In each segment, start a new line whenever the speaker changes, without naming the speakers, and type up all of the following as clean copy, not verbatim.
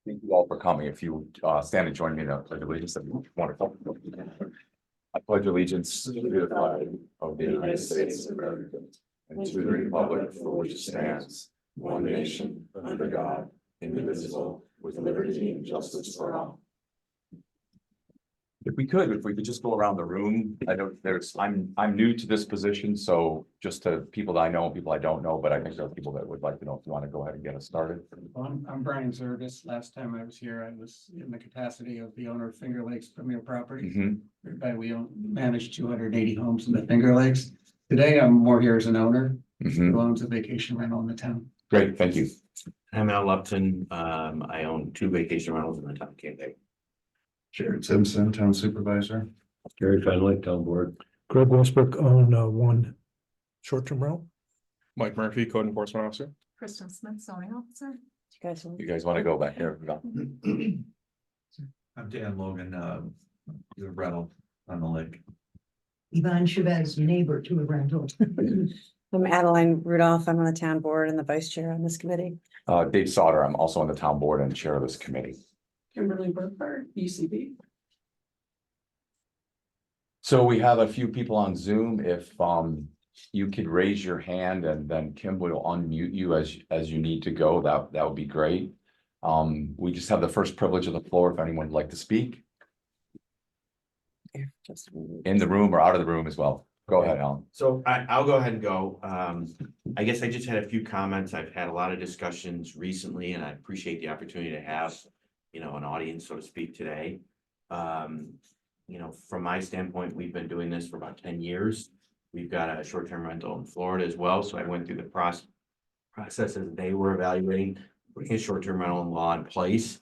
Thank you all for coming. If you stand and join me in the pledge of allegiance, that'd be wonderful. I pledge allegiance to the flag of the United States of America and to the republic for which it stands, one nation, under God, indivisible, with liberty and justice for all. If we could just go around the room. I know I'm new to this position, so just to people that I know and people I don't know, but I think there are people that would like to know if you want to go ahead and get us started.
I'm Brian Zervis. Last time I was here, I was in the capacity of the owner of Finger Lakes Premier Property. Whereby we manage 280 homes in the Finger Lakes. Today, I'm more here as an owner who owns a vacation rental in the town.
Great, thank you.
I'm Al Lupton. I own 2 vacation rentals in the town of Camden.
Jared Simpson, town supervisor.
Gary Fenwick, town board.
Greg Westbrook own one short-term rental.
Mike Murphy, code enforcement officer.
Kristen Smith, zoning officer.
You guys want to go back here?
I'm Dan Logan, the rental on the lake.
Yvonne Chavez, neighbor to a rental.
I'm Adeline Rudolph. I'm on the town board and the vice chair on this committee.
Dave Sauter, I'm also on the town board and chair of this committee.
Kimberly Burkhardt, UCB.
So we have a few people on Zoom. If you could raise your hand and then Kim will unmute you as you need to go, that would be great. We just have the first privilege of the floor if anyone would like to speak in the room or out of the room as well. Go ahead, Alan.
So I'll go ahead and go. I guess I just had a few comments. I've had a lot of discussions recently, and I appreciate the opportunity to have, an audience, so to speak, today. From my standpoint, we've been doing this for about 10 years. We've got a short-term rental in Florida as well. So I went through the process as they were evaluating putting a short-term rental law in place.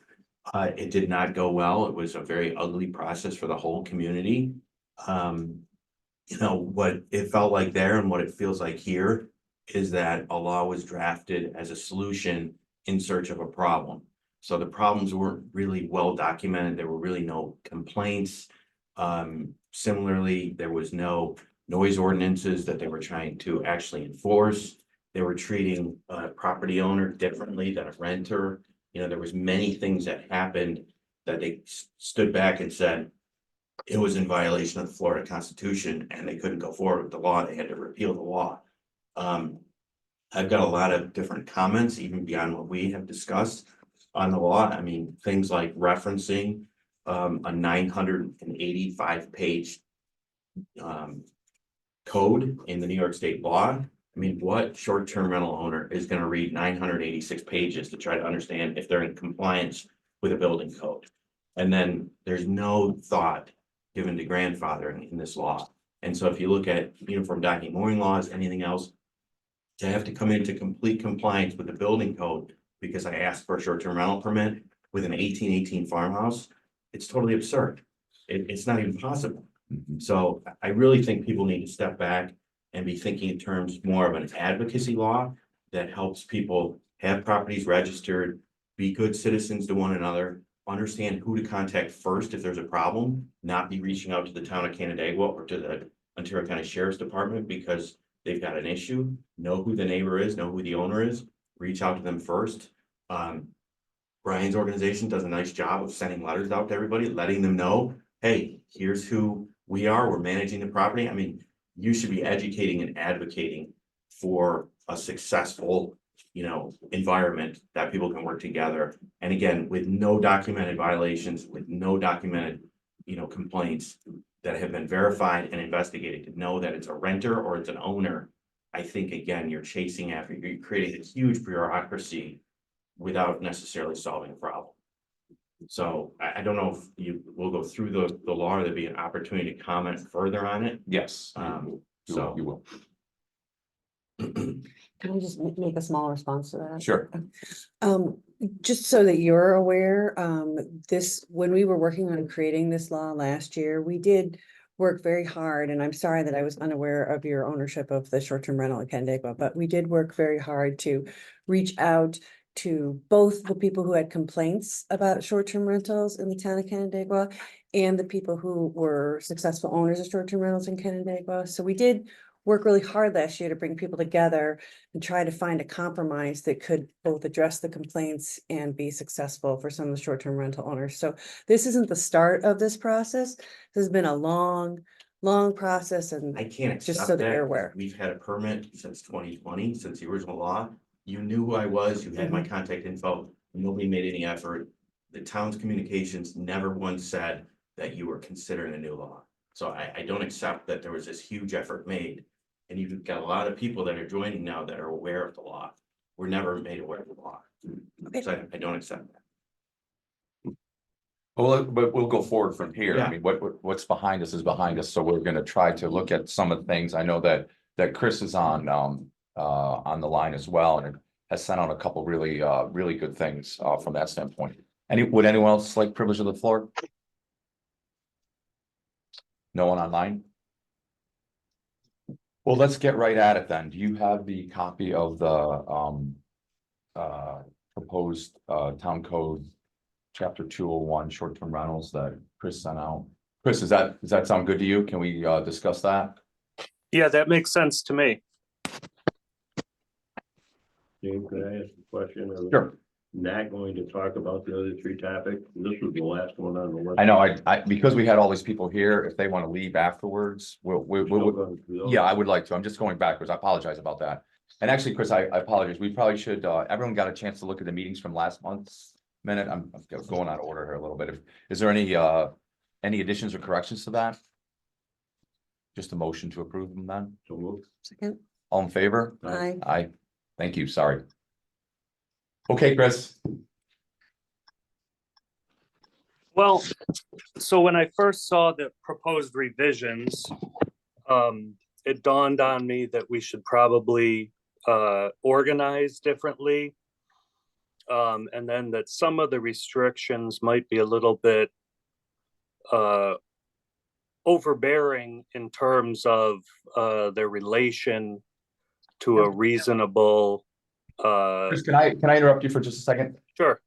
It did not go well. It was a very ugly process for the whole community. What it felt like there and what it feels like here is that a law was drafted as a solution in search of a problem. So the problems weren't really well documented. There were really no complaints. Similarly, there was no noise ordinances that they were trying to actually enforce. They were treating a property owner differently than a renter. There was many things that happened that they stood back and said it was in violation of the Florida Constitution and they couldn't go forward with the law. They had to repeal the law. I've got a lot of different comments, even beyond what we have discussed on the law. I mean, things like referencing a 985 page code in the New York State law. I mean, what short-term rental owner is going to read 986 pages to try to understand if they're in compliance with a building code? And then there's no thought given to grandfathering in this law. And so if you look at uniform docking mooring laws, anything else, to have to come into complete compliance with the building code because I asked for a short-term rental permit with an 1818 farmhouse, it's totally absurd. It's not even possible. So I really think people need to step back and be thinking in terms more of an advocacy law that helps people have properties registered, be good citizens to one another, understand who to contact first if there's a problem, not be reaching out to the town of Canandaigua or to the Ontario County Sheriff's Department because they've got an issue, know who the neighbor is, know who the owner is, reach out to them first. Brian's organization does a nice job of sending letters out to everybody, letting them know, hey, here's who we are, we're managing the property. I mean, you should be educating and advocating for a successful, environment that people can work together. And again, with no documented violations, with no documented, complaints that have been verified and investigated to know that it's a renter or it's an owner. I think, again, you're chasing after, you're creating a huge bureaucracy without necessarily solving a problem. So I don't know if you will go through the law, or there'd be an opportunity to comment further on it.
Yes.
So
You will.
Can I just make a small response to that?
Sure.
Just so that you're aware, when we were working on creating this law last year, we did work very hard, and I'm sorry that I was unaware of your ownership of the short-term rental in Canandaigua, but we did work very hard to reach out to both the people who had complaints about short-term rentals in the town of Canandaigua and the people who were successful owners of short-term rentals in Canandaigua. So we did work really hard last year to bring people together and try to find a compromise that could both address the complaints and be successful for some of the short-term rental owners. So this isn't the start of this process. This has been a long process, and
I can't
just
accept
so that you're
that.
aware.
We've had a permit since 2020, since the original law. You knew who I was, you had my contact info, nobody made any effort. The town's communications never once said that you were considering a new law. So I don't accept that there was this huge effort made. And you've got a lot of people that are joining now that are aware of the law. We're never made aware of the law.
Okay.
So I don't accept that.
Well, but we'll go forward from here.
Yeah.
I mean, what's behind us is behind us, so we're gonna try to look at some of the things. I know that Chris is on the line as well, and has sent out a couple really, really good things, from that standpoint. Would anyone else like privilege of the floor? No one online? Well, let's get right at it then. Do you have the copy of the proposed town code chapter 201 short-term rentals that Chris sent out? Chris, does that sound good to you? Can we discuss that?
Yeah, that makes sense to me.
James, could I ask a question? Are we
Sure.
not going to talk about the other three topics? This was the last one on the list.
I know, I because we had all these people here, if they want to leave afterwards, we'll yeah, I would like to. I'm just going backwards. I apologize about that. And actually, Chris, I apologize. We probably should, everyone got a chance to look at the meetings from last month's minute. I'm going out of order here a little bit. Is there any additions or corrections to that? Just a motion to approve them then?
So we'll
Second,
All in favor?
aye.
Aye. Thank you, sorry. Okay, Chris.
Well, so when I first saw the proposed revisions, it dawned on me that we should probably organize differently. And then that some of the restrictions might be a little bit overbearing in terms of their relation to a reasonable.
Chris, can I interrupt you for just a second?
Sure.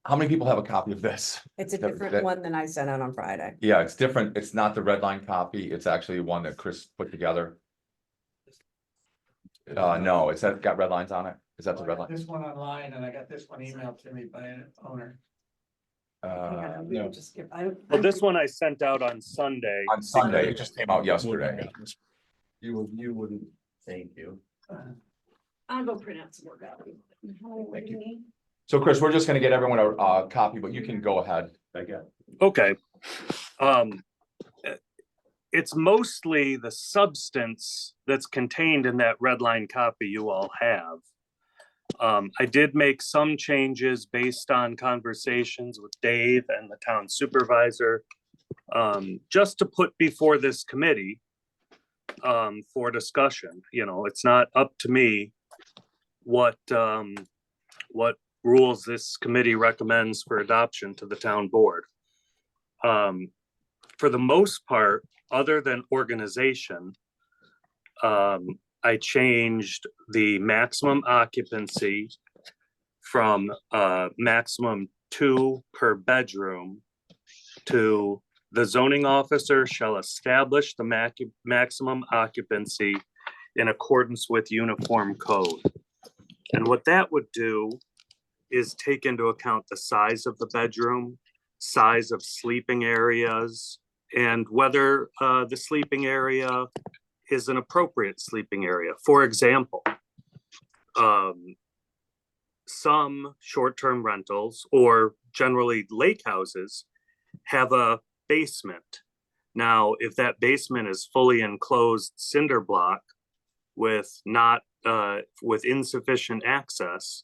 How many people have a copy of this?
It's a
That-
different
that-
one than I sent out on Friday.
Yeah, it's different. It's not the red line copy. It's actually one that Chris put together. No, it's got red lines on it. Is that the red line?
This one online, and I got this one emailed to me by an owner.
No.
Just give, I.
Well, this one I sent out on Sunday.
On Sunday, it just came out yesterday.
you wouldn't, thank you.
I'll go print out some more copies.
Thank you. So Chris, we're just gonna get everyone a copy, but you can go ahead.
I got it.
Okay. It's mostly the substance that's contained in that red line copy you all have. I did make some changes based on conversations with Dave and the town supervisor, just to put before this committee for discussion. You know, it's not up to me what rules this committee recommends for adoption to the town board. For the most part, other than organization, I changed the maximum occupancy from maximum 2 per bedroom to the zoning officer shall establish the maximum occupancy in accordance with uniform code. And what that would do is take into account the size of the bedroom, size of sleeping areas, and whether the sleeping area is an appropriate sleeping area. For example, some short-term rentals or generally lake houses have a basement. Now, if that basement is fully enclosed cinder block with with insufficient access,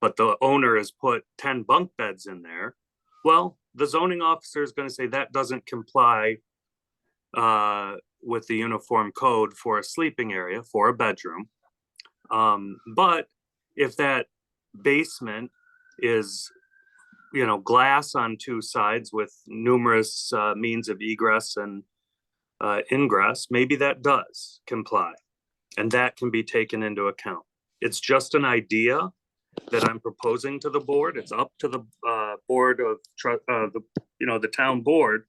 but the owner has put 10 bunk beds in there, well, the zoning officer is going to say that doesn't comply with the uniform code for a sleeping area, for a bedroom. But if that basement is, you know, glass on 2 sides with numerous means of egress and ingress, maybe that does comply, and that can be taken into account. It's just an idea that I'm proposing to the board. It's up to the board of the town board,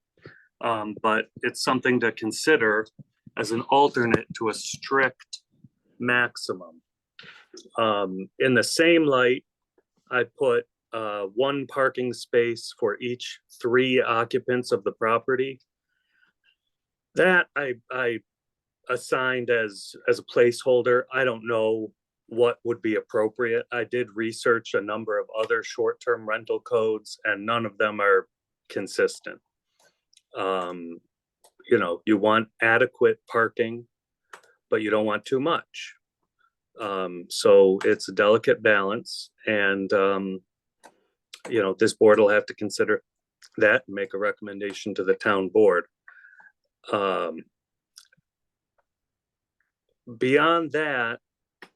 but it's something to consider as an alternate to a strict maximum. In the same light, I put one parking space for each 3 occupants of the property. That I assigned as a placeholder. I don't know what would be appropriate. I did research a number of other short-term rental codes and none of them are consistent. You know, you want adequate parking, but you don't want too much. So it's a delicate balance and, you know, this board will have to consider that and make a recommendation to the town board. Beyond that,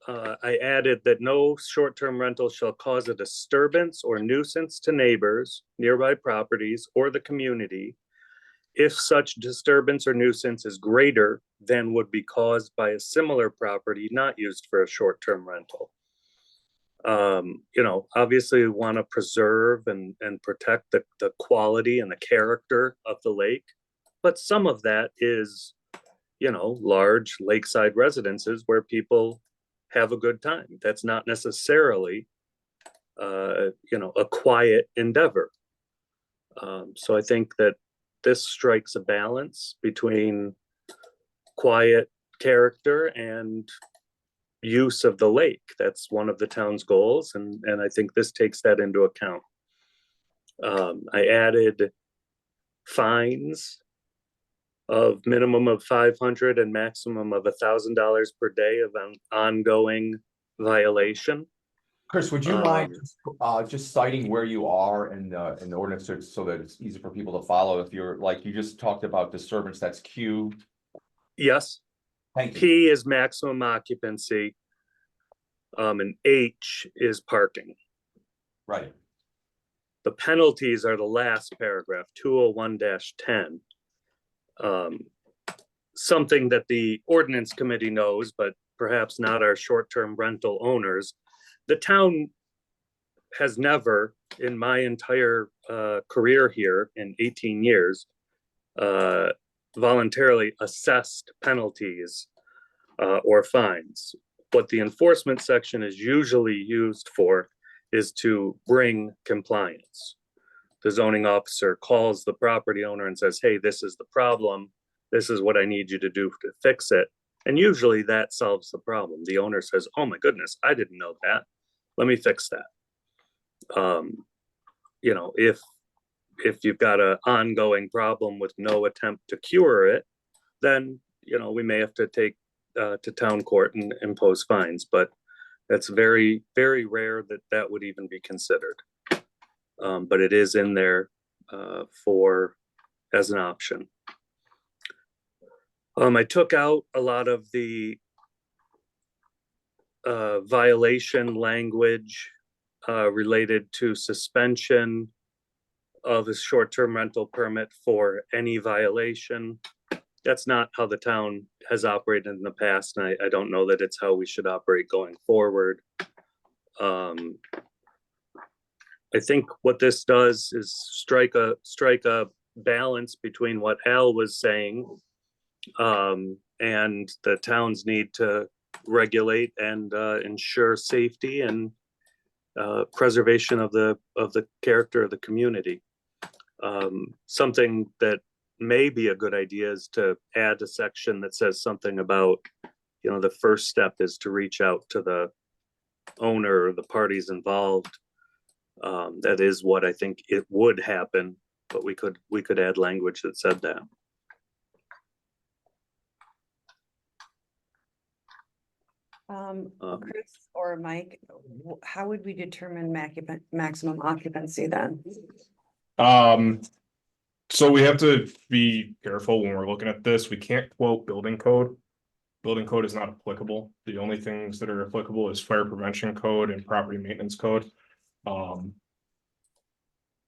I added that no short-term rental shall cause a disturbance or nuisance to neighbors, nearby properties, or the community if such disturbance or nuisance is greater than would be caused by a similar property not used for a short-term rental. You know, obviously we want to preserve and protect the quality and the character of the lake, but some of that is, you know, large lakeside residences where people have a good time. That's not necessarily, you know, a quiet endeavor. So I think that this strikes a balance between quiet character and use of the lake. That's one of the town's goals, and I think this takes that into account. I added fines of minimum of 500 and maximum of $1,000 per day of an ongoing violation.
Chris, would you mind just citing where you are in the ordinance so that it's easy for people to follow? If you're like, you just talked about disturbance, that's Q.
Yes.
Thank you.
P is maximum occupancy. And H is parking.
Right.
The penalties are the last paragraph, 201-10. Something that the ordinance committee knows, but perhaps not our short-term rental owners. The town has never, in my entire career here in 18 years, voluntarily assessed penalties or fines. What the enforcement section is usually used for is to bring compliance. The zoning officer calls the property owner and says, hey, this is the problem. This is what I need you to do to fix it. And usually that solves the problem. The owner says, oh my goodness, I didn't know that. Let me fix that. You know, if you've got an ongoing problem with no attempt to cure it, then, you know, we may have to take to town court and impose fines, but that's very, very rare that that would even be considered. But it is in there as an option. I took out a lot of the violation language related to suspension of a short-term rental permit for any violation. That's not how the town has operated in the past, and I don't know that it's how we should operate going forward. I think what this does is strike a balance between what Al was saying and the town's need to regulate and ensure safety and preservation of the character of the community. Something that may be a good idea is to add a section that says something about, you know, the first step is to reach out to the owner or the parties involved. That is what I think it would happen, but we could add language that said that.
Chris or Mike, how would we determine maximum occupancy then?
So we have to be careful when we're looking at this. We can't quote building code. Building code is not applicable. The only things that are applicable is fire prevention code and property maintenance code.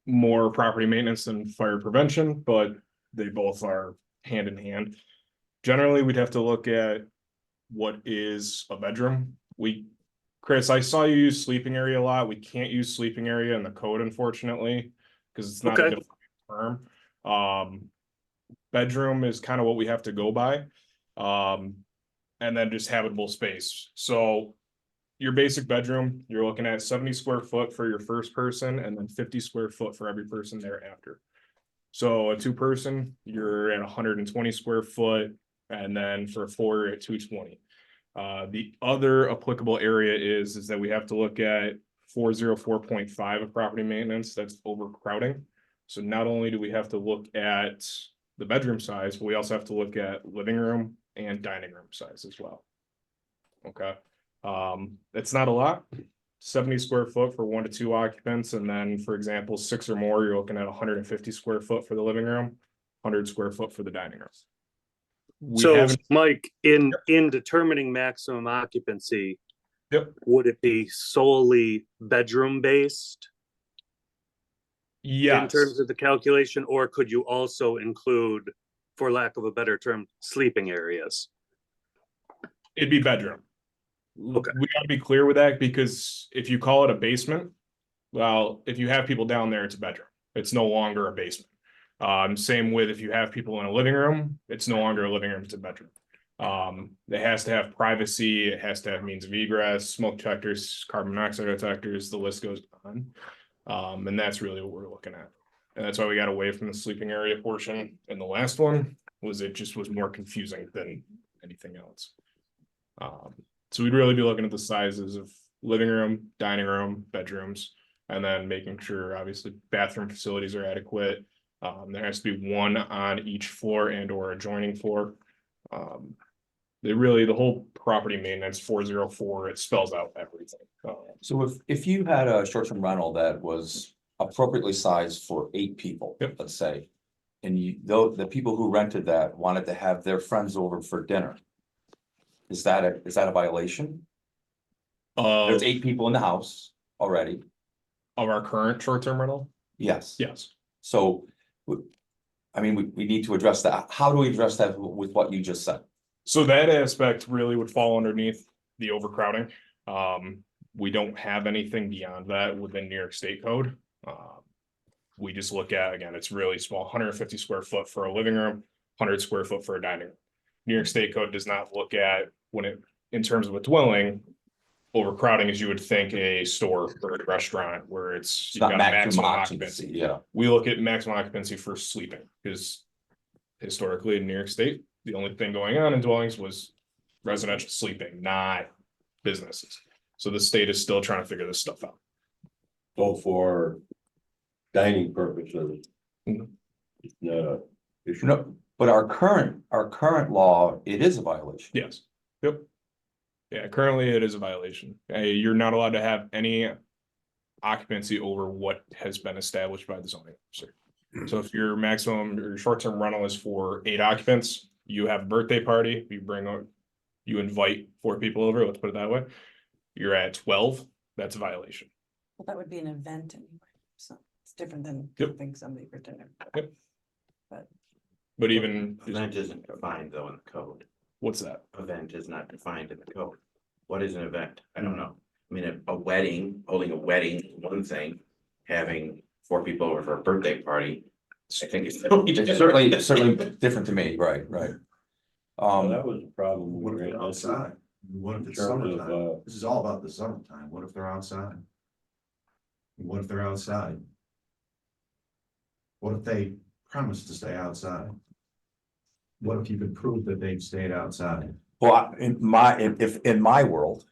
More property maintenance than fire prevention, but they both are hand in hand. Generally, we'd have to look at what is a bedroom. Chris, I saw you use sleeping area a lot. We can't use sleeping area in the code, unfortunately, because it's not a defined term. Bedroom is kind of what we have to go by. And then just habitable space. So your basic bedroom, you're looking at 70 square foot for your first person and then 50 square foot for every person thereafter. So a 2-person, you're at 120 square foot, and then for 4, you're at 220. The other applicable area is that we have to look at 404.5 of property maintenance, that's overcrowding. So not only do we have to look at the bedroom size, but we also have to look at living room and dining room size as well. Okay, it's not a lot. 70 square foot for 1 to 2 occupants, and then, for example, 6 or more, you're looking at 150 square foot for the living room, 100 square foot for the dining room. We
So,
haven't-
Mike, in determining maximum occupancy,
Yep.
would it be solely bedroom based in
Yes,
terms of the calculation, or could you also include, for lack of a better term, sleeping areas?
it'd be bedroom.
Okay.
We gotta be clear with that, because if you call it a basement, well, if you have people down there, it's a bedroom. It's no longer a basement. Same with if you have people in a living room, it's no longer a living room, it's a bedroom. It has to have privacy, it has to have means of egress, smoke detectors, carbon monoxide detectors, the list goes on. And that's really what we're looking at. And that's why we got away from the sleeping area portion. And the last one was, it just was more confusing than anything else. So we'd really be looking at the sizes of living room, dining room, bedrooms, and then making sure, obviously, bathroom facilities are adequate. There has to be 1 on each floor and or adjoining floor. The whole property maintenance 404, it spells out everything.
So if you had a short-term rental that was appropriately sized for 8 people,
Yep.
let's say. And the people who rented that wanted to have their friends over for dinner. Is that a violation? There's 8 people in the house already.
Of our current short-term rental?
Yes.
Yes.
So, I mean, we need to address that. How do we address that with what you just said?
So that aspect really would fall underneath the overcrowding. We don't have anything beyond that within New York State code. We just look at, again, it's really small, 150 square foot for a living room, 100 square foot for a dining room. New York State code does not look at in terms of a dwelling, overcrowding as you would think a store or a restaurant where
It's
you've
not
got a
maximum
maximum
occupancy,
occupancy.
yeah.
We look at maximum occupancy for sleeping, because historically in New York State, the only thing going on in dwellings was residential sleeping, not businesses. So the state is still trying to figure this stuff out.
So for dining purposes.
Mhm.
No.
No, but our current law, it is a violation.
Yes, yep. Yeah, currently it is a violation. You're not allowed to have any occupancy over what has been established by the zoning officer. So if your maximum, your short-term rental is for 8 occupants, you have a birthday party, you invite 4 people over, let's put it that way. You're at 12, that's a violation.
Well, that would be an event anyway, so it's different than
Yep.
having somebody for dinner.
Yep.
But
But even,
Event isn't defined though in the code.
what's that?
Event is not defined in the code. What is an event? I don't know. I mean, a wedding, holding a wedding, is one thing, having 4 people over for a birthday party. I think it's.
It's certainly different to me, right.
Well, that was the problem.
What if
we
they're
ran
outside? What if
In
it's
terms of,
summertime? This is all about the summertime. What if they're outside? What if they're outside? What if they promise to stay outside? What if you could prove that they've stayed outside?
Well, in my world,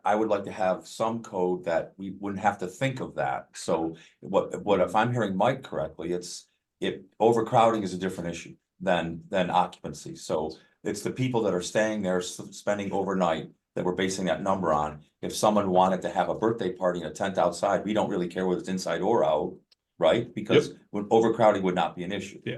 I would like to have some code that we wouldn't have to think of that. So what if I'm hearing Mike correctly, if overcrowding is a different issue than occupancy. So it's the people that are staying there, spending overnight, that we're basing that number on. If someone wanted to have a birthday party in a tent outside, we don't really care whether it's inside or out, right? Because when overcrowding would not be an issue.
Yeah.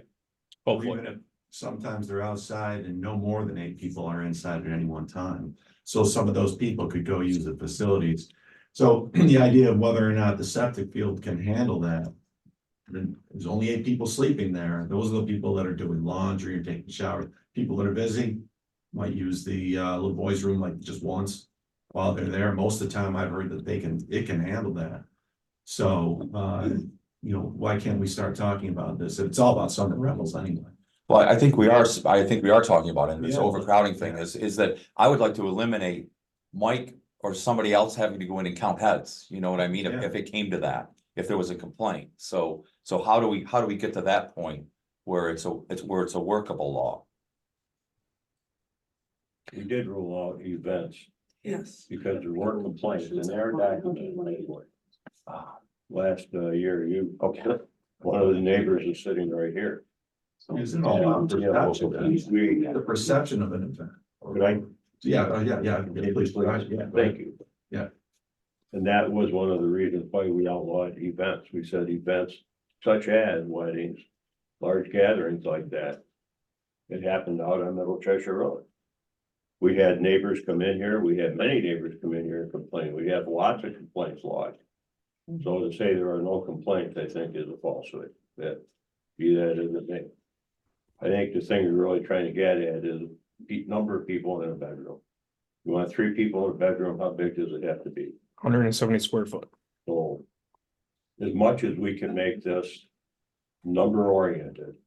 Or
Hopefully.
even if sometimes they're outside and no more than 8 people are inside at any one time. So some of those people could go use the facilities. So the idea of whether or not the septic field can handle that. Then there's only 8 people sleeping there. Those are the people that are doing laundry or taking showers. People that are busy might use the little boys' room like just once while they're there. Most of the time I've heard that it can handle that. So why can't we start talking about this? It's all about summer rentals anyway.
Well, I think we are talking about it in this
Yeah.
overcrowding thing is that I would like to eliminate Mike or somebody else having to go in and count heads, you know what I mean?
Yeah.
If it came to that, if there was a complaint. So how do we get to that point where it's a workable law?
We did rule out events
Yes.
because there were complaints and they are documented anyway. Last year,
Okay.
one of the neighbors is sitting right here.
Is it all about perception?
We-
The perception of an event.
Could I?
Yeah, please, please, yeah.
Thank you.
Yeah.
And that was one of the reasons why we outlawed events. We said events such as weddings, large gatherings like that. It happened out on Middle Cheshire Road. We had neighbors come in here. We had many neighbors come in here and complain. We have lots of complaints lodged. So to say there are no complaints, I think is a falsehood. That be that as it may. I think the thing we're really trying to get at is number of people in a bedroom. You want 3 people in a bedroom, how big does it have to be?
170 square foot.
So as much as we can make this number oriented,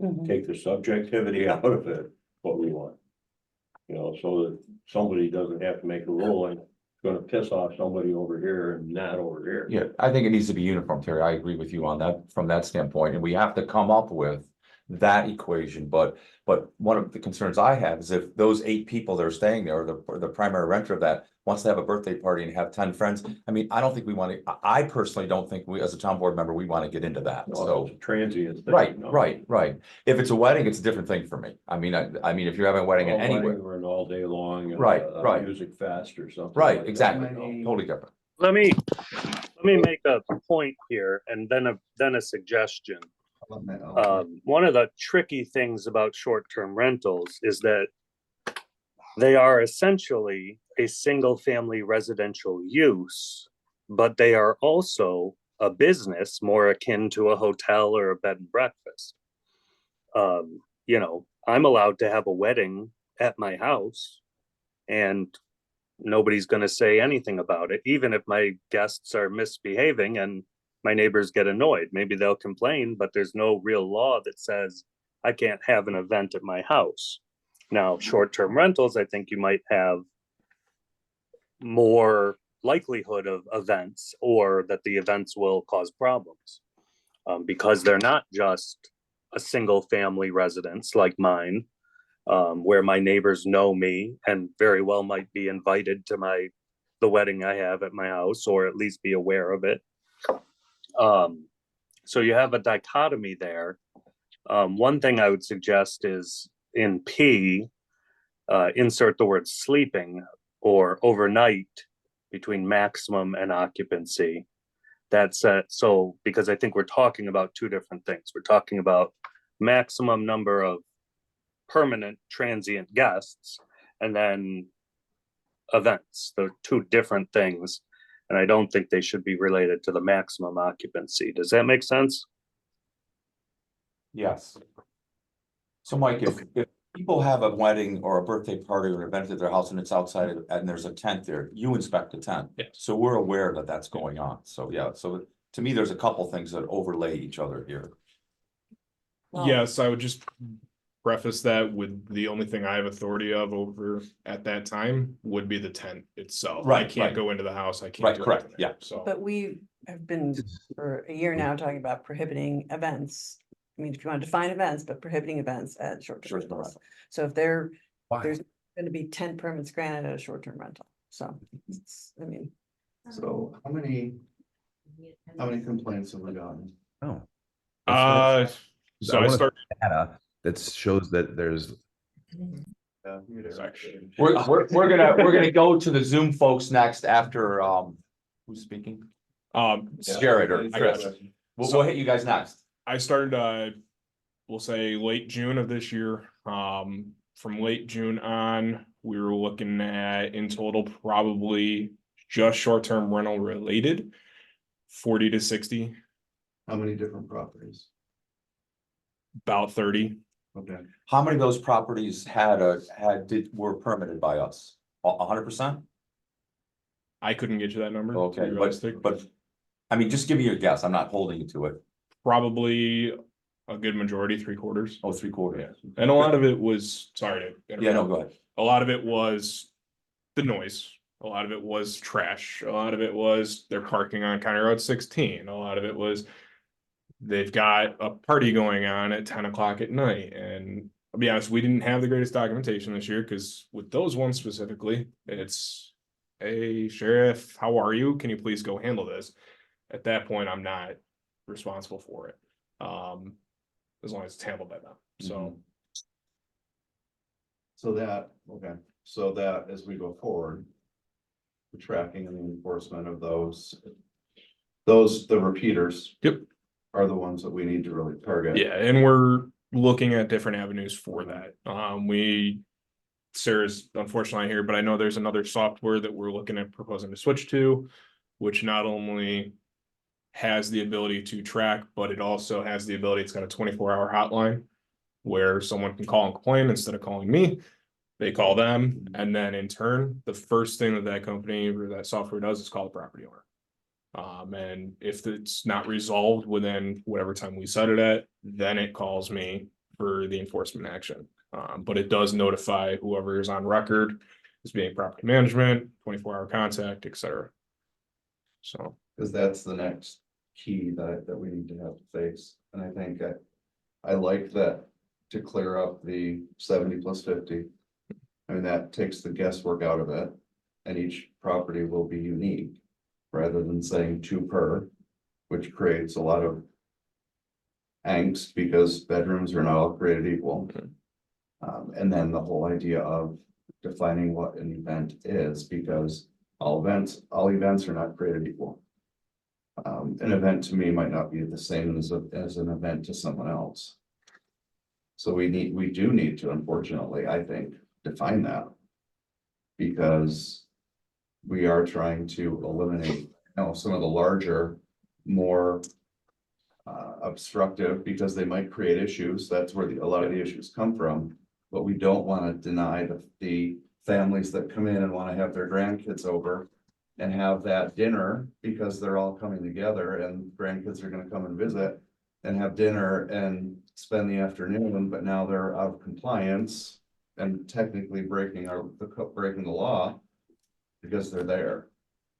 Mhm.
take the subjectivity out of it, what we want. You know, so that somebody doesn't have to make a ruling, it's gonna piss off somebody over here and not over here.
Yeah, I think it needs to be uniform, Terry. I agree with you on that from that standpoint, and we have to come up with that equation, but one of the concerns I have is if those 8 people that are staying there, or the primary renter of that wants to have a birthday party and have 10 friends. I mean, I don't think we want to, I personally don't think we, as a town board member, we want to get into that,
No,
so.
it's a transient thing,
Right,
you know.
right. If it's a wedding, it's a different thing for me. I mean, if you're having a wedding
All
anywhere,
wedding or an all day long.
Right, right.
Music fest or something.
right,
like that,
exactly,
you know.
totally different.
Let me make a point here and then a suggestion. One of the tricky things about short-term rentals is that they are essentially a single-family residential use, but they are also a business more akin to a hotel or a bed and breakfast. You know, I'm allowed to have a wedding at my house and nobody's going to say anything about it, even if my guests are misbehaving and my neighbors get annoyed. Maybe they'll complain, but there's no real law that says I can't have an event at my house. Now, short-term rentals, I think you might have more likelihood of events, or that the events will cause problems, because they're not just a single family residence like mine, where my neighbors know me and very well might be invited to the wedding I have at my house, or at least be aware of it. So you have a dichotomy there. One thing I would suggest is in P, insert the word sleeping or overnight between maximum and occupancy. That's so, because I think we're talking about 2 different things. We're talking about maximum number of permanent transient guests and then events. They're 2 different things. And I don't think they should be related to the maximum occupancy. Does that make sense?
Yes. So Mike, if people have a wedding or a birthday party or an event at their house and it's outside and there's a tent there, you inspect the tent.
Yeah.
So we're aware that that's going on. So yeah, so to me, there's a couple things that overlay each other here.
Well-
Yes, I would just preface that with the only thing I have authority of over at that time would be the tent itself. I
Right,
can't
right.
go into the house. I
Right,
can't do
correct,
anything
yeah.
there, so.
But we have been for a year now talking about prohibiting events. I mean, if you want to define events, but prohibiting events at short-term
Short-term
rentals.
rental.
So if there's gonna be 10 permits granted at a short-term rental, so I mean.
So how many complaints have we gotten?
Oh.
So I started.
Data that shows that there's.
We're gonna go to the Zoom folks next after, who's speaking? It's Jared or
I got
Chris. We'll hit you guys next.
I started, we'll say late June of this year. From late June on, we were looking at in total, probably just short-term rental related, 40 to 60,
How many different properties?
about 30.
Okay.
How many of those properties were permitted by us? 100%?
I couldn't get you that number. to
Okay,
be realistic.
but I mean, just give me your guess. I'm not holding you to it.
Probably a good majority, 3/4.
Oh, 3/4.
And a lot of it was, sorry to interrupt.
Yeah, no, go ahead.
A lot of it was the noise. A lot of it was trash. A lot of it was they're parking on County Road 16. A lot of it was they've got a party going on at 10 o'clock at night. And I'll be honest, we didn't have the greatest documentation this year because with those ones specifically, it's, hey, sheriff, how are you? Can you please go handle this? At that point, I'm not responsible for it. As long as it's handled by them. So
So that, okay, so that as we go forward. The tracking and the enforcement of the repeaters.
Yep.
Are the ones that we need to really target.
yeah, and we're looking at different avenues for that. Sarah's unfortunately here, but I know there's another software that we're looking at proposing to switch to, which not only has the ability to track, but it also has the ability, it's got a 24-hour hotline where someone can call and complain instead of calling me. They call them, and then in turn, the first thing that that company or that software does is call the property owner. And if it's not resolved within whatever time we set it at, then it calls me for the enforcement action. But it does notify whoever is on record as being property management, 24-hour contact, etc. So,
Cause that's the next key that we need to have to face, and I think I like that to clear up the 70 plus 50. I mean, that takes the guesswork out of it, and each property will be unique. Rather than saying 2 per, which creates a lot of angst because bedrooms are not all created equal. And then the whole idea of defining what an event is, because all events are not created equal. An event to me might not be the same as an event to someone else. So we do need to, unfortunately, I think, define that. Because we are trying to eliminate, some of the larger, more obstructive, because they might create issues. That's where a lot of the issues come from. But we don't want to deny the families that come in and want to have their grandkids over and have that dinner, because they're all coming together and grandkids are going to come and visit and have dinner and spend the afternoon, but now they're out of compliance and technically breaking the law. Because they're there.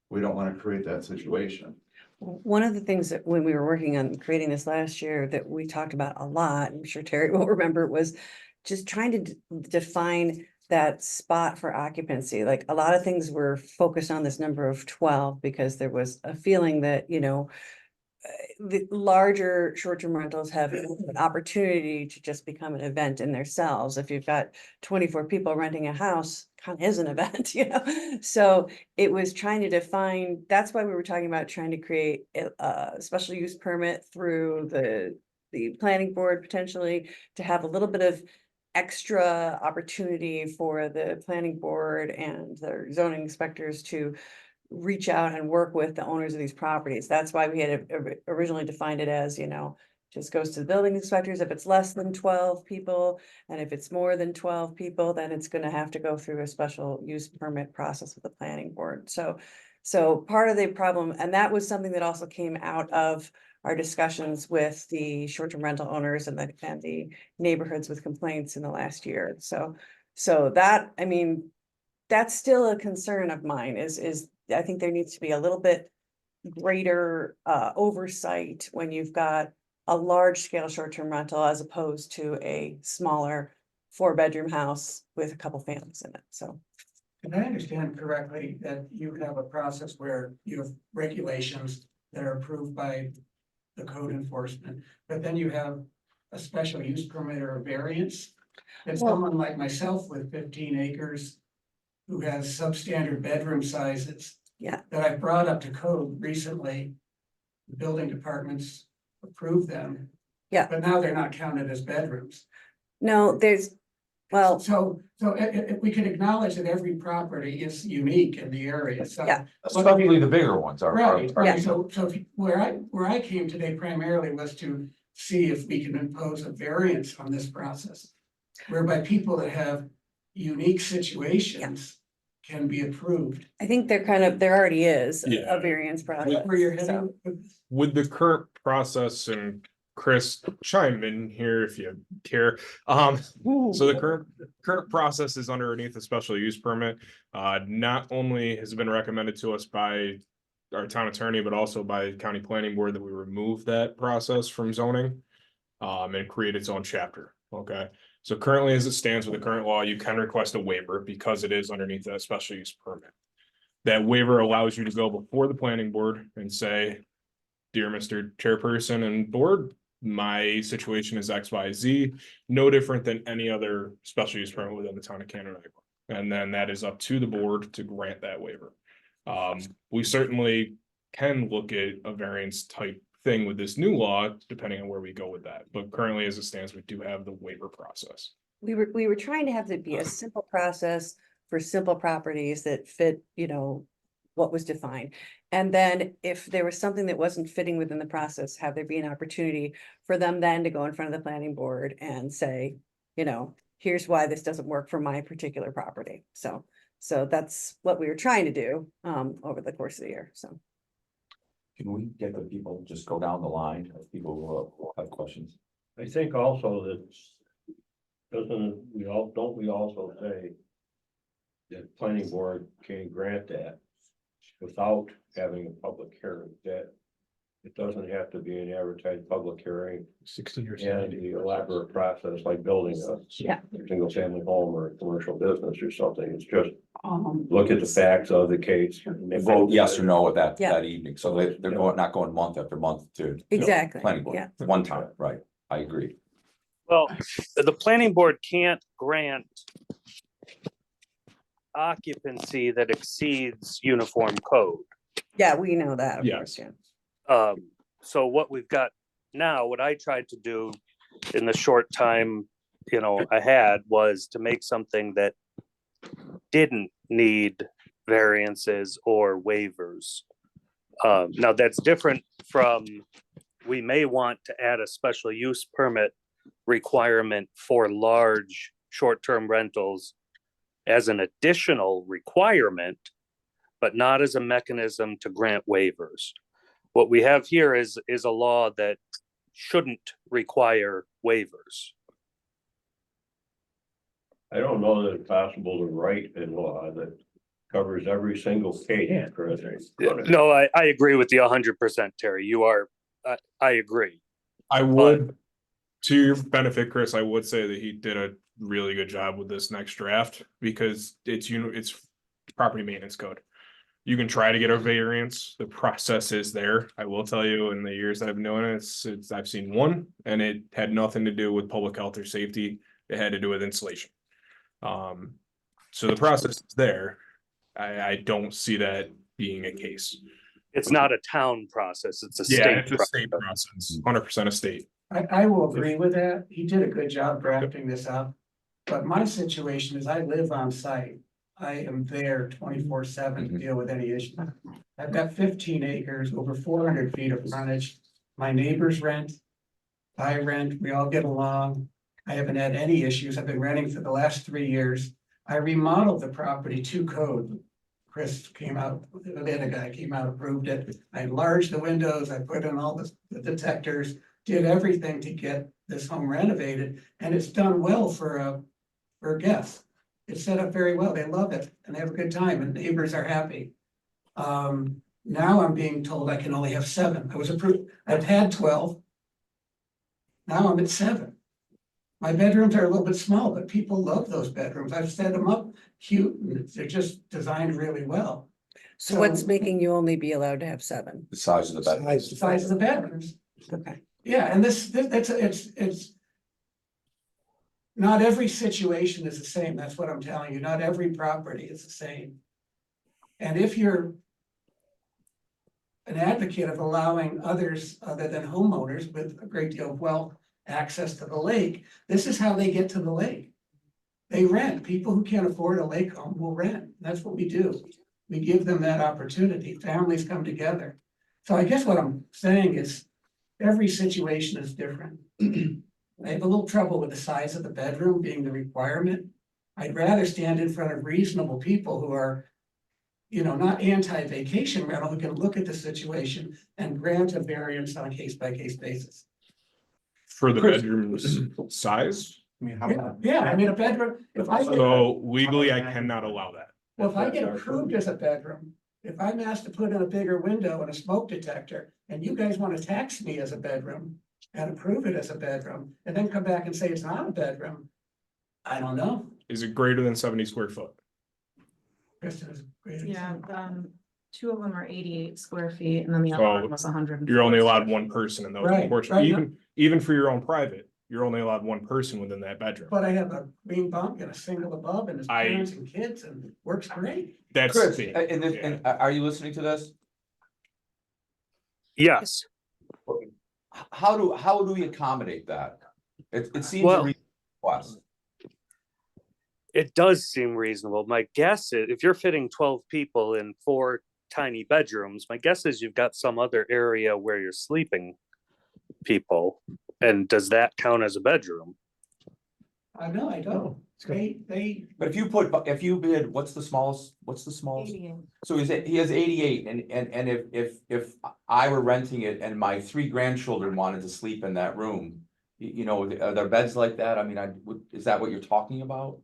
We don't want to create that situation.
One of the things that when we were working on creating this last year that we talked about a lot, I'm sure Terry will remember, was just trying to define that spot for occupancy. Like a lot of things were focused on this number of 12 because there was a feeling that, the larger short-term rentals have an opportunity to just become an event in themselves. If you've got 24 people renting a house, kind of is an event, So it was trying to define, that's why we were talking about trying to create a special use permit through the planning board potentially to have a little bit of extra opportunity for the planning board and the zoning inspectors to reach out and work with the owners of these properties. That's why we had originally defined it as, just goes to the building inspectors if it's less than 12 people. And if it's more than 12 people, then it's going to have to go through a special use permit process with the planning board. So part of the problem, and that was something that also came out of our discussions with the short-term rental owners and the neighborhoods with complaints in the last year. So that, I mean, that's still a concern of mine is I think there needs to be a little bit greater oversight when you've got a large scale short-term rental as opposed to a smaller 4-bedroom house with a couple families in it. So.
Can I understand correctly that you have a process where you have regulations that are approved by the code enforcement, but then you have a special use permit or a variance? And someone like myself with 15 acres who has substandard bedroom sizes.
Yeah.
That I brought up to code recently, the building departments approved them.
Yeah.
But now they're not counted as bedrooms.
No, well.
So if we can acknowledge that every property is unique in the area, so.
Yeah.
Especially the bigger ones are.
Right,
Yeah.
so where I came today primarily was to see if we can impose a variance on this process. Whereby people that have unique situations can be approved.
I think there already is
Yeah.
a variance process.
Where you're
so.
heading.
with the current process and Chris, chime in here if you care. So the current process is underneath a special use permit. Not only has it been recommended to us by our town attorney, but also by county planning board that we remove that process from zoning. And create its own chapter, okay? So currently, as it stands with the current law, you can request a waiver because it is underneath that special use permit. That waiver allows you to go before the planning board and say, dear Mr. Chairperson and board, my situation is X, Y, Z, no different than any other special use permit within the town of Canada. And then that is up to the board to grant that waiver. We certainly can look at a variance type thing with this new law, depending on where we go with that. But currently, as it stands, we do have the waiver process.
We were trying to have it be a simple process for simple properties that fit, you know, what was defined. And then if there was something that wasn't fitting within the process, have there be an opportunity for them then to go in front of the planning board and say, you know, here's why this doesn't work for my particular property. So that's what we were trying to do over the course of the year, so.
Can we get the people, just go down the line of people who have questions?
I think also that don't we also say that planning board can grant that without having a public hearing, that it doesn't have to be an advertised public hearing
60 years.
and the elaborate process like building a
Yeah.
single family home or a commercial business or something. It's just look at the facts of the case.
And vote yes or no at that,
Yeah.
that evening, so they're not going month after month to.
Exactly,
Planning board,
yeah.
one time, right, I agree.
Well, the planning board can't grant occupancy that exceeds uniform code.
Yeah, we know that, of
Yes.
course, yeah.
So what we've got now, what I tried to do in the short time, you know, I had was to make something that didn't need variances or waivers. Now that's different from, we may want to add a special use permit requirement for large short-term rentals as an additional requirement, but not as a mechanism to grant waivers. What we have here is a law that shouldn't require waivers.
I don't know that it's possible to write a law that covers every single case. Chris.
No, I agree with you 100%, Terry. You are, I agree.
I would, to your benefit, Chris, I would say that he did a really good job with this next draft because it's property maintenance code. You can try to get a variance. The process is there. I will tell you, in the years that I've known it, I've seen one, and it had nothing to do with public health or safety. It had to do with insulation. So the process is there. I don't see that being a case.
It's not a town process, it's a
Yeah,
state
it's a state process, 100% a state.
I will agree with that. He did a good job drafting this up. But my situation is I live on site. I am there 24/7 to deal with any issue. I've got 15 acres, over 400 feet of frontage. My neighbors rent. I rent, we all get along. I haven't had any issues. I've been renting for the last 3 years. I remodeled the property to code. Chris came out, the other guy came out, approved it. I enlarged the windows, I put in all the detectors, did everything to get this home renovated, and it's done well for guests. It's set up very well. They love it and they have a good time and neighbors are happy. Now I'm being told I can only have 7. I was approved, I've had 12. Now I'm at 7. My bedrooms are a little bit small, but people love those bedrooms. I've set them up cute and they're just designed really well.
So what's making you only be allowed to have 7?
The size of the bed.
The size of the bedrooms.
Okay.
Yeah, and it's. Not every situation is the same. That's what I'm telling you. Not every property is the same. And if you're an advocate of allowing others other than homeowners with a great deal of wealth access to the lake, this is how they get to the lake. They rent. People who can't afford a lake home will rent. That's what we do. We give them that opportunity. Families come together. So I guess what I'm saying is every situation is different. I have a little trouble with the size of the bedroom being the requirement. I'd rather stand in front of reasonable people who are, you know, not anti-vacation rental, who can look at the situation and grant a variance on a case-by-case basis.
For the
Chris.
bedroom's size,
I mean, how?
Yeah, I mean, a bedroom, if I get,
so legally I cannot allow that.
well, if I get approved as a bedroom, if I'm asked to put in a bigger window and a smoke detector, and you guys wanna tax me as a bedroom and approve it as a bedroom, and then come back and say it's not a bedroom, I don't know.
Is it greater than 70 square foot?
Kristen is great.
Yeah, two of them are 88 square feet and then the
other
other
one
one was 100.
You're only allowed one person in those,
Right,
unfortunately,
right,
even for your own private, you're only allowed one person within that bedroom.
But I have a green bunk and a single above and his
I-
parents and kids and it works great.
That's.
Chris,
the-
and this,
yeah.
and are you listening to this?
Yes.
How do we accommodate that? It seems a
Well-
reasonable request.
It does seem reasonable. My guess is if you're fitting 12 people in 4 tiny bedrooms, my guess is you've got some other area where you're sleeping people. And does that count as a bedroom?
I know, I don't. They,
But if you bid, what's the smallest? So he has 88 and if I were renting it and my 3 grandchildren wanted to sleep in that room, you know, are there beds like that? I mean, is that what you're talking about?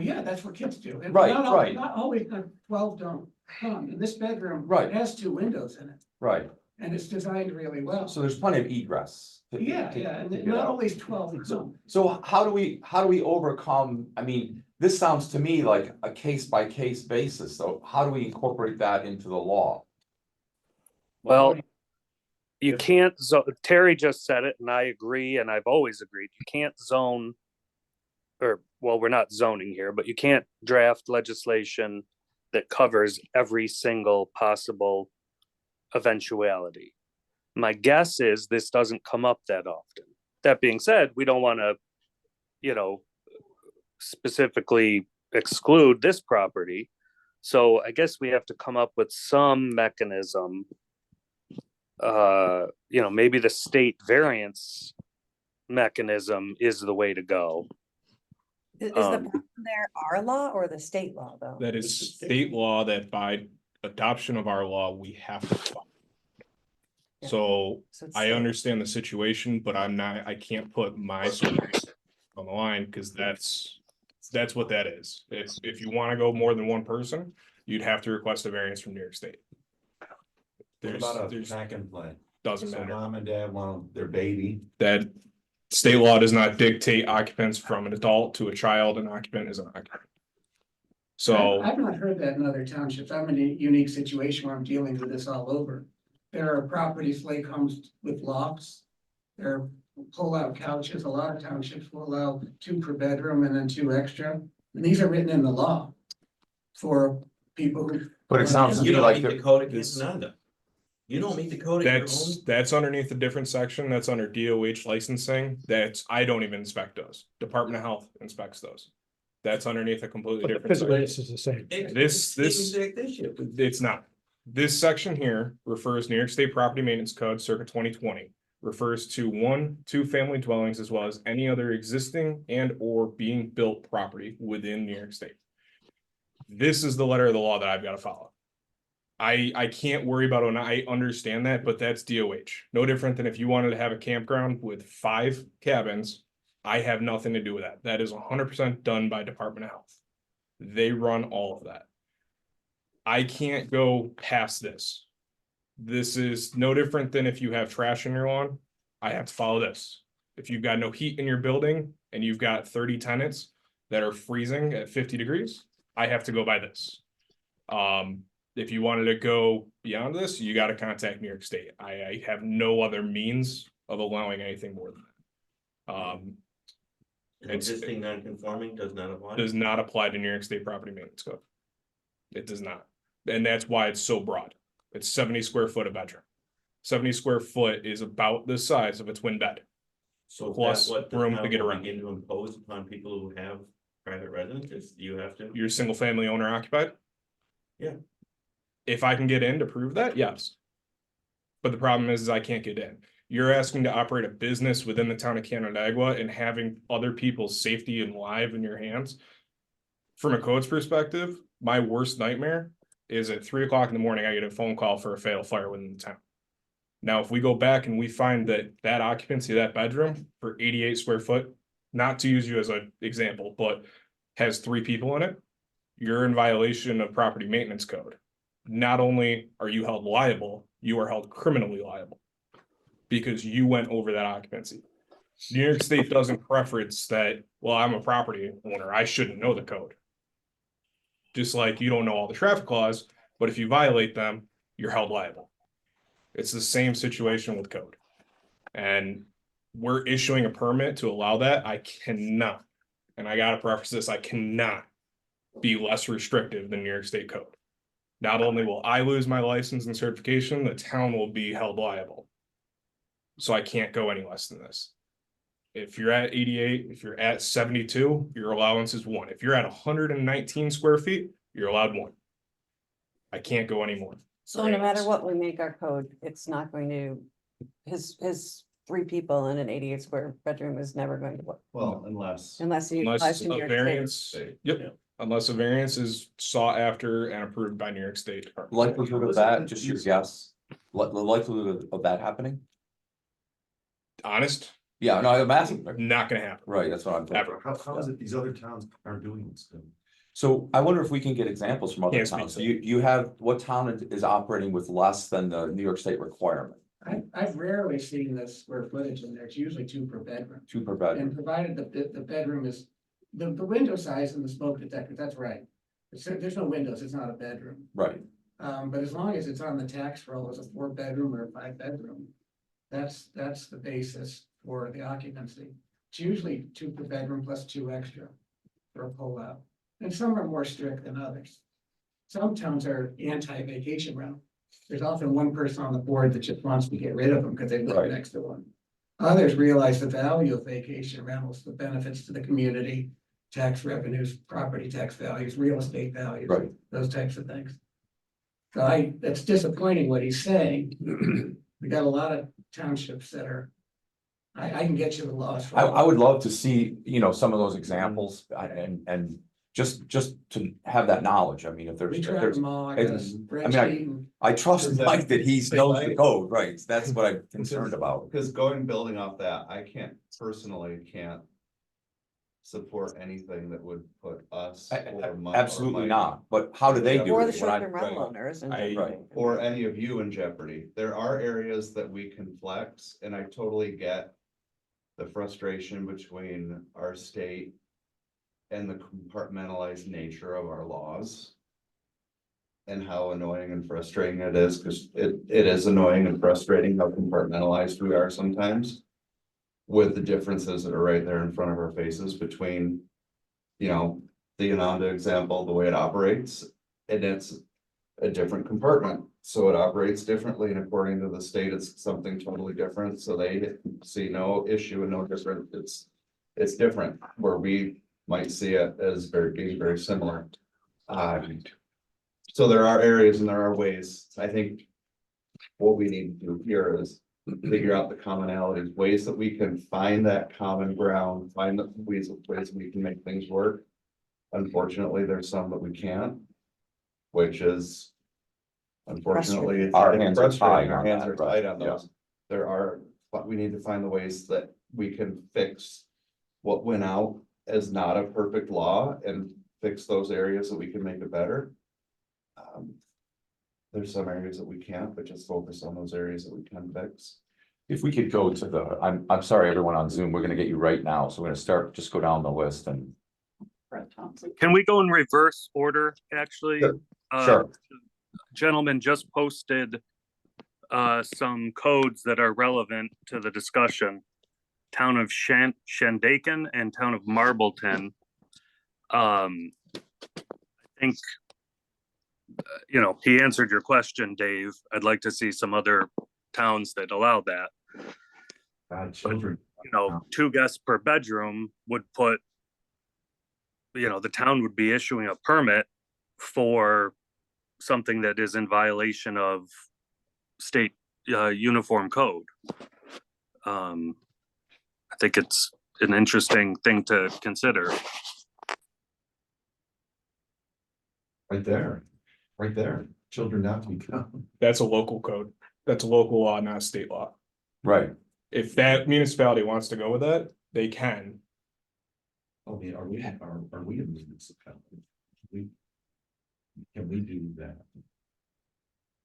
yeah, that's what kids do. And
Right,
not al-
right.
Not always, 12 don't come. In this bedroom.
Right.
It has 2 windows in it
Right,
and it's designed really well.
so there's plenty of egress.
Yeah, and
get
not
out.
always 12 come.
So how do we overcome, I mean, this sounds to me like a case by case basis, so how do we incorporate that into the law?
Well, you can't, Terry just said it and I agree, and I've always agreed, you can't zone. Or, well, we're not zoning here, but you can't draft legislation that covers every single possible eventuality. My guess is this doesn't come up that often. That being said, we don't want to, specifically exclude this property. So I guess we have to come up with some mechanism. Maybe the state variance mechanism is the way to go.
Is the problem there our law or the state law, though?
That is state law that by adoption of our law, we have to follow.
Yeah.
So
So it's
I
state.
understand the situation, but I can't put my service on the line because that's what that is. If you want to go more than one person, you'd have to request a variance from New York State.
What about a pack and play?
Doesn't
So
matter.
mom and dad want their baby.
That state law does not dictate occupants from an adult to a child. An occupant is an occupant. So
I've not heard that in other townships. I'm in a unique situation where I'm dealing with this all over. There are properties, lake homes with lofts. There are pull-out couches. A lot of townships will allow 2 per bedroom and then 2 extra. And these are written in the law for people who.
But it sounds to
You
me
don't
like
meet the code of Canada. You don't meet the code of your own.
that's underneath a different section. That's under DOH licensing. I don't even inspect those. Department of Health inspects those. That's underneath a completely
But the
different
physical
section.
use is the same.
It's not. This section here refers New York State Property Maintenance Code circa 2020 refers to 1, 2 family dwellings as well as any other existing and or being built property within New York State. This is the letter of the law that I've got to follow. I can't worry about it. I understand that, but that's DOH. No different than if you wanted to have a campground with 5 cabins. I have nothing to do with that. That is 100% done by Department of Health. They run all of that. I can't go past this. This is no different than if you have trash in your lawn. I have to follow this. If you've got no heat in your building and you've got 30 tenants that are freezing at 50 degrees, I have to go by this. If you wanted to go beyond this, you got to contact New York State. I have no other means of allowing anything more than that.
Existing non-conforming does not apply.
Does not apply to New York State Property Maintenance Code. It does not. And that's why it's so broad. It's 70 square foot a bedroom. 70 square foot is about the size of a twin bed.
So is
plus
that what the
room to
town
get
will
around.
begin to impose upon people who have private residences? You have to?
You're single family owner occupied?
Yeah.
If I can get in to prove that, yes. But the problem is I can't get in. You're asking to operate a business within the town of Canandaigua and having other people's safety and lives in your hands. From a codes perspective, my worst nightmare is at 3 o'clock in the morning, I get a phone call for a fatal fire within the town. Now, if we go back and we find that that occupancy, of that bedroom for 88 square foot, not to use you as an example, but has 3 people in it, you're in violation of property maintenance code. Not only are you held liable, you are held criminally liable because you went over that occupancy. New York State doesn't preference that, well, I'm a property owner, I shouldn't know the code. Just like you don't know all the traffic laws, but if you violate them, you're held liable. It's the same situation with code. And we're issuing a permit to allow that. I cannot, and I gotta preface this, I cannot be less restrictive than New York State code. Not only will I lose my license and certification, the town will be held liable. So I can't go any less than this. If you're at 88, if you're at 72, your allowance is 1. If you're at 119 square feet, you're allowed 1. I can't go anymore.
So no matter what we make our code, it's not going to, his 3 people in an 88 square bedroom is never going to work.
Well, unless.
Unless he applies
Unless
to New
a
York State.
variance, yep, unless a variance is sought after and approved by New York State Department.
Likelihood of that, just your guess, the likelihood of that happening?
Honest,
Yeah, no, I'm asking,
not gonna happen.
right, that's what I'm.
Ever.
How is it these other towns are doing this?
So I wonder if we can get examples from other
Can't speak
towns.
to
You have, what town is operating with less than the New York State requirement?
I've rarely seen the square footage in there. It's usually 2 per bedroom.
2 per bedroom.
And provided the bedroom is, the window size and the smoke detector, that's right. There's no windows, it's not a bedroom.
Right,
But as long as it's on the tax roll as a 4-bedroom or a 5-bedroom, that's the basis for the occupancy. It's usually 2 per bedroom plus 2 extra for a pull-out. And some are more strict than others. Some towns are anti-vacation rental. There's often one person on the board that just wants to get rid of them because they live
Right.
next to one. Others realize the value of vacation rentals, the benefits to the community, tax revenues, property tax values, real estate values,
right.
those types of things. So that's disappointing what he's saying. We got a lot of townships that are, I can get you the laws.
I would love to see, some of those examples and just to have that knowledge. I mean, if
We
there's,
tried them all, I
it's-
guess.
I mean,
Eaton.
I trust Mike that he knows the code, right? That's what I'm concerned about.
Because building off that, I can't support anything that would put us or my.
Absolutely not. But how do they do
Or
it?
the
When I-
short-term rental owners. And
Right.
Or any of you in jeopardy. There are areas that we can flex, and I totally get the frustration between our state and the compartmentalized nature of our laws. And how annoying and frustrating it is, because it is annoying and frustrating how compartmentalized we are sometimes. With the differences that are right there in front of our faces between, the Ananda example, the way it operates, and it's a different compartment. So it operates differently, and according to the state, it's something totally different. So they see no issue and no different. It's different, where we might see it as being very similar. So there are areas and there are ways. I think what we need to do here is figure out the commonalities, ways that we can find that common ground, find the ways we can make things work. Unfortunately, there's some that we can't, which is unfortunately, it's
Our hands are
frustrating.
tied
Our
on
hands
that,
are tied on
right,
those. But we need to find the ways that we can fix what went out as not a perfect law and fix those areas that we can make it better. There's some areas that we can't, but just focus on those areas that we can fix.
If we could go to I'm sorry, everyone on Zoom, we're gonna get you right now. So we're gonna just go down the list and.
Can we go in reverse order, actually?
Sure.
Uh,
Sure.
Gentleman just posted some codes that are relevant to the discussion. Town of Shandaken and Town of Marbleton. I think, he answered your question, Dave. I'd like to see some other towns that allow that.
Children.
2 guests per bedroom would put, the town would be issuing a permit for something that is in violation of state uniform code. I think it's an interesting thing to consider.
Right there, children not to become.
That's a local code. That's a local law, not a state law.
Right.
If that municipality wants to go with that, they can.
Oh, yeah, are we a municipality? We, can we do that?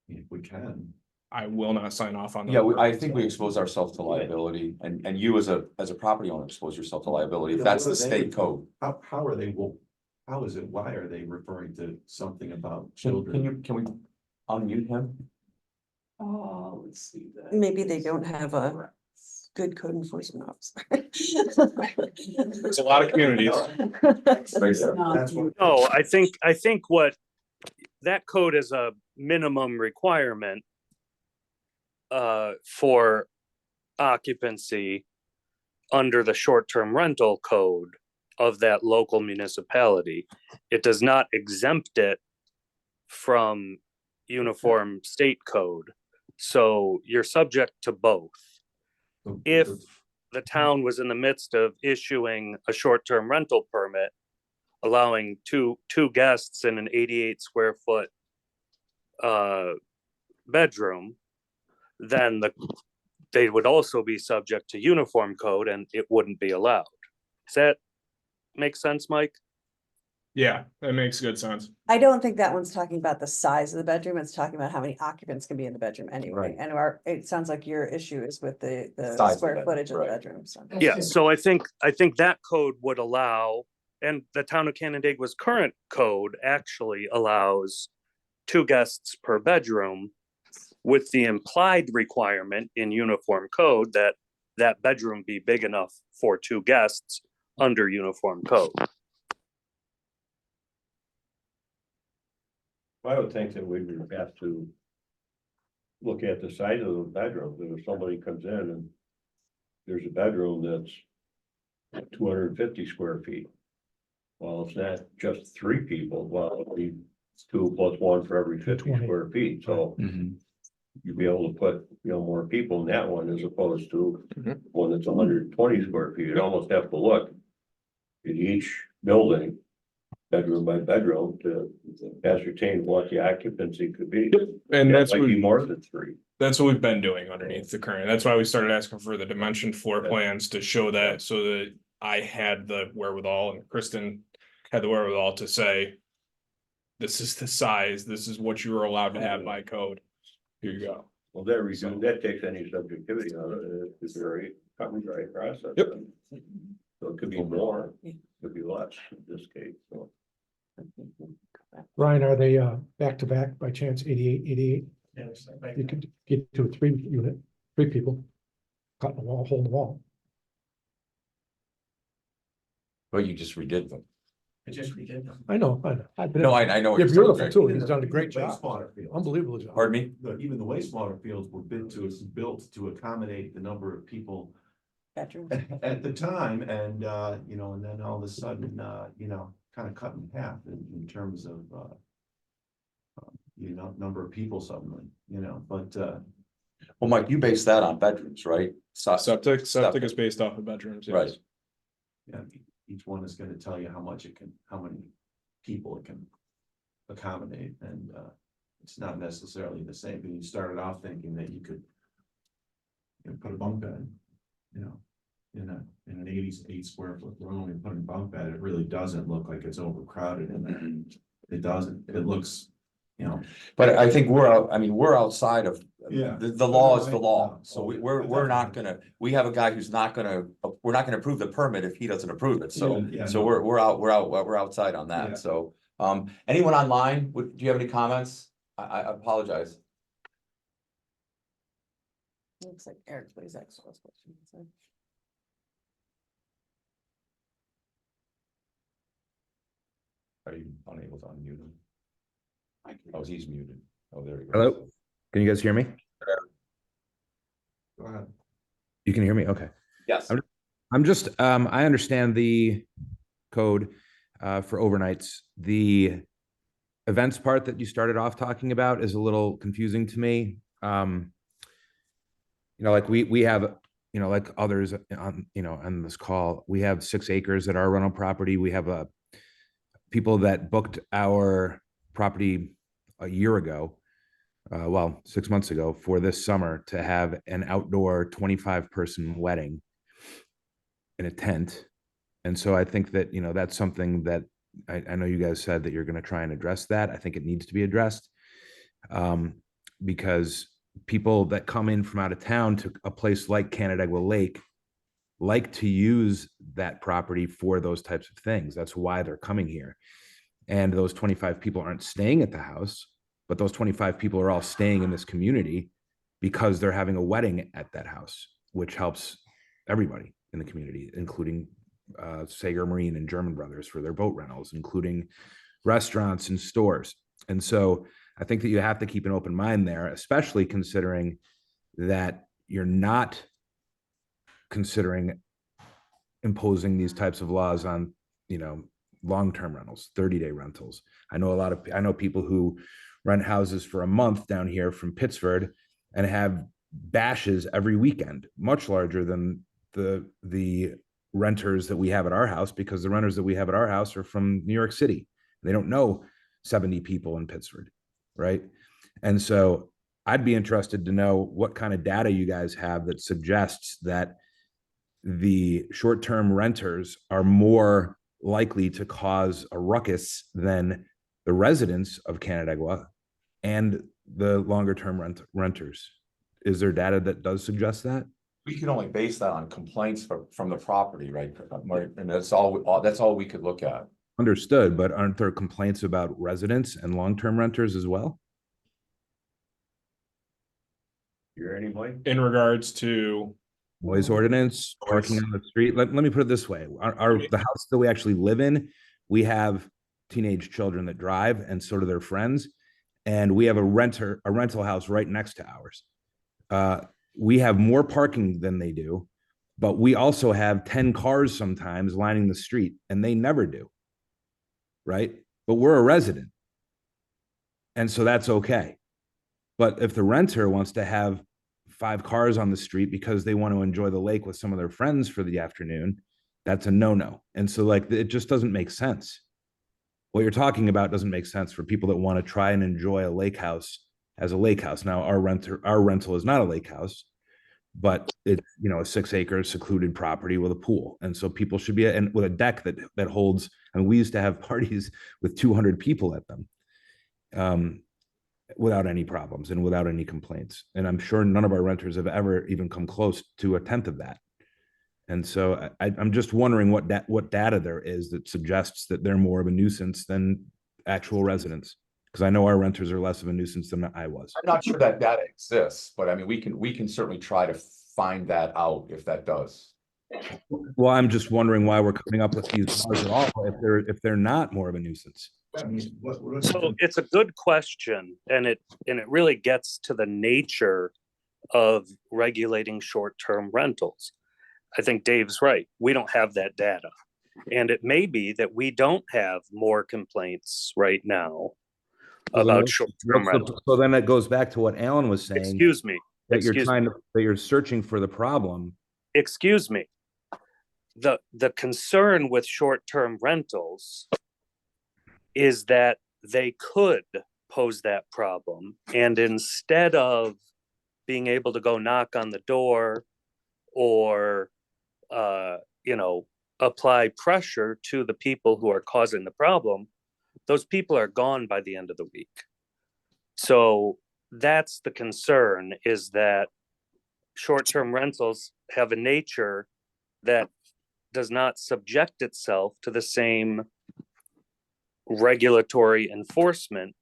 If we can.
I will not sign off on.
Yeah, I think we expose ourselves to liability, and you as a property owner expose yourself to liability, if that's the state code.
How are they, well, how is it, why are they referring to something about
Can
children?
can we unmute him?
Oh, let's see that.
Maybe they don't have a good code enforcement officer.
There's a lot of communities.
That's what.
No, I think what that code is a minimum requirement for occupancy under the short-term rental code of that local municipality. It does not exempt it from uniform state code. So you're subject to both. If the town was in the midst of issuing a short-term rental permit, allowing two guests in an 88 square foot bedroom, then they would also be subject to uniform code and it wouldn't be allowed. Does that make sense, Mike?
Yeah, that makes good sense.
I don't think that one's talking about the size of the bedroom. It's talking about how many occupants can be in the bedroom anyway.
Right.
And it sounds like your issue is with the
Size of the
square
bedroom,
footage of the
right.
bedroom, so.
Yeah, so I think that code would allow, and the town of Canandaigua's current code actually allows 2 guests per bedroom, with the implied requirement in uniform code that that bedroom be big enough for 2 guests under uniform code.
I would think that we would have to look at the size of the bedroom, if somebody comes in and there's a bedroom that's 250 square feet. Well, it's not just 3 people, well, it'll be 2 plus 1 for every 50
220.
square feet, so you'd be able to put, more people in that one as opposed to one that's 120 square feet. You'd almost have to look at each building, bedroom by bedroom, to ascertain what the occupancy could be.
And that's
Might
what,
be more than 3.
that's what we've been doing underneath the current. That's why we started asking for the dimension floor plans to show that, so that I had the wherewithal and Kristen had the wherewithal to say, this is the size, this is what you are allowed to have by code. Here you go.
Well, that takes any subjectivity out of it. It's a very cut and dry process.
Yep.
So it could be more, it could be less in this case, so.
Ryan, are they back to back by chance, 88?
Yes,
You could get to a 3 unit, 3 people. Cut the wall, hold the wall.
But you just redid them.
I just redid them.
I know. I've been.
No, I know. what
You're
you're saying,
beautiful
Greg.
too. He's done a great job.
Wastewater fields.
Unbelievable job.
Pardon me?
Even the wastewater fields were built to accommodate the number of people
Bedroom.
at the time, and and then all of a sudden, kind of cut in half in terms of number of people suddenly, but
Well, Mike, you base that on bedrooms, right?
Septic is based off of bedrooms. Yes.
Right.
yeah, each one is gonna tell you how many people it can accommodate, and it's not necessarily the same, but you started off thinking that you could put a bunk bed, in an 88 square foot room and put a bunk bed. It really doesn't look like it's overcrowded, and it doesn't, it looks,
But I think we're outside of,
Yeah.
the law is the law,
Right.
so we're not gonna, we have a guy who's not gonna, we're not gonna approve the permit if he doesn't approve it, so.
Yeah,
So
no.
we're outside on
Yeah.
that, so, anyone online, do you have any comments? I apologize.
Looks like Eric, please ask those questions.
Are you unable to unmute him? Oh, he's muted. Oh, there he goes.
Hello? Can you guys hear me?
Go ahead.
You can hear me? Okay.
Yes.
I'm just, I understand the code for overnights. The events part that you started off talking about is a little confusing to me. Like we have, like others on, on this call, we have 6 acres at our rental property. We have people that booked our property a year ago. well, 6 months ago for this summer to have an outdoor 25-person wedding in a tent. And so I think that, that's something that I know you guys said that you're going to try and address that. I think it needs to be addressed, because people that come in from out of town to a place like Canandaigua Lake like to use that property for those types of things. That's why they're coming here. And those 25 people aren't staying at the house, but those 25 people are all staying in this community because they're having a wedding at that house, which helps everybody in the community, including Sager Marine and German Brothers for their boat rentals, including restaurants and stores. And so I think that you have to keep an open mind there, especially considering that you're not considering imposing these types of laws on, long-term rentals, 30-day rentals. I know people who rent houses for a month down here from Pittsford and have bashes every weekend, much larger than the renters that we have at our house, because the renters that we have at our house are from New York City. They don't know 70 people in Pittsford, right? And so I'd be interested to know what kind of data you guys have that suggests that the short-term renters are more likely to cause a ruckus than the residents of Canandaigua and the longer-term renters. Is there data that does suggest that?
We can only base that on complaints from the property, right? And that's all we could look at.
Understood, but aren't there complaints about residents and long-term renters as well?
You're anyway?
In regards to,
Noise ordinance, parking on the street. Let me put it this way. The house that we actually live in, we have teenage children that drive, and so do their friends. And we have a rental house right next to ours. We have more parking than they do, but we also have 10 cars sometimes lining the street, and they never do. Right? But we're a resident. And so that's okay. But if the renter wants to have 5 cars on the street because they want to enjoy the lake with some of their friends for the afternoon, that's a no-no. And so it just doesn't make sense. What you're talking about doesn't make sense for people that want to try and enjoy a lake house as a lake house. Now, our rental is not a lake house, but it's, a 6-acre secluded property with a pool. And so people should be, and with a deck that holds, we used to have parties with 200 people at them. Without any problems and without any complaints. And I'm sure none of our renters have ever even come close to a tenth of that. And so I'm just wondering what data there is that suggests that they're more of a nuisance than actual residents. Because I know our renters are less of a nuisance than I was.
I'm not sure that data exists, but I mean, we can certainly try to find that out if that does.
Well, I'm just wondering why we're coming up with these laws at all if they're not more of a nuisance.
So it's a good question, and it really gets to the nature of regulating short-term rentals. I think Dave's right. We don't have that data. And it may be that we don't have more complaints right now about short-term rentals.
So then it goes back to what Alan was saying.
Excuse me.
That you're searching for the problem.
Excuse me. The concern with short-term rentals is that they could pose that problem. And instead of being able to go knock on the door or, apply pressure to the people who are causing the problem, those people are gone by the end of the week. So that's the concern, is that short-term rentals have a nature that does not subject itself to the same regulatory enforcement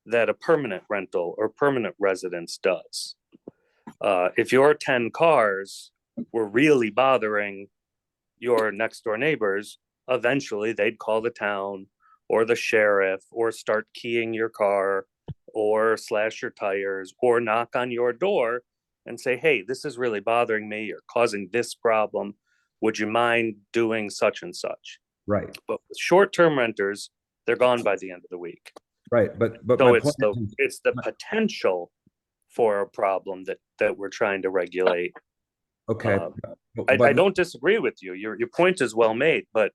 that a permanent rental or permanent residence does. If your 10 cars were really bothering your next door neighbors, eventually they'd call the town or the sheriff or start keying your car or slash your tires or knock on your door and say, hey, this is really bothering me. You're causing this problem. Would you mind doing such and such?
Right.
But with short-term renters, they're gone by the end of the week.
Right. But
so it's the potential for a problem that we're trying to regulate.
Okay.
I don't disagree with you. Your point is well made, but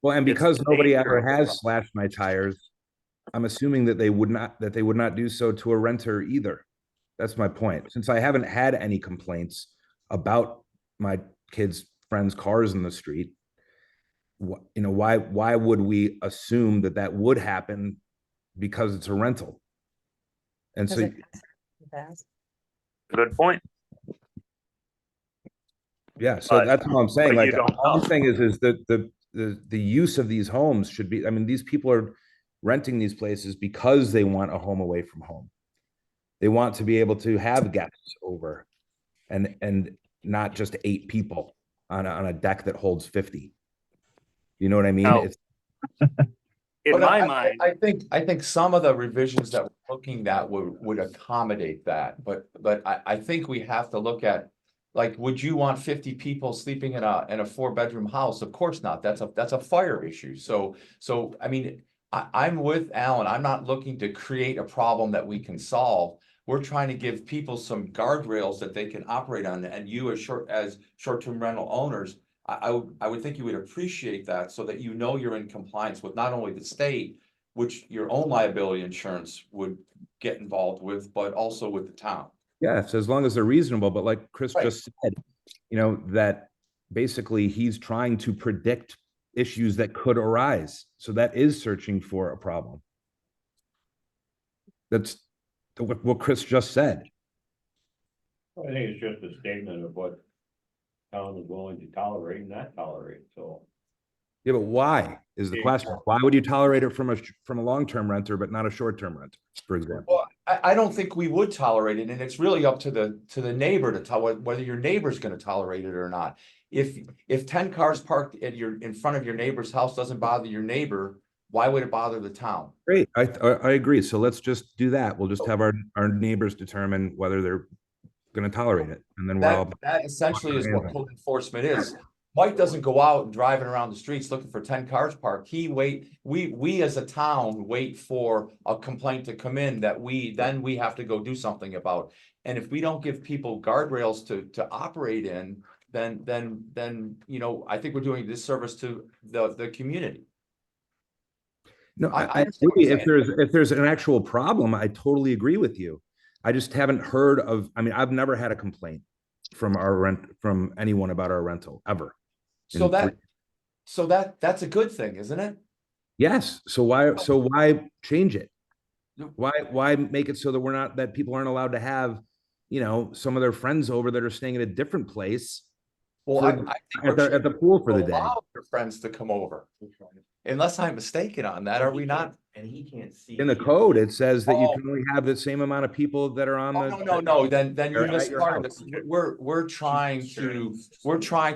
and because nobody ever has slashed my tires, I'm assuming that they would not do so to a renter either. That's my point. Since I haven't had any complaints about my kids' friends' cars in the street, why would we assume that that would happen because it's a rental? And so,
Good point.
yeah, so
But-
that's what I'm saying.
but
Like,
you don't
all I'm
know.
saying is that the use of these homes should be, I mean, these people are renting these places because they want a home away from home. They want to be able to have guests over and not just 8 people on a deck that holds 50. You know what I mean?
Now-
It's
In
But
my mind,
I think some of the revisions that we're looking at would accommodate that, but I think we have to look at. Like, would you want 50 people sleeping in a 4-bedroom house? Of course not. That's a fire issue. So I mean, I'm with Alan. I'm not looking to create a problem that we can solve. We're trying to give people some guardrails that they can operate on, and you as short-term rental owners, I would think you would appreciate that, so that you're in compliance with not only the state, which your own liability insurance would get involved with, but also with the town.
yes, as long as they're reasonable. But like Chris
Right.
just said, that basically he's trying to predict issues that could arise. So that is searching for a problem. That's what Chris just said.
I think it's just a statement of what town is willing to tolerate and not tolerate, so.
Yeah, but why is the question? Why would you tolerate it from a long-term renter, but not a short-term renter, for example?
Well, I don't think we would tolerate it, and it's really up to the neighbor to tell whether your neighbor's gonna tolerate it or not. If 10 cars parked in front of your neighbor's house doesn't bother your neighbor, why would it bother the town?
Great, I agree. So let's just do that. We'll just have our neighbors determine whether they're going to tolerate it, and then we're all.
That essentially is what code enforcement is. Mike doesn't go out and driving around the streets looking for 10 cars parked. We as a town wait for a complaint to come in that we have to go do something about. And if we don't give people guardrails to operate in, then I think we're doing a disservice to the community.
No,
I
I
understand what
agree.
you're saying.
If there's an actual problem, I totally agree with you. I just haven't heard of. I mean, I've never had a complaint from anyone about our rental ever.
So that's a good thing, isn't it?
Yes. So why change it? Why make it so that people aren't allowed to have, some of their friends over that are staying at a different place.
Well, I think
at the pool for the day.
allow your friends to come over. Unless I'm mistaken on that, are we not?
And he can't see.
In the code, it says that you can only have the same amount of people that are on the.
No, then you
At
missed
your
part of
house.
this. We're trying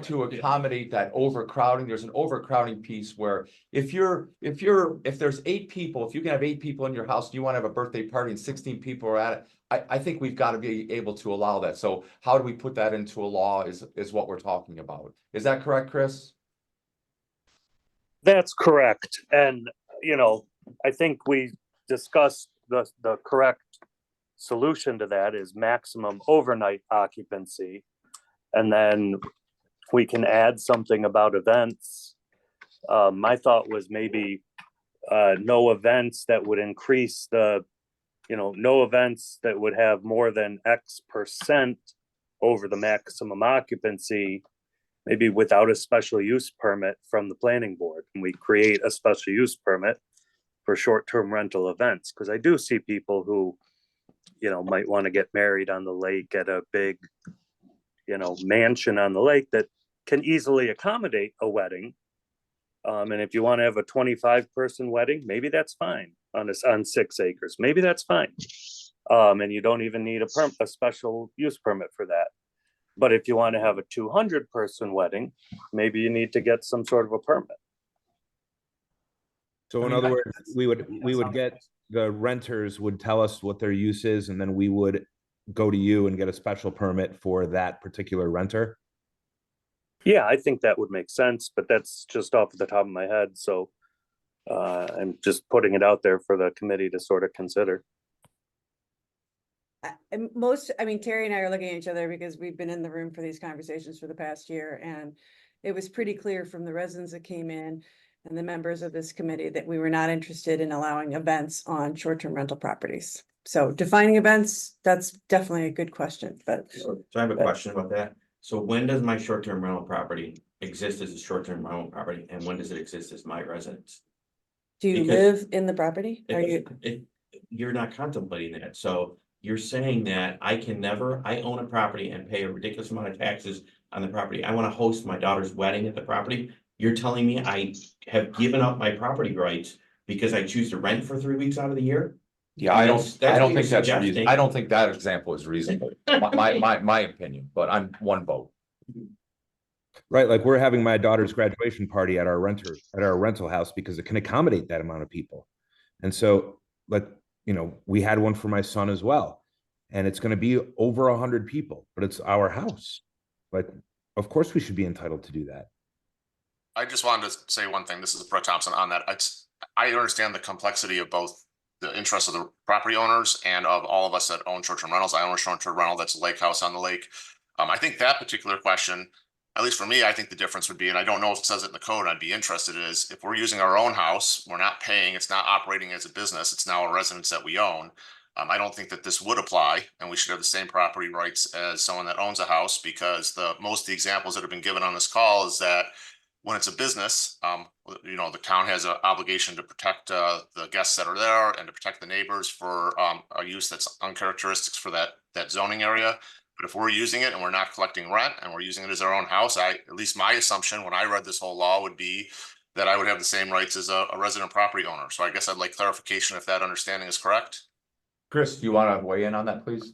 to accommodate that overcrowding. There's an overcrowding piece where if there's 8 people, if you can have 8 people in your house, and you want to have a birthday party and 16 people are at it, I think we've got to be able to allow that. So how do we put that into a law is what we're talking about. Is that correct, Chris?
that's correct. And, I think we discussed the correct solution to that is maximum overnight occupancy. And then we can add something about events. My thought was maybe no events that would increase no events that would have more than X% over the maximum occupancy, maybe without a special use permit from the planning board. And we create a special use permit for short-term rental events, because I do see people who, might want to get married on the lake at a big, mansion on the lake that can easily accommodate a wedding. And if you want to have a 25-person wedding, maybe that's fine on 6 acres. Maybe that's fine. And you don't even need a special use permit for that. But if you want to have a 200-person wedding, maybe you need to get some sort of a permit.
So in other words, we would get, the renters would tell us what their use is, and then we would go to you and get a special permit for that particular renter.
Yeah, I think that would make sense, but that's just off the top of my head. So I'm just putting it out there for the committee to sort of consider.
Terry and I are looking at each other because we've been in the room for these conversations for the past year, and it was pretty clear from the residents that came in and the members of this committee that we were not interested in allowing events on short-term rental properties. So defining events, that's definitely a good question, but
So I have a question about that. So when does my short-term rental property exist as a short-term rental property, and when does it exist as my residence?
do you
Because
live in the property? Are you?
You're not contemplating that, so you're saying that I own a property and pay a ridiculous amount of taxes on the property. I wanna host my daughter's wedding at the property. You're telling me I have given up my property rights because I choose to rent for 3 weeks out of the year?
Yeah, I don't
That's
think
what you're
that's reasonable.
suggesting.
I don't think that example is reasonable. My opinion, but I'm one vote.
Right, like we're having my daughter's graduation party at our rental house because it can accommodate that amount of people. And so, like, we had one for my son as well. And it's gonna be over 100 people, but it's our house. Like, of course we should be entitled to do that.
I just wanted to say one thing. This is Brett Thompson on that. I understand the complexity of both the interests of the property owners and of all of us that own short-term rentals. I own a short-term rental that's a lake house on the lake. I think that particular question, at least for me, I think the difference would be, and I don't know if it says it in the code, I'd be interested, is if we're using our own house, we're not paying, it's not operating as a business, it's now a residence that we own. I don't think that this would apply, and we should have the same property rights as someone that owns a house, because most of the examples that have been given on this call is that when it's a business, the town has an obligation to protect the guests that are there and to protect the neighbors for a use that's uncharacteristic for that zoning area. But if we're using it and we're not collecting rent and we're using it as our own house, at least my assumption when I read this whole law would be that I would have the same rights as a resident property owner. So I guess I'd like clarification if that understanding is correct.
Chris, do you want to weigh in on that, please?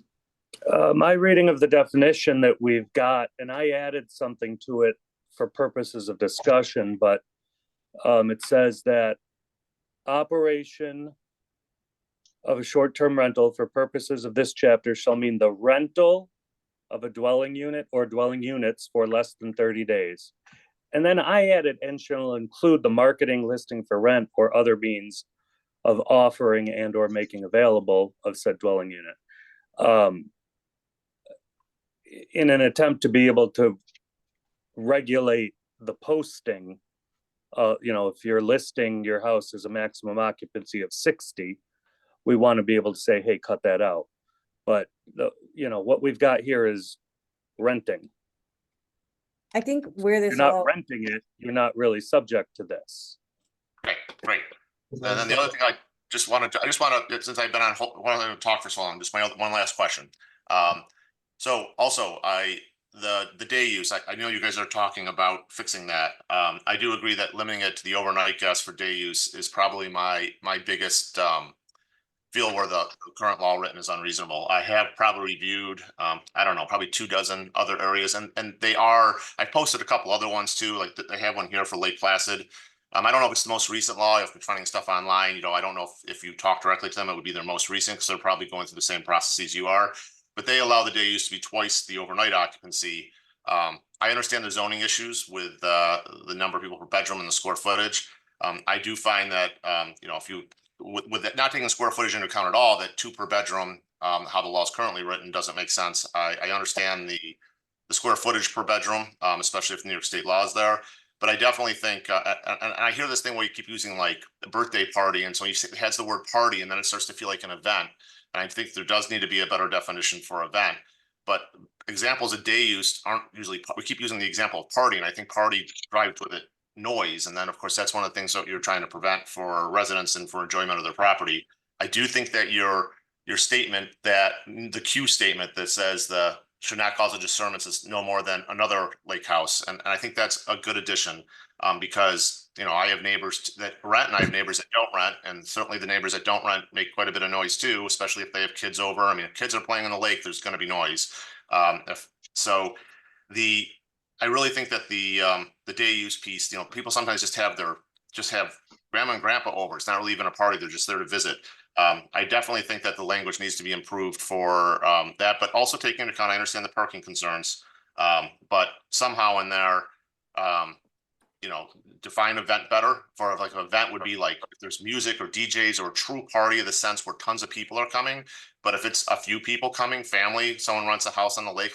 My reading of the definition that we've got, and I added something to it for purposes of discussion, but it says that operation of a short-term rental for purposes of this chapter shall mean the rental of a dwelling unit or dwelling units for less than 30 days. And then I added, and shall include the marketing, listing for rent or other means of offering and or making available of said dwelling unit. In an attempt to be able to regulate the posting, if you're listing your house as a maximum occupancy of 60, we want to be able to say, hey, cut that out. But what we've got here is renting.
I think where this
You're not
all,
renting it, you're not really subject to this.
Okay, great. And then the other thing I just want to, since I've been on wanted to talk for so long, just one last question. So also the day use, I know you guys are talking about fixing that. I do agree that limiting it to the overnight guests for day use is probably my biggest feel where the current law written is unreasonable. I have probably reviewed, I don't know, probably 24 other areas, and I posted a couple other ones too, like they have one here for Lake Placid. I don't know if it's the most recent law. I've been finding stuff online. I don't know if you talk directly to them, it would be their most recent, because they're probably going through the same processes you are. But they allow the day use to be twice the overnight occupancy. I understand the zoning issues with the number of people per bedroom and the square footage. I do find that if you with it, not taking the square footage into account at all, that 2 per bedroom, how the law is currently written, doesn't make sense. I understand the square footage per bedroom, especially if New York State law is there. But I definitely think, and I hear this thing where you keep using like a birthday party, and so it has the word party, and then it starts to feel like an event. And I think there does need to be a better definition for event. But examples of day use aren't usually, we keep using the example of party, and I think party drives with it noise. And then of course, that's one of the things that you're trying to prevent for residents and for enjoyment of their property. I do think that your statement, that the Q statement that says the should not cause a disturbance is no more than another lake house. And I think that's a good addition, because I have neighbors that rent and I have neighbors that don't rent, and certainly the neighbors that don't rent make quite a bit of noise too, especially if they have kids over. I mean, if kids are playing in the lake, there's going to be noise. I really think that the day use piece, people sometimes just have grandma and grandpa over. It's not really even a party. They're just there to visit. I definitely think that the language needs to be improved for that, but also taking into account, I understand the parking concerns, but somehow in there, define event better. For like an event would be like if there's music or DJs or a true party in the sense where tons of people are coming. But if it's a few people coming, family, someone rents a house on the lake,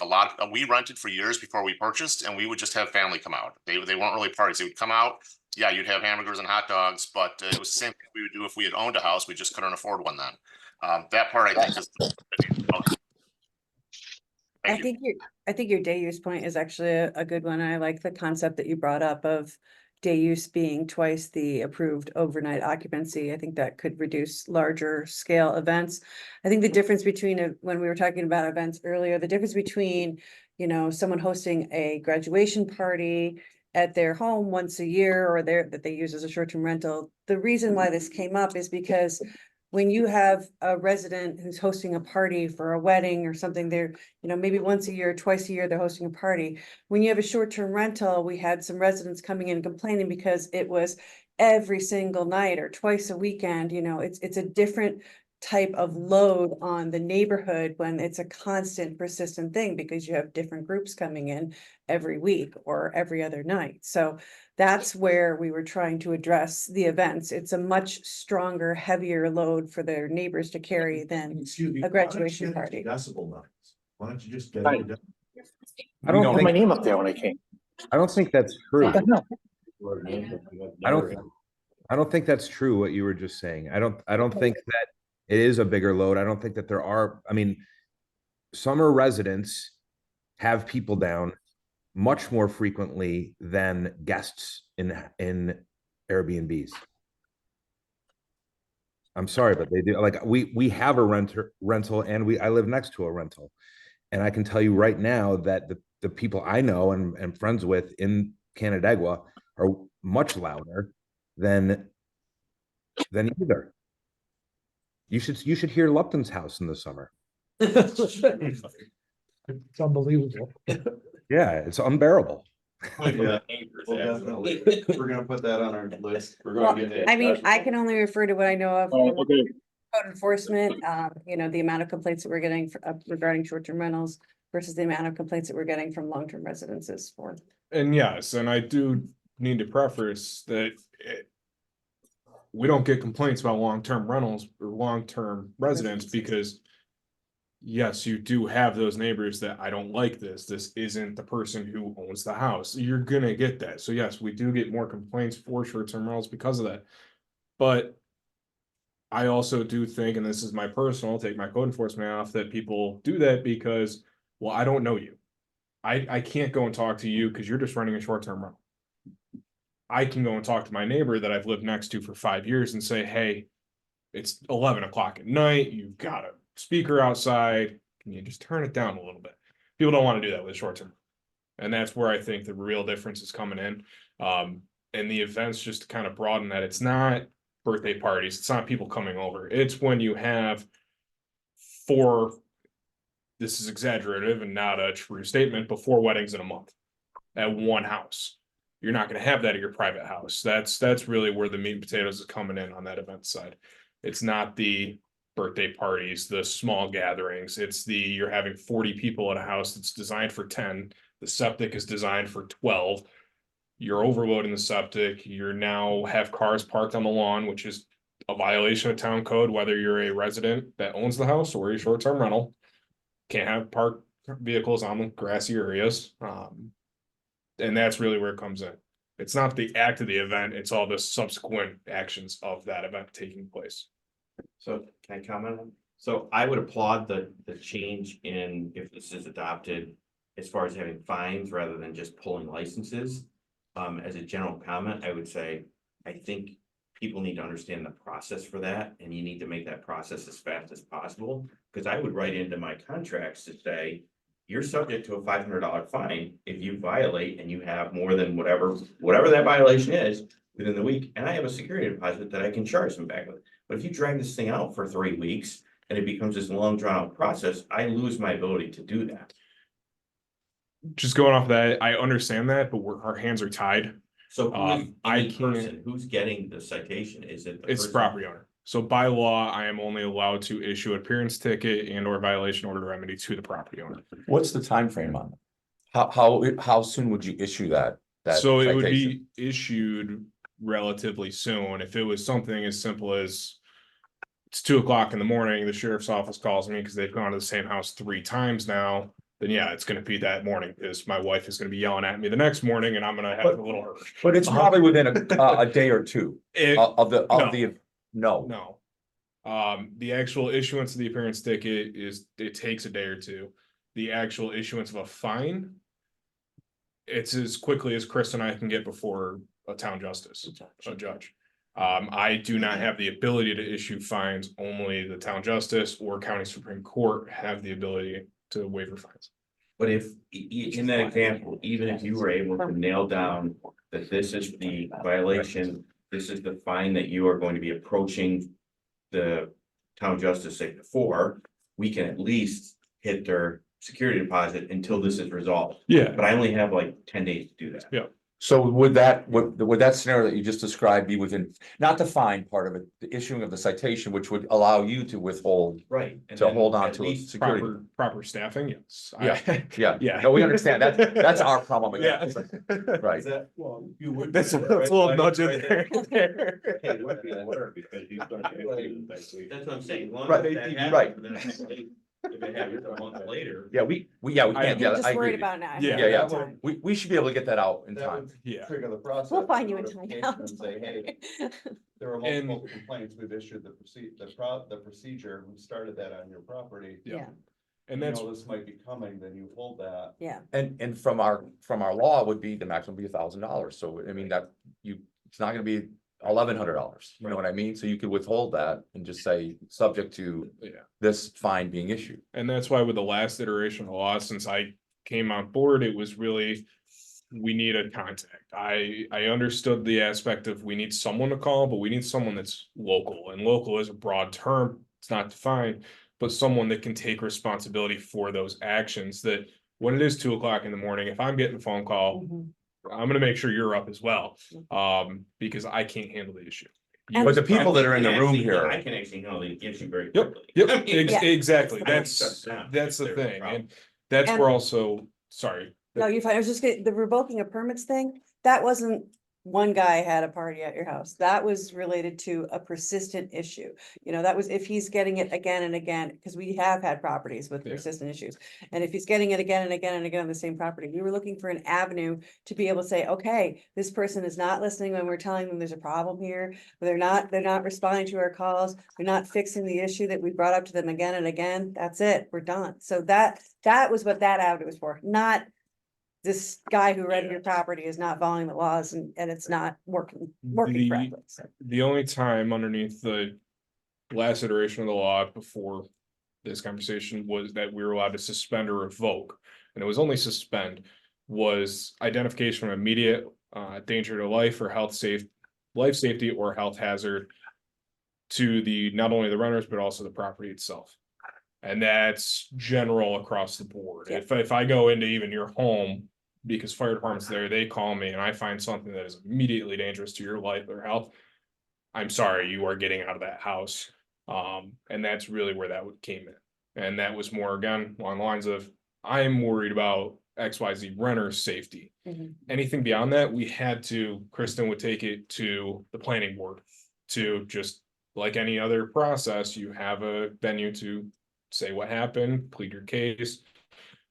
we rented for years before we purchased, and we would just have family come out. They weren't really parties. They would come out. Yeah, you'd have hamburgers and hot dogs, but it was the same thing we would do if we had owned a house. We just couldn't afford one then. That part I think is. Thank you.
I think your day use point is actually a good one. I like the concept that you brought up of day use being twice the approved overnight occupancy. I think that could reduce larger scale events. I think the difference between, when we were talking about events earlier, the difference between, someone hosting a graduation party at their home once a year or that they use as a short-term rental. The reason why this came up is because when you have a resident who's hosting a party for a wedding or something, they're, maybe once a year, twice a year, they're hosting a party. When you have a short-term rental, we had some residents coming in complaining because it was every single night or twice a weekend, it's a different type of load on the neighborhood when it's a constant persistent thing because you have different groups coming in every week or every other night. So that's where we were trying to address the events. It's a much stronger, heavier load for their neighbors to carry than
Excuse me,
a graduation party.
decibel numbers. Why don't you just get?
Right.
I don't
Put my
think,
name up there when I came.
I don't think that's true.
I
I don't think that's true, what you were just saying. I don't think that it is a bigger load. I don't think that there are, summer residents have people down much more frequently than guests in Airbnbs. I'm sorry, but they do. Like we have a rental and I live next to a rental. And I can tell you right now that the people I know and friends with in Canandaigua are much louder than either. You should hear Lupton's house in the summer.
It's unbelievable.
Yeah, it's unbearable.
Yeah, well, definitely. We're gonna put that on our list. We're
Well,
gonna get.
I can only refer to what I know of. from
Okay.
Code enforcement, the amount of complaints that we're getting regarding short-term rentals versus the amount of complaints that we're getting from long-term residences for.
And yes, and I do need to preface that we don't get complaints about long-term rentals or long-term residents because yes, you do have those neighbors that I don't like this. This isn't the person who owns the house. You're gonna get that. So yes, we do get more complaints for short-term rentals because of that. But I also do think, and this is my personal, take my code enforcement off, that people do that because, well, I don't know you. I can't go and talk to you because you're just running a short-term rental. I can go and talk to my neighbor that I've lived next to for 5 years and say, hey, it's 11 o'clock at night. You've got a speaker outside. Can you just turn it down a little bit? People don't want to do that with short-term. And that's where I think the real difference is coming in. And the events just to kind of broaden that. It's not birthday parties. It's not people coming over. It's when you have 4, this is exaggerative and not a true statement, but 4 weddings in a month at one house. You're not going to have that at your private house. That's really where the meat and potatoes is coming in on that event side. It's not the birthday parties, the small gatherings. It's you're having 40 people at a house that's designed for 10. The septic is designed for 12. You're overloading the septic. You're now have cars parked on the lawn, which is a violation of town code, whether you're a resident that owns the house or a short-term rental. Can't have parked vehicles on the grassy areas. And that's really where it comes in. It's not the act of the event, it's all the subsequent actions of that event taking place.
So can I comment on? So I would applaud the change in, if this is adopted, as far as having fines rather than just pulling licenses. As a general comment, I would say, I think people need to understand the process for that, and you need to make that process as fast as possible. Because I would write into my contracts to say, you're subject to a $500 fine if you violate and you have more than whatever that violation is within the week. And I have a security deposit that I can charge them back with. But if you drag this thing out for 3 weeks and it becomes this long drawn out process, I lose my ability to do that.
Just going off that, I understand that, but our hands are tied.
So
I
who's getting the citation? Is it?
It's the property owner. So by law, I am only allowed to issue an appearance ticket and or violation order remedy to the property owner.
What's the time frame on it? How soon would you issue that?
So it would be issued relatively soon. If it was something as simple as it's 2 o'clock in the morning, the sheriff's office calls me because they've gone to the same house 3 times now, then yeah, it's going to be that morning because my wife is going to be yelling at me the next morning and I'm going to have a little hurt.
But it's probably within a day or two of the. No.
The actual issuance of the appearance ticket it takes a day or two. The actual issuance of a fine, it's as quickly as Chris and I can get before a town justice, a judge. I do not have the ability to issue fines. Only the town justice or county Supreme Court have the ability to waiver fines.
But if, in that example, even if you were able to nail down that this is the violation, this is the fine that you are going to be approaching the town justice say for, we can at least hit their security deposit until this is resolved.
Yeah.
But I only have like 10 days to do that.
Yeah.
So would that scenario that you just described be within, not the fine part of it, the issuing of the citation, which would allow you to withhold,
Right. And
to
then
hold on
at
to a
least
security?
Proper staffing, yes.
Yeah,
Yeah.
no, we understand that, that's our problem again. Right.
Well, you would.
That's a little nudge in there.
It would be aware because he's gonna have to next week.
That's what I'm saying. as long
Right,
as that
right.
happens, then if it happens a month later.
Yeah, we can't,
You're
yeah,
just
I agree.
worried
with you.
about now.
Yeah,
Yeah,
having
yeah, we should be able to get that out in
That
time.
would
Yeah.
trigger the process.
We'll find you in
notification
time.
and say, hey, there were
And-
multiple complaints, we've issued the procedure, we started that on your property.
Yeah,
And
You
that's,
know this might be coming, then you hold that.
yeah.
And from our law would be, the maximum would be $1,000, so I mean, that it's not gonna be $1,100, you know what I mean? So you could withhold that and just say, subject to
yeah.
this fine being issued.
And that's why with the last iteration of the law, since I came on board, it was really, we need a contact. I understood the aspect of we need someone to call, but we need someone that's local, and local is a broad term. It's not defined, but someone that can take responsibility for those actions, that when it is 2 o'clock in the morning, if I'm getting a phone call,
Mhm.
I'm gonna make sure you're up as well. Because I can't handle the issue.
But the people that are in the room
Actually,
here.
I can actually handle the issue very
Yep,
quickly.
yep,
I mean,
Yeah.
exactly.
Fine.
That's
Shuts down
the
if there's a
thing,
problem.
and that's
And-
where also, sorry.
No, you're fine. I was just the revoking of permits thing, that wasn't one guy had a party at your house. That was related to a persistent issue. You know, that was if he's getting it again and again, because we have had properties with
Yeah.
persistent issues. And if he's getting it again and again and again on the same property, we were looking for an avenue to be able to say, okay, this person is not listening when we're telling them there's a problem here. They're not responding to our calls. They're not fixing the issue that we brought up to them again and again. That's it, we're done. So that was what that avenue was for, not this guy who rented your property is not following the laws and it's not working
The-
correctly. So,
The only time underneath the last iteration of the law before this conversation was that we were allowed to suspend or revoke, and it was only suspend, was identification of immediate danger to life or life safety or health hazard to the, not only the renters, but also the property itself. And that's general across the board.
Yeah.
If I go into even your home, because fire department's there, they call me and I find something that is immediately dangerous to your life or health, I'm sorry, you are getting out of that house. And that's really where that came in. And that was more, again, along the lines of, I'm worried about XYZ renter safety.
Mhm.
Anything beyond that, Kristen would take it to the planning board to just, like any other process, you have a venue to say what happened, plead your case,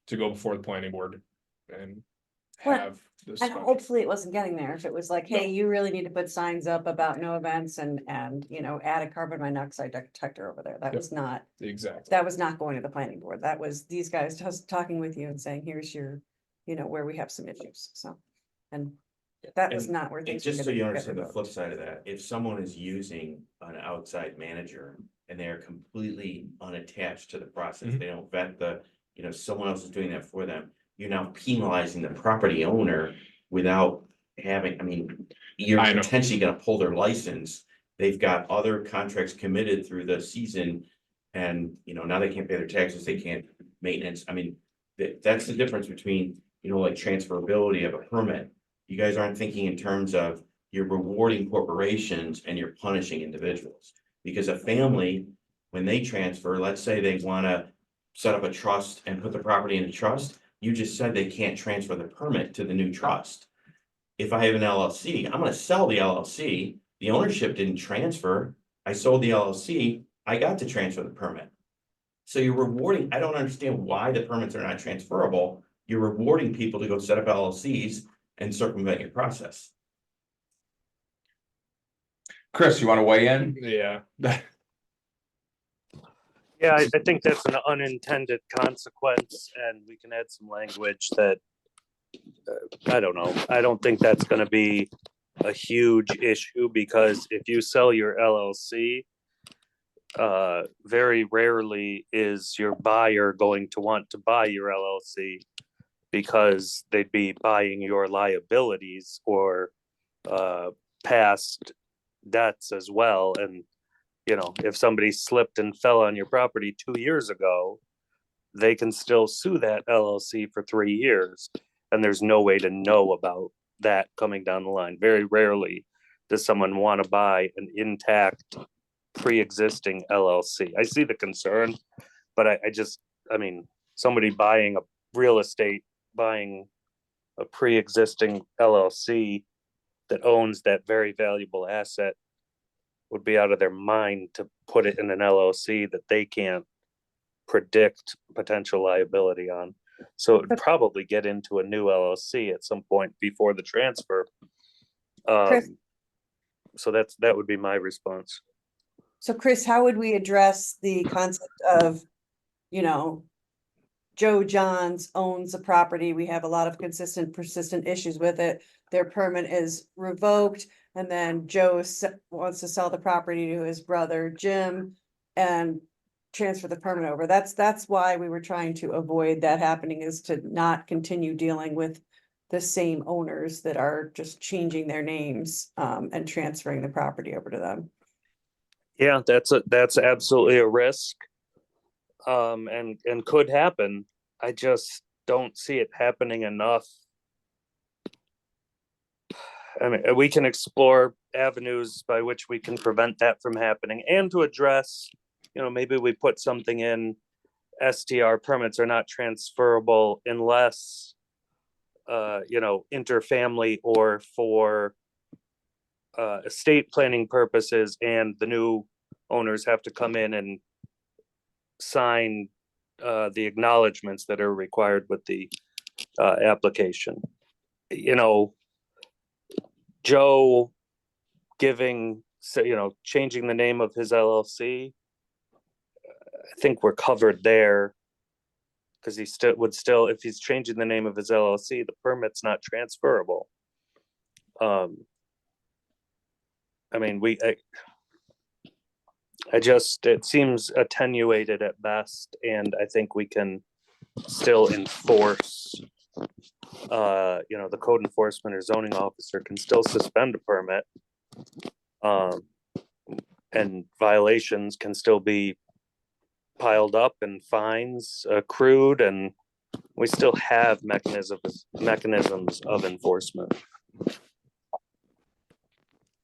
to go before the planning board and
Well,
have this.
and hopefully it wasn't getting there. If it was like, hey, you really need to put signs up about no events and, you know, add a carbon monoxide detector over there. That
Yep.
was not,
Exactly.
that was not going to the planning board. That was these guys just talking with you and saying, here's your, you know, where we have some issues. So, and that was
And-
not where
And
things were
just so
gonna
you
get
understand the
revoked.
flip side of that, if someone is using an outside manager and they are completely unattached to the process,
Mhm.
they don't vet someone else is doing that for them. You're now penalizing the property owner without having, you're
I know.
potentially gonna pull their license. They've got other contracts committed through the season. And, now they can't pay their taxes, they can't maintenance. That's the difference between, like transferability of a permit. You guys aren't thinking in terms of you're rewarding corporations and you're punishing individuals. Because a family, when they transfer, let's say they wanna set up a trust and put the property in a trust, you just said they can't transfer the permit to the new trust. If I have an LLC, I'm gonna sell the LLC, the ownership didn't transfer, I sold the LLC, I got to transfer the permit. So you're rewarding, I don't understand why the permits are not transferable, you're rewarding people to go set up LLCs and circumvent your process.
Chris, you want to weigh in?
Yeah.
Yeah, I think that's an unintended consequence, and we can add some language that, I don't know, I don't think that's gonna be a huge issue, because if you sell your LLC, very rarely is your buyer going to want to buy your LLC, because they'd be buying your liabilities or past debts as well. And you know, if somebody slipped and fell on your property 2 years ago, they can still sue that LLC for 3 years. And there's no way to know about that coming down the line. Very rarely does someone want to buy an intact pre-existing LLC. I see the concern, but I mean, somebody buying a real estate, buying a pre-existing LLC that owns that very valuable asset would be out of their mind to put it in an LLC that they can't predict potential liability on. So it would probably get into a new LLC at some point before the transfer.
Chris?
So that would be my response.
So Chris, how would we address the concept of, you know, Joe Johns owns a property, we have a lot of persistent issues with it, their permit is revoked, and then Joe wants to sell the property to his brother Jim and transfer the permit over. That's why we were trying to avoid that happening, is to not continue dealing with the same owners that are just changing their names and transferring the property over to them.
Yeah, that's absolutely a risk. And could happen. I just don't see it happening enough. I mean, we can explore avenues by which we can prevent that from happening, and to address, you know, maybe we put something in, STR permits are not transferable unless, you know, interfamily or for estate planning purposes, and the new owners have to come in and sign the acknowledgements that are required with the application. You know, Joe changing the name of his LLC, I think we're covered there, because he would still, if he's changing the name of his LLC, the permit's not transferable. I mean, it seems attenuated at best, and I think we can still enforce, you know, the code enforcement or zoning officer can still suspend a permit. And violations can still be piled up and fines accrued, and we still have mechanisms of enforcement.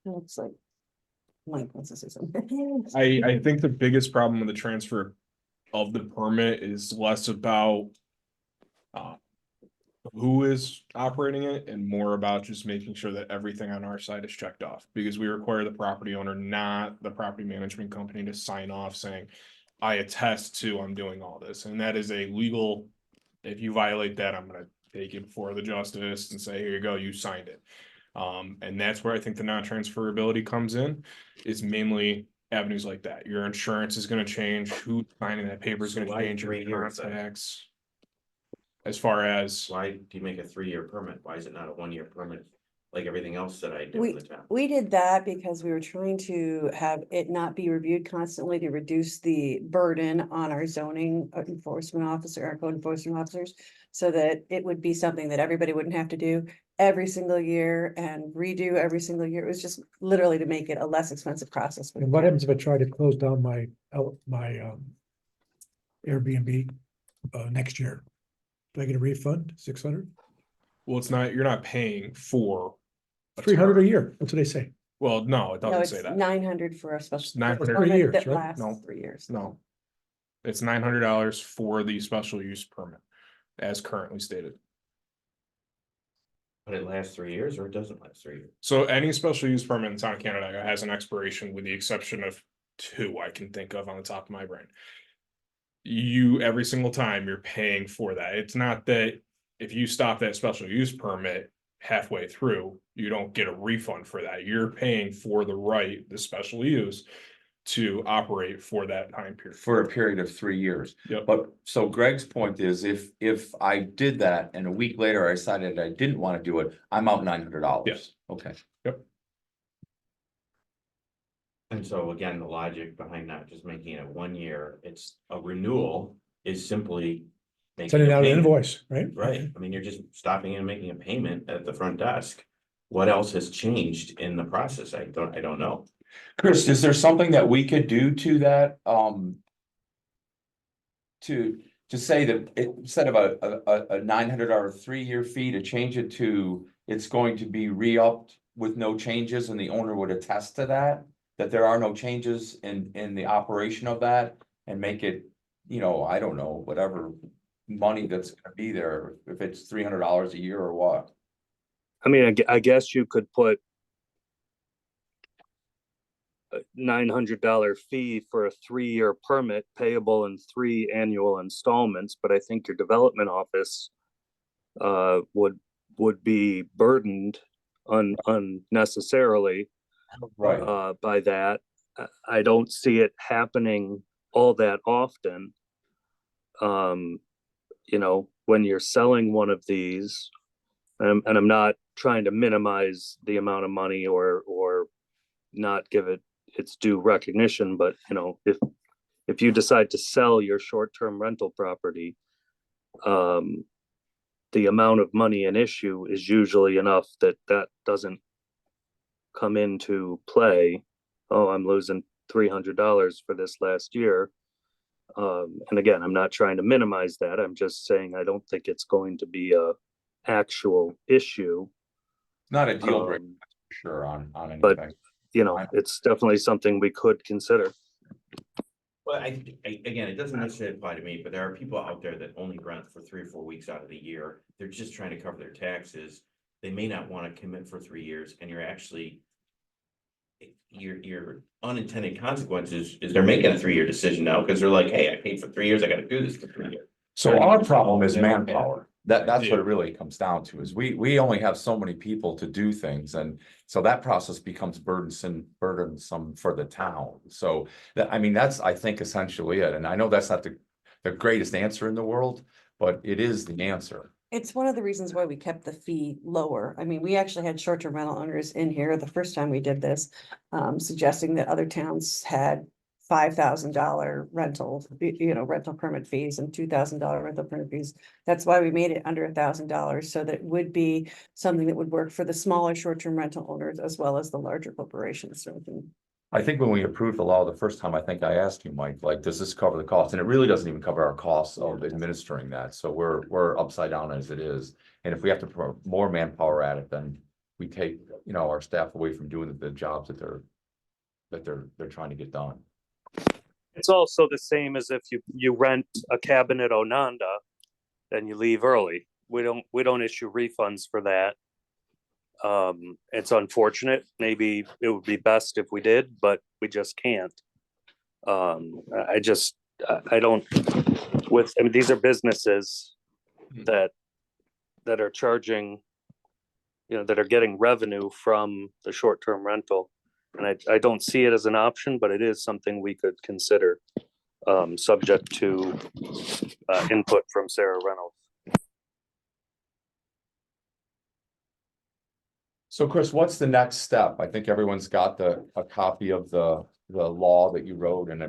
Looks like Mike wants to say something.
I think the biggest problem with the transfer of the permit is less about who is operating it, and more about just making sure that everything on our side is checked off, because we require the property owner, not the property management company, to sign off saying, I attest to I'm doing all this. And that is a legal, if you violate that, I'm gonna take it before the justice and say, here you go, you signed it. And that's where I think the non-transferability comes in, is mainly avenues like that. Your insurance is gonna change, who's signing that paper is gonna change, your contacts. As far as,
Why do you make a 3-year permit? Why is it not a 1-year permit? Like everything else that I do in the town?
We did that because we were trying to have it not be reviewed constantly, to reduce the burden on our zoning enforcement officer, our code enforcement officers, so that it would be something that everybody wouldn't have to do every single year and redo every single year. It was just literally to make it a less expensive process.
And what happens if I try to close down my Airbnb next year? Do I get a refund? 600?
well, it's not, you're not paying for.
300 a year. That's what they say.
Well, no, it
No,
doesn't
it's
say that.
900 for a special.
900
3 years,
that
right?
lasts
No.
3 years.
No. It's $900 for the special use permit, as currently stated.
But it lasts 3 years, or it doesn't last 3 years?
So any special use permit in town of Canada has an expiration, with the exception of 2 I can think of on the top of my brain. Every single time you're paying for that. It's not that if you stop that special use permit halfway through, you don't get a refund for that. You're paying for the special use, to operate for that time period.
For a period of 3 years.
Yep.
But so Greg's point is if I did that and a week later I decided I didn't want to do it, I'm out $900.
Yes.
Okay.
And so again, the logic behind not just making it 1 year, it's a renewal is simply. making
Sending
a
out an
payment.
invoice, right?
Right, I mean, you're just stopping and making a payment at the front desk. What else has changed in the process? I don't know.
Chris, is there something that we could do to that? To say that instead of a $900 3-year fee, to change it to, it's going to be re-upped with no changes, and the owner would attest to that? That there are no changes in the operation of that, and make it, I don't know, whatever money that's gonna be there, if it's $300 a year or what?
I mean, I guess you could put a $900 fee for a 3-year permit payable in 3 annual installments, but I think your development office would be burdened unnecessarily
Right.
by that. I don't see it happening all that often. When you're selling one of these, and I'm not trying to minimize the amount of money or not give it its due recognition, but if you decide to sell your short-term rental property, the amount of money in issue is usually enough that doesn't come into play. Oh, I'm losing $300 for this last year. And again, I'm not trying to minimize that. I'm just saying I don't think it's going to be a actual issue.
Not a deal breaker, for sure, on
but
anything.
it's definitely something we could consider.
Well, again, it doesn't necessarily apply to me, but there are people out there that only rent for 3 or 4 weeks out of the year. They're just trying to cover their taxes. They may not want to commit for 3 years, and you're actually. Your unintended consequences is they're making a 3-year decision now because they're like, hey, I paid for 3 years, I gotta do this for 3 years.
So our problem is manpower. That's what it really comes down to, is we only have so many people to do things, and so that process becomes burdensome for the town. So that's, I think, essentially it. And I know that's not the greatest answer in the world, but it is the answer.
It's one of the reasons why we kept the fee lower. I mean, we actually had short-term rental owners in here the first time we did this, suggesting that other towns had $5,000 rental permit fees and $2,000 rental permit fees. That's why we made it under $1,000, so that it would be something that would work for the smaller short-term rental owners as well as the larger corporations. So
I think when we approved the law the first time, I think I asked you, Mike, like, does this cover the cost? And it really doesn't even cover our costs of administering that. So we're upside down as it is. And if we have to put more manpower at it, then we take, our staff away from doing the jobs that they're trying to get done.
It's also the same as if you rent a cabin at Ononda and you leave early. We don't issue refunds for that. It's unfortunate. Maybe it would be best if we did, but we just can't. These are businesses that are charging, that are getting revenue from the short-term rental. And I don't see it as an option, but it is something we could consider, subject to input from Sarah Reynolds.
So Chris, what's the next step? I think everyone's got a copy of the law that you wrote, and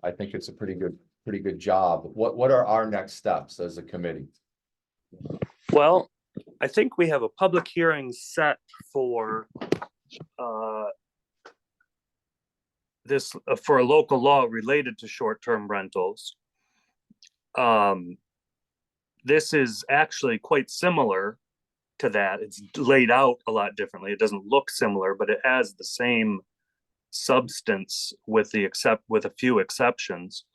I think it's a pretty good job. What are our next steps as a committee?
Well, I think we have a public hearing set for for a local law related to short-term rentals. This is actually quite similar to that. It's laid out a lot differently. It doesn't look similar, but it has the same substance with a few exceptions.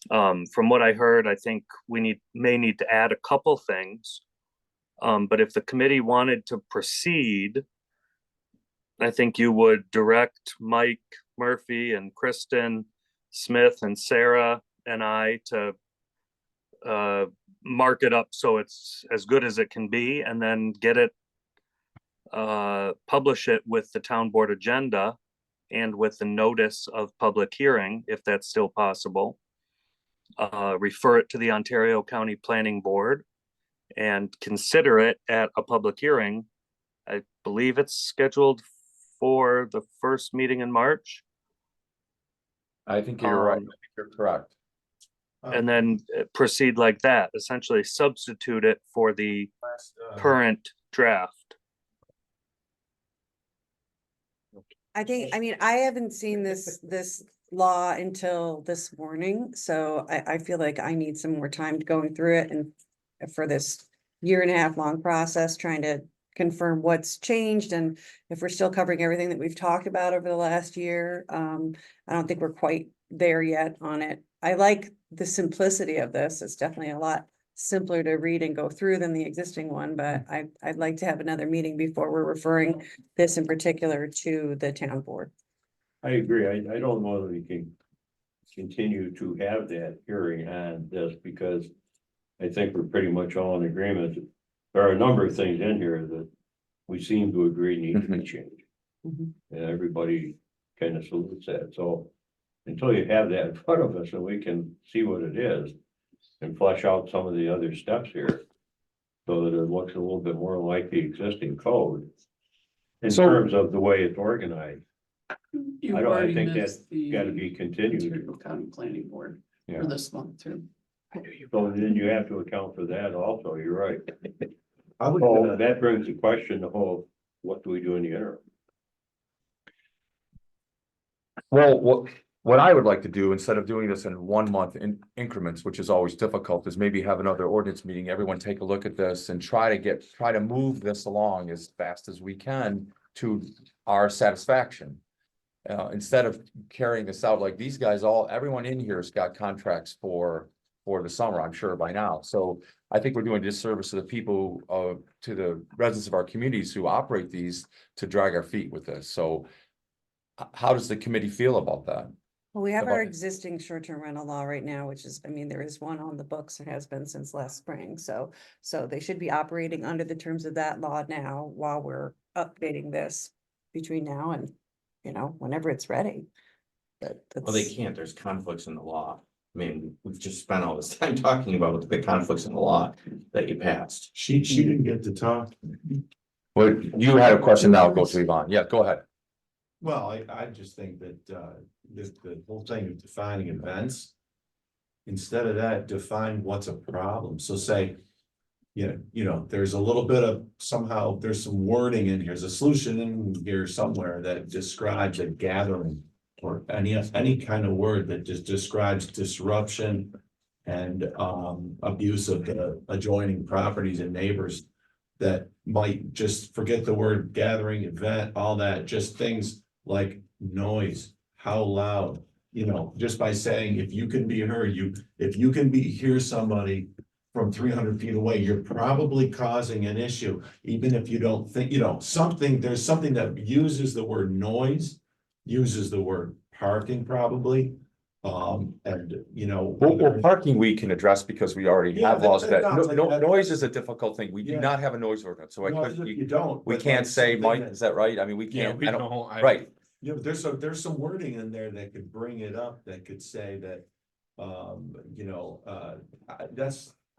From what I heard, I think we may need to add a couple things. But if the committee wanted to proceed, I think you would direct Mike Murphy and Kristen Smith and Sarah and I to mark it up so it's as good as it can be, and then get it, publish it with the town board agenda and with the notice of public hearing, if that's still possible. Refer it to the Ontario County Planning Board and consider it at a public hearing. I believe it's scheduled for the first meeting in March.
I think you're right. I think you're correct.
And then proceed like that, essentially substitute it for the current draft.
I think, I mean, I haven't seen this law until this morning, so I feel like I need some more time going through it and for this 1.5 year long process, trying to confirm what's changed and if we're still covering everything that we've talked about over the last year. I don't think we're quite there yet on it. I like the simplicity of this. It's definitely a lot simpler to read and go through than the existing one, but I'd like to have another meeting before we're referring this in particular to the town board.
I agree. I don't know that we can continue to have that hearing on this because I think we're pretty much all in agreement. There are a number of things in here that we seem to agree need to be changed.
Mhm.
And everybody kind of salutes that. So until you have that in front of us and we can see what it is and flesh out some of the other steps here so that it looks a little bit more like the existing code in terms of the way it's organized. I think that's gotta be continued.
County Planning Board
Yeah.
for this month too.
So then you have to account for that also, you're right.
I would,
So that brings the question of what do we do in the interim?
Well, what I would like to do, instead of doing this in 1 month increments, which is always difficult, is maybe have another ordinance meeting, everyone take a look at this and try to move this along as fast as we can to our satisfaction. Instead of carrying this out, like these guys, everyone in here has got contracts for the summer, I'm sure by now. So I think we're doing a disservice to the people, to the residents of our communities who operate these to drag our feet with this. So how does the committee feel about that?
Well, we have
About
our
it.
existing short-term rental law right now, which is, I mean, there is one on the books and has been since last spring. So they should be operating under the terms of that law now while we're updating this between now and, whenever it's ready. But
Well, they can't, there's conflicts in the law. I mean, we've just spent all this time talking about the conflicts in the law that you passed.
she didn't get to talk.
Well, you had a question now, go to Yvonne. Yeah, go ahead.
Well, I just think that, the whole thing of defining events. Instead of that, define what's a problem. So say, there's a little bit of somehow, there's some wording in here, there's a solution in here somewhere that describes a gathering. Or any kind of word that just describes disruption and abuse of the adjoining properties and neighbors. That might just forget the word gathering, event, all that, just things like noise, how loud, just by saying, if you can be heard, if you can hear somebody from 300 feet away, you're probably causing an issue, even if you don't think, there's something that uses the word noise, uses the word parking probably.
Well, parking we can address because we already have laws that, noise is a difficult thing. We do not have a noise ordinance, so we can't say, Mike, is that right? I mean, we can't, right.
Yeah, but there's some wording in there that could bring it up, that could say that,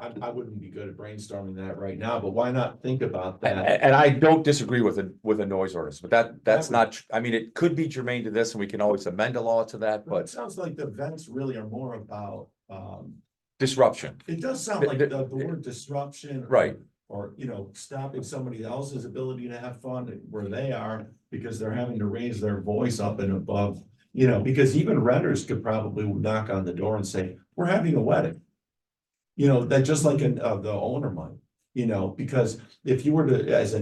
I wouldn't be good at brainstorming that right now, but why not think about that?
And I don't disagree with a noise ordinance, but that's not, I mean, it could be germane to this and we can always amend a law to that,
But it
but
sounds like the events really are more about,
disruption,
it does sound like the word disruption.
right?
Or, stopping somebody else's ability to have fun where they are because they're having to raise their voice up and above, because even renters could probably knock on the door and say, we're having a wedding. That just like the owner might, because if you were to, as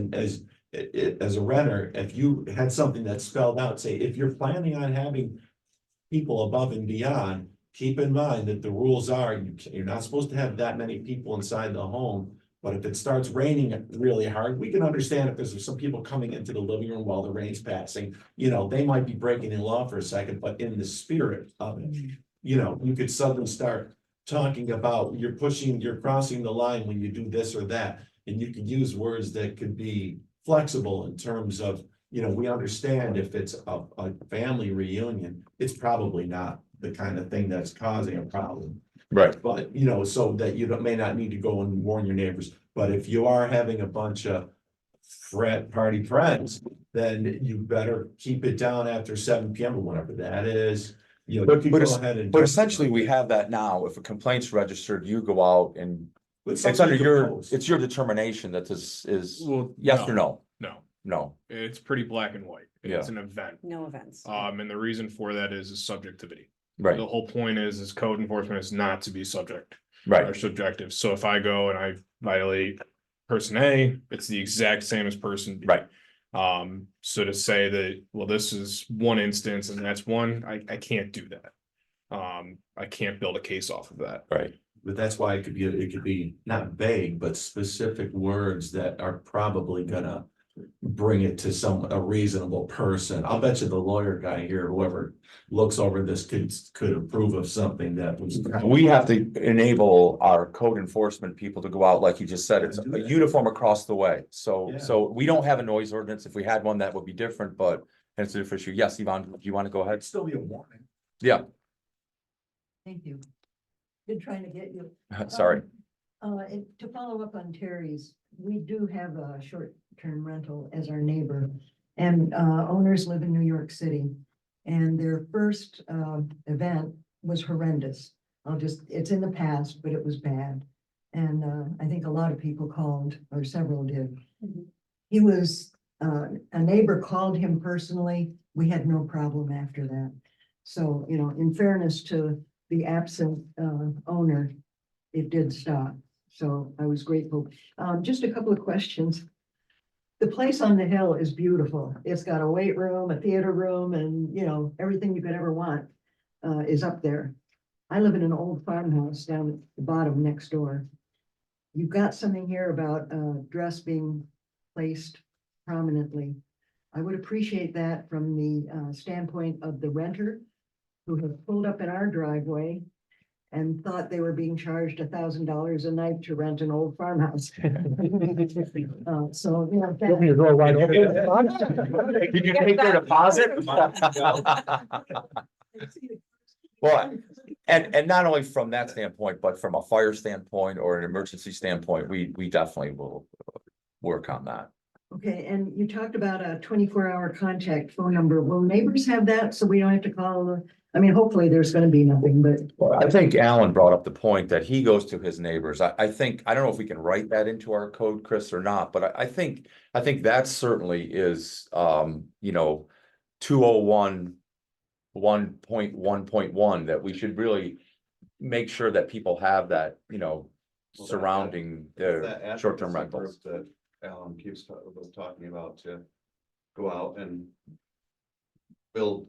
a renter, if you had something that spelled out, say, if you're planning on having people above and beyond, keep in mind that the rules are, you're not supposed to have that many people inside the home. But if it starts raining really hard, we can understand if there's some people coming into the living room while the rain's passing, they might be breaking the law for a second, but in the spirit of it, you could suddenly start talking about you're crossing the line when you do this or that. And you could use words that could be flexible in terms of, you know, we understand if it's a family reunion, it's probably not the kind of thing that's causing a problem.
Right.
But, you know, so that you may not need to go and warn your neighbors, but if you are having a bunch of party friends, then you better keep it down after 7 PM or whatever that is. You know, you can go ahead and.
But essentially, we have that now. If a complaint's registered, you go out and
It's
it's
something
under
you can
your,
post.
it's your determination that this is
Well,
yes or no?
No,
No.
it's pretty black and white. It's an event.
No events.
And the reason for that is subjectivity.
Right,
The whole point is code enforcement is not to be subject or
right,
subjective. So if I go and I violate person A, it's the exact same as person B.
right.
So to say that, well, this is one instance and that's one, I can't do that. I can't build a case off of that.
Right.
But that's why it could be not vague, but specific words that are probably gonna bring it to a reasonable person. I'll bet you the lawyer guy here, whoever looks over this could approve of something that was.
We have to enable our code enforcement people to go out, like you just said, it's a uniform across the way. So,
Yeah.
so we don't have a noise ordinance. If we had one, that would be different, but it's a different issue. Yes, Yvonne, do you want to go ahead?
It'd still be a warning.
Yeah,
Thank you. Been trying to get you.
sorry.
To follow up on Terry's, we do have a short-term rental as our neighbor. And owners live in New York City. And their first event was horrendous. It's in the past, but it was bad. And I think a lot of people called, or several did. He was, a neighbor called him personally. We had no problem after that. So, you know, in fairness to the absent owner, it did stop. So I was grateful. Just a couple of questions. The place on the hill is beautiful. It's got a weight room, a theater room, and, you know, everything you could ever want is up there. I live in an old farmhouse down at the bottom next door. You've got something here about dress being placed prominently. I would appreciate that from the standpoint of the renter who have pulled up in our driveway and thought they were being charged $1,000 a night to rent an old farmhouse. So, you know.
Open your door wide open.
Did you take their deposit? Well, and not only from that standpoint, but from a fire standpoint or an emergency standpoint, we definitely will work on that.
Okay, and you talked about a 24-hour contact phone number. Will neighbors have that so we don't have to call? I mean, hopefully there's going to be nothing, but.
Well, I think Alan brought up the point that he goes to his neighbors. I think, I don't know if we can write that into our code, Chris, or not, but I think that certainly is, you know, 201 1.1.1, that we should really make sure that people have that, you know, surrounding the short-term rentals.
That Alan was talking about, to go out and build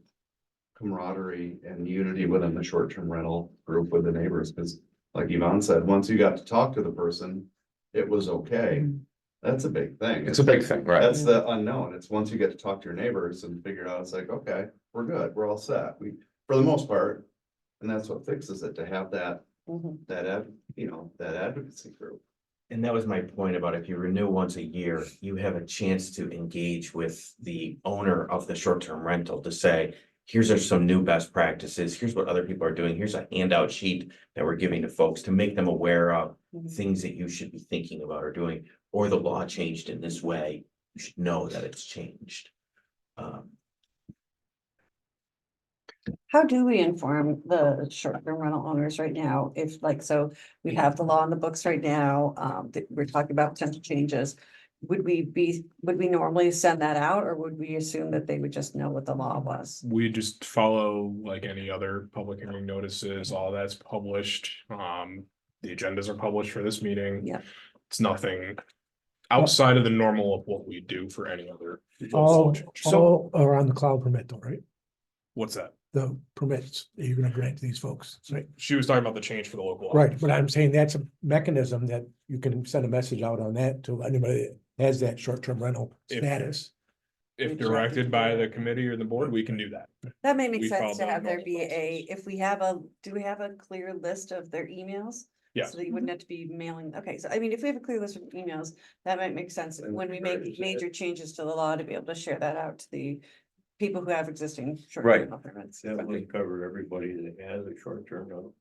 camaraderie and unity within the short-term rental group with the neighbors, because like Yvonne said, once you got to talk to the person, it was okay. That's a big thing.
It's a big thing, right?
That's the unknown. It's once you get to talk to your neighbors and figure it out, it's like, okay, we're good, we're all set. For the most part, and that's what fixes it, to have that, that advocacy group.
And that was my point about if you renew once a year, you have a chance to engage with the owner of the short-term rental to say, here's some new best practices. Here's what other people are doing. Here's a handout sheet that we're giving to folks to make them aware of things that you should be thinking about or doing, or the law changed in this way. You should know that it's changed.
How do we inform the short-term rental owners right now? If like, so we have the law in the books right now, we're talking about potential changes. Would we normally send that out, or would we assume that they would just know what the law was?
We just follow like any other public hearing notices, all that's published. The agendas are published for this meeting.
Yeah.
It's nothing outside of the normal of what we do for any other.
All are on the cloud permit though, right?
What's that?
The permits that you're gonna grant to these folks, right?
She was talking about the change for the local law.
Right, but I'm saying that's a mechanism that you can send a message out on that to anybody that has that short-term rental status.
If directed by the committee or the board, we can do that.
That may make
We
sense
follow
to have there
those
be do we have a clear list of their emails?
Yes.
So that you wouldn't have to be mailing, okay, so I mean, if we have a clear list of emails, that might make sense when we make major changes to the law to be able to share that out to the people who have existing short-term rental permits.
That would cover everybody that has a short-term rental.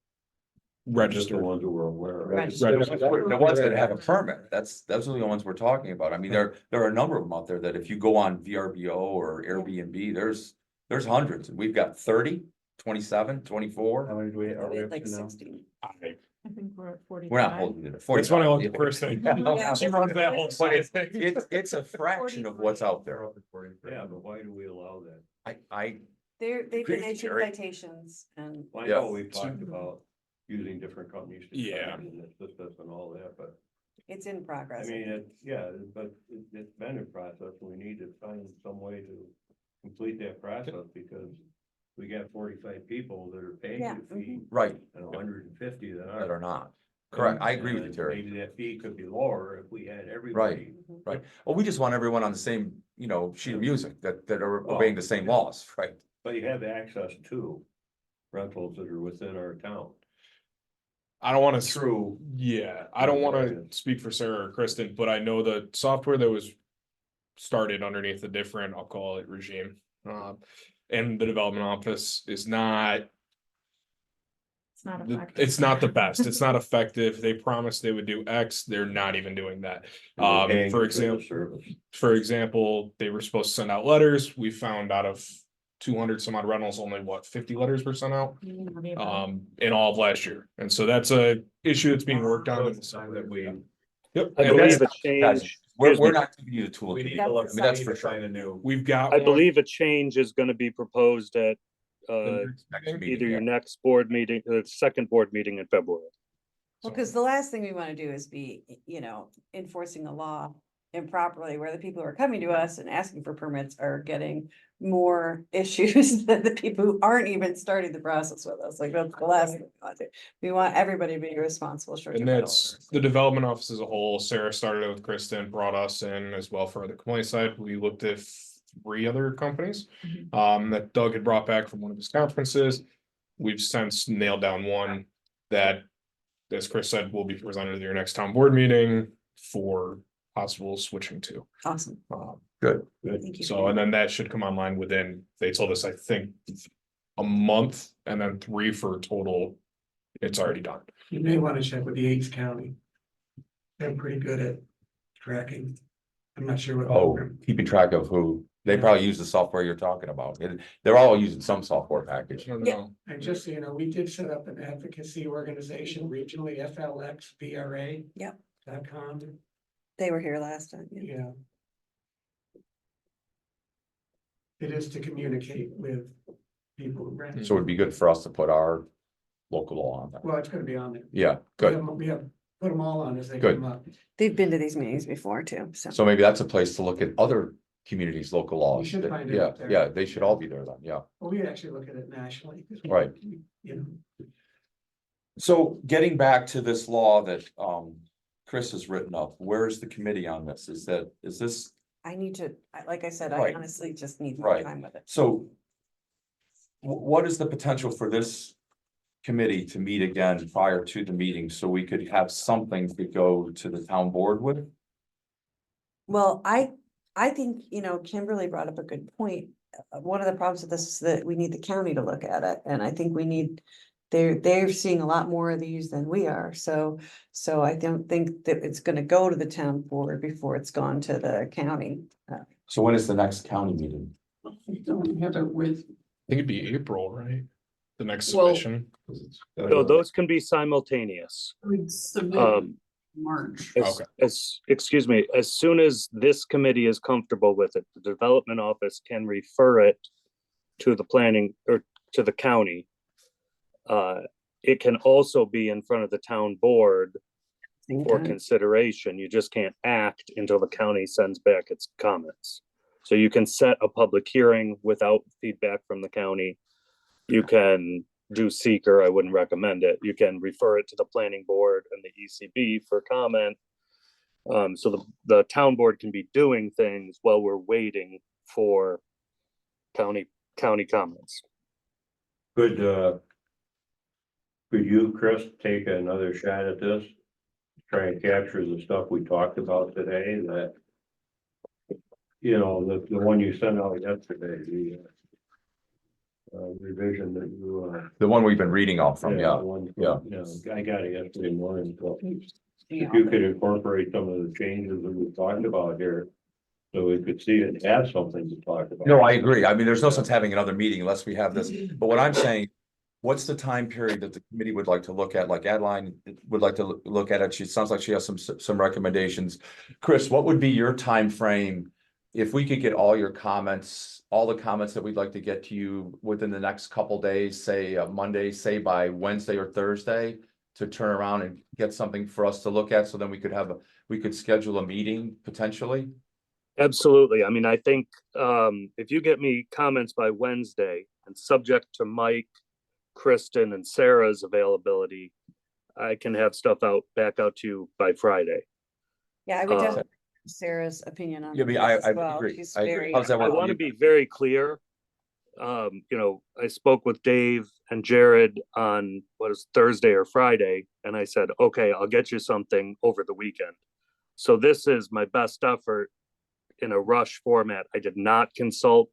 Just the
Registered.
ones who were aware of it.
Registered.
The ones that have a permit, those are the ones we're talking about. I mean, there are a number of them out there that if you go on VRBO or Airbnb, there's hundreds, and we've got 30, 27, 24.
How many do we, are we
We had
up
like
to now?
16.
I think we're at 45.
We're not holding it at
That's when I
45.
looked at the first thing.
Yeah.
She runs that whole
But
site.
it's a fraction of what's out there.
Yeah, but why do we allow that?
They've been
Agree,
issuing
Jerry.
citations and
I
Yeah.
know we've talked about using different companies. to
Yeah.
come in and assist us and all that, but
it's in
I
progress.
mean, it's been in process. We need to find some way to complete that process because we got 45 people that are paying
Yeah,
the fee
Right,
and 150 that
that
aren't.
are not. Correct, I agree with you,
And
Terry.
Maybe that fee could be lower if we had everybody.
Right. Well, we just want everyone on the same, sheet of music that are
Well,
obeying the same laws, right?
But you have access to rentals that are within our town.
I don't want to,
True.
yeah, I don't want to speak for Sarah or Kristen, but I know the software that was started underneath a different, I'll call it regime. And the development office is not,
It's not
the-
effective.
it's not the best. It's not effective. They promised they would do X. They're not even doing that.
And we're paying
For
the
example,
service.
they were supposed to send out letters. We found out of 200 some odd rentals, only 50 letters were sent out, in all of last year. And so that's a issue that's being worked on. And something that we. Yep.
I
and
believe
that's-
a change,
We're
excuse me.
not giving you the tool.
We
to
need
do it.
to look,
I mean, that's
we
for
need to find
sure.
a new.
We've got.
I
one-
believe a change is gonna be proposed at
Next meeting,
either your
yeah.
next board meeting, the second board meeting in February.
Well, because the last thing we want to do is be, enforcing the law improperly, where the people who are coming to us and asking for permits are getting more issues than the people who aren't even starting the process with us. Like, that's the last thing we want to do. We want everybody to be responsible. short-term
And
rental
that's
owners.
the development office as a whole. Sarah started it with Kristen, brought us in as well for the complaint side. We looked at 3 other companies. That Doug had brought back from one of his conferences. We've since nailed down one that, as Chris said, will be presented at your next town board meeting for possible switching to.
Awesome.
Good.
Thank you.
So, and then that should come online within, they told us, I think, a month, and then 3 for total. It's already done.
You may want to check with the Yates County. They're pretty good at tracking. I'm not sure what.
Oh,
program.
keeping track of who, they probably use the software you're talking about. They're all using some software package.
I don't
Yeah.
know.
And just so you know, we did set up an advocacy organization regionally, FLXVRA.
Yep.
.com,
They were here last time. Yeah.
yeah. It is to communicate with people who rent.
So it'd be good for us to put our local law on that.
Well, it's gonna be on there.
Yeah, good.
We have put them all on as they
Good.
come up.
They've been to these meetings before too, so.
So maybe that's a place to look at other communities' local laws.
should
that-
find it
Yeah,
up there.
yeah, they should all be there then, yeah.
Well, we actually look at it nationally. 'cause we-
Right.
You know,
So getting back to this law that Chris has written up, where's the committee on this? Is this,
I need to, like I said, I
Right.
honestly just need more
Right.
time with it.
so what is the potential for this committee to meet again prior to the meeting so we could have something to go to the town board with?
Well, I think, Kimberly brought up a good point. One of the problems with this is that we need the county to look at it, and I think we need, they're seeing a lot more of these than we are, so I don't think that it's gonna go to the town board before it's gone to the county.
So when is the next county meeting?
you don't have it with.
I think it'd be April, right? The next
Well-
submission.
So those can be simultaneous.
March.
Excuse me, as soon as this committee is comfortable with it, the development office can refer it to the planning or to the county. It can also be in front of the town board for consideration. You just can't act until the county sends back its comments. So you can set a public hearing without feedback from the county. You can do seeker, I wouldn't recommend it. You can refer it to the planning board and the ECB for comment. So the town board can be doing things while we're waiting for county comments.
Could Could you, Chris, take another shot at this? Try and capture the stuff we talked about today that. You know, the one you sent out yesterday, the. Revision that you.
The one we've been reading off from,
the
yeah.
one-
yeah.
I got it yesterday morning, so. If you could incorporate some of the changes that we talked about here. So we could see it have something to talk about.
No, I agree. I mean, there's no sense having another meeting unless we have this, but what I'm saying. What's the time period that the committee would like to look at? Like Adeline would like to look at it. She sounds like she has some recommendations. Chris, what would be your time frame? If we could get all your comments, all the comments that we'd like to get to you within the next couple days, say Monday, say by Wednesday or Thursday, to turn around and get something for us to look at, so then we could schedule a meeting potentially.
Absolutely. I mean, I think if you get me comments by Wednesday and subject to Mike, Kristen and Sarah's availability, I can have stuff back out to you by Friday.
Yeah, I would definitely have Sarah's opinion on.
Yeah,
this
I
as well.
agree.
She's
I agree.
very-
How's that
I
work?
want to be very clear. You know, I spoke with Dave and Jared on what is Thursday or Friday, and I said, okay, I'll get you something over the weekend. So this is my best effort in a rush format. I did not consult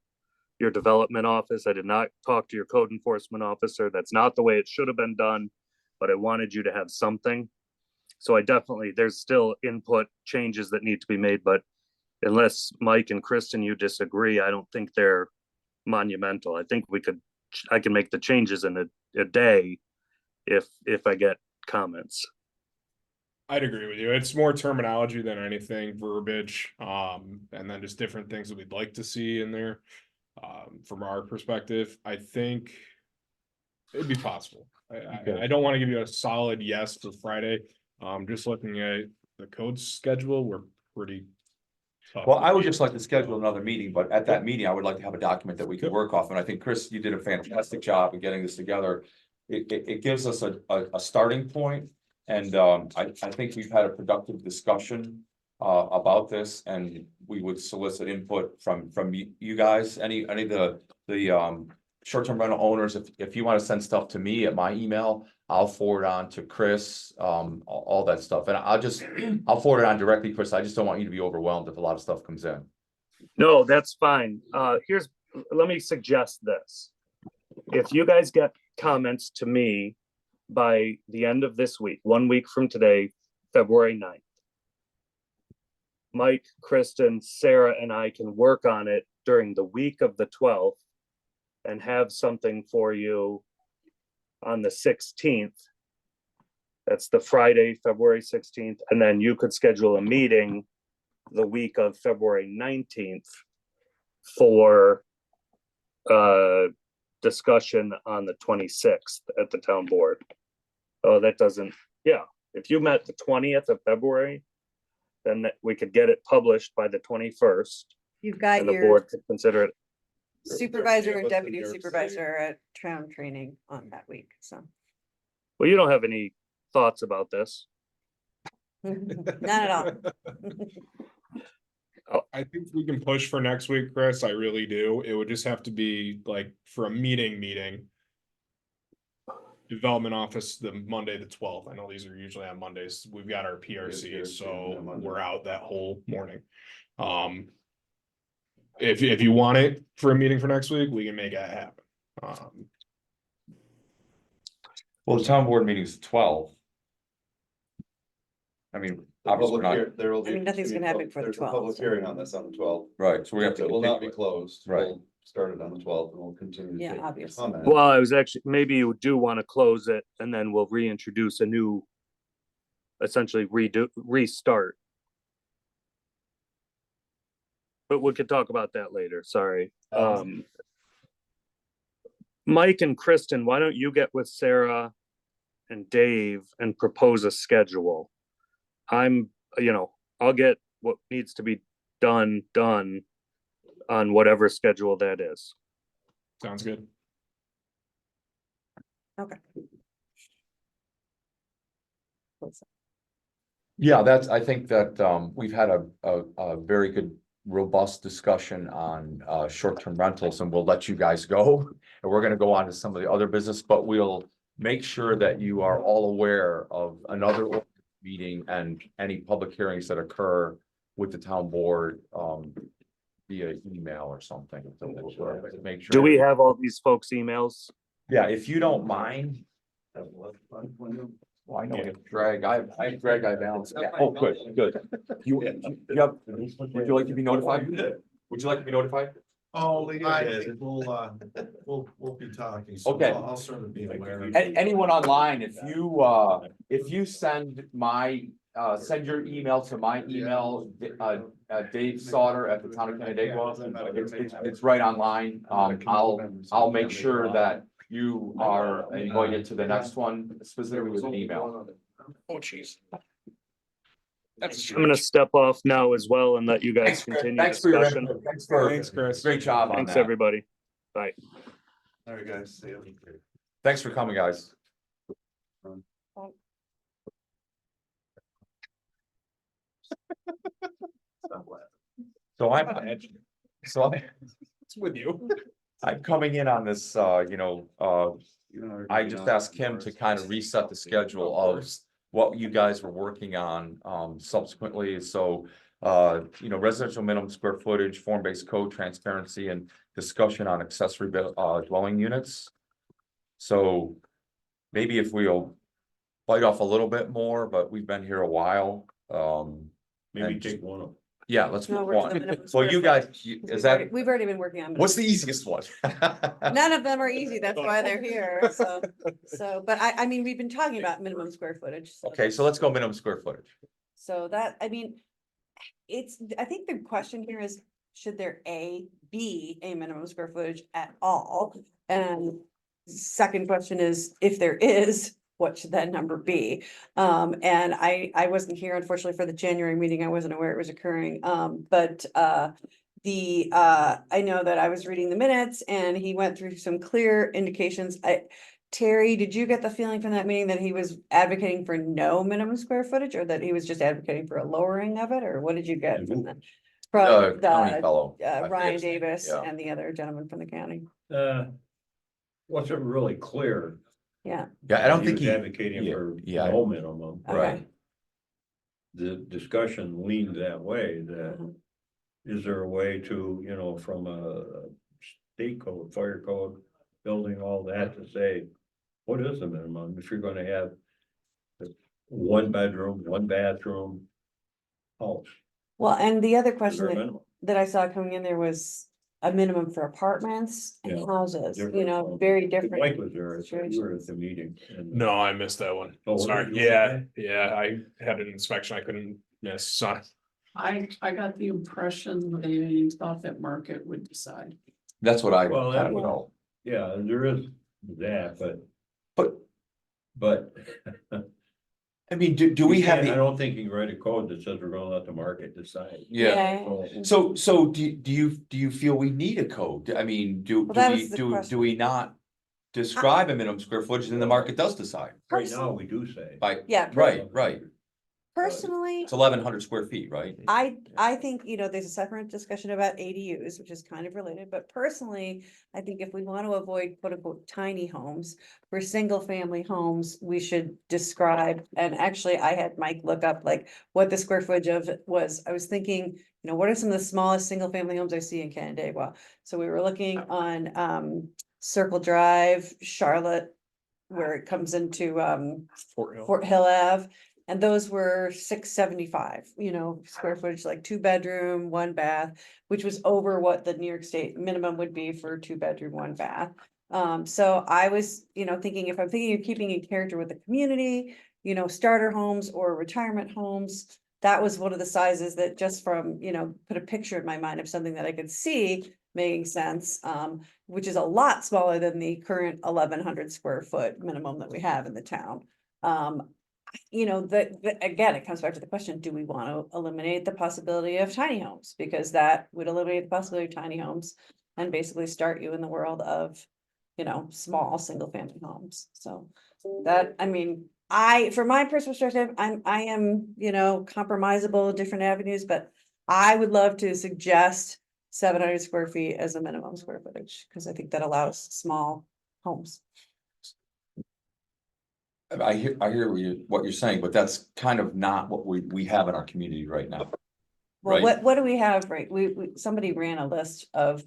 your development office. I did not talk to your code enforcement officer. That's not the way it should have been done, but I wanted you to have something. So I definitely, there's still input changes that need to be made, but unless Mike and Kristen, you disagree, I don't think they're monumental. I think I can make the changes in a day if I get comments.
I'd agree with you. It's more terminology than anything, verbiage, and then just different things that we'd like to see in there. From our perspective, I think it'd be possible. I don't want to give you a solid yes for Friday. Just looking at the code schedule, we're pretty tough.
Well, I would just like to schedule another meeting, but at that meeting, I would like to have a document that we can work off. And I think, Chris, you did a fantastic job in getting this together. It gives us a starting point. And I think we've had a productive discussion about this, and we would solicit input from you guys, any of the short-term rental owners. If you want to send stuff to me at my email, I'll forward on to Chris, all that stuff. And I'll forward it on directly, Chris. I just don't want you to be overwhelmed if a lot of stuff comes in.
No, that's fine. Let me suggest this. If you guys get comments to me by the end of this week, 1 week from today, February 9th, Mike, Kristen, Sarah, and I can work on it during the week of the 12th and have something for you on the 16th. That's the Friday, February 16th. And then you could schedule a meeting the week of February 19th for discussion on the 26th at the town board. Oh, that doesn't, yeah. If you met the 20th of February, then we could get it published by the 21st.
You've got
And the
your
board could consider it.
supervisor and deputy supervisor at Trown training on that week, so.
Well, you don't have any thoughts about this.
Not at all.
I think we can push for next week, Chris. I really do. It would just have to be like for a meeting. Development office, the Monday, the 12th. I know these are usually on Mondays. We've got our PRC, so we're out that whole morning. If you want it for a meeting for next week, we can make it happen.
Well, the town board meeting is 12. I mean, obviously, we're not,
nothing's gonna happen for the
There's a public
12th.
hearing on this on the 12th.
right, so we have to.
It will not be closed.
Right.
We'll start it on the 12th and we'll continue. to
Yeah,
take
obviously.
comments.
Well, I was actually, maybe you do want to close it and then we'll reintroduce a new, essentially restart. But we could talk about that later, sorry. Mike and Kristen, why don't you get with Sarah and Dave and propose a schedule? I'll get what needs to be done on whatever schedule that is.
Sounds good.
Okay.
Yeah, I think that we've had a very good, robust discussion on short-term rentals, and we'll let you guys go. And we're gonna go on to some of the other business, but we'll make sure that you are all aware of another meeting and any public hearings that occur with the town board, via email or something. So make sure.
Do we have all these folks' emails?
Yeah, if you don't mind. Well, I know, Greg, I balanced. Oh, good, good. You have, would you like to be notified? Would you like to be notified?
Oh, we'll be talking. So
Okay.
I'll sort of be aware.
Anyone online, if you send send your email to my email, Dave Sauter at the town of Canandaigua, it's right online. I'll make sure that you are invited to the next one, specifically with an email.
Oh, jeez.
I'm gonna step off now as well and let you guys continue discussion.
Thanks,
Chris.
Great job on
Thanks,
that.
everybody. Bye.
All right, guys. See you.
Thanks for coming, guys. So
It's with you.
I'm coming in on this, I just asked Kim to kind of reset the schedule of what you guys were working on, subsequently, so. Residential minimum square footage, form-based code transparency and discussion on accessory dwelling units. So maybe if we'll bite off a little bit more, but we've been here a while,
Maybe
and
take one of them.
yeah, let's
No,
move
we're to the
on.
minimum
So you
square
guys,
footage,
is
'cause
that,
we've already been working on.
what's the easiest one?
None of them are easy, that's why they're here, but I mean, we've been talking about minimum square footage.
Okay, so let's go minimum square footage.
So that, I mean, I think the question here is, should there be a minimum square footage at all? And second question is, if there is, what should that number be? And I wasn't here unfortunately for the January meeting, I wasn't aware it was occurring, but I know that I was reading the minutes and he went through some clear indications. Terry, did you get the feeling from that meeting that he was advocating for no minimum square footage, or that he was just advocating for a lowering of it, or what did you get from that? From
County
the
fellow.
Ryan Davis
Yeah.
and the other gentleman from the county.
Wasn't really clear.
Yeah,
Yeah, I don't think
was
he,
advocating for no minimum.
okay.
right.
The discussion leaned that way, that
Mhm.
is there a way to, from a state code, fire code, building, all that, to say, what is the minimum if you're gonna have one bedroom, one bathroom house?
Well, and the other
Is
question
there a
that,
minimum?
that I saw coming in there was a minimum for apartments and
Yeah.
houses,
Different.
very
Mike
different.
was there, so you were at the meeting. And
No, I missed that one.
Oh,
Sorry.
you were
Yeah, I had an inspection I couldn't miss. Sorry.
I got the impression they thought that market would decide.
That's what I
Well,
kind
that
of
was-
know.
Yeah, there is that,
But
but.
I mean, do we have
I
the,
don't think you can write a code that says we're gonna let the market decide.
yeah.
So,
So do you feel we need a code? I mean,
Well, that was the
do
question.
we not describe a minimum square footage and then the market does decide?
right now, we do say.
Yeah,
Right.
personally,
It's 1,100 square feet, right?
I think, there's a separate discussion about ADUs, which is kind of related, but personally, I think if we want to avoid quote unquote tiny homes, for single family homes, we should describe, and actually I had Mike look up like what the square footage of it was. I was thinking, what are some of the smallest single family homes I see in Canandaigua? So we were looking on Circle Drive, Charlotte, where it comes into Fort Hill Ave. And those were 675, square footage, like 2-bedroom, 1 bath, which was over what the New York State minimum would be for 2-bedroom, 1 bath. So I was, thinking, if I'm thinking of keeping in character with the community, starter homes or retirement homes, that was one of the sizes that just from, put a picture in my mind of something that I could see making sense, which is a lot smaller than the current 1,100 square foot minimum that we have in the town. Again, it comes back to the question, do we want to eliminate the possibility of tiny homes? Because that would eliminate the possibility of tiny homes and basically start you in the world of, small single family homes. So that, I mean, from my perspective, I am, compromisable, different avenues, but I would love to suggest 700 square feet as a minimum square footage, because I think that allows small homes.
I hear what you're saying, but that's kind of not what we have in our community right now.
Well,
Right.
what do we have, right? Somebody ran a list of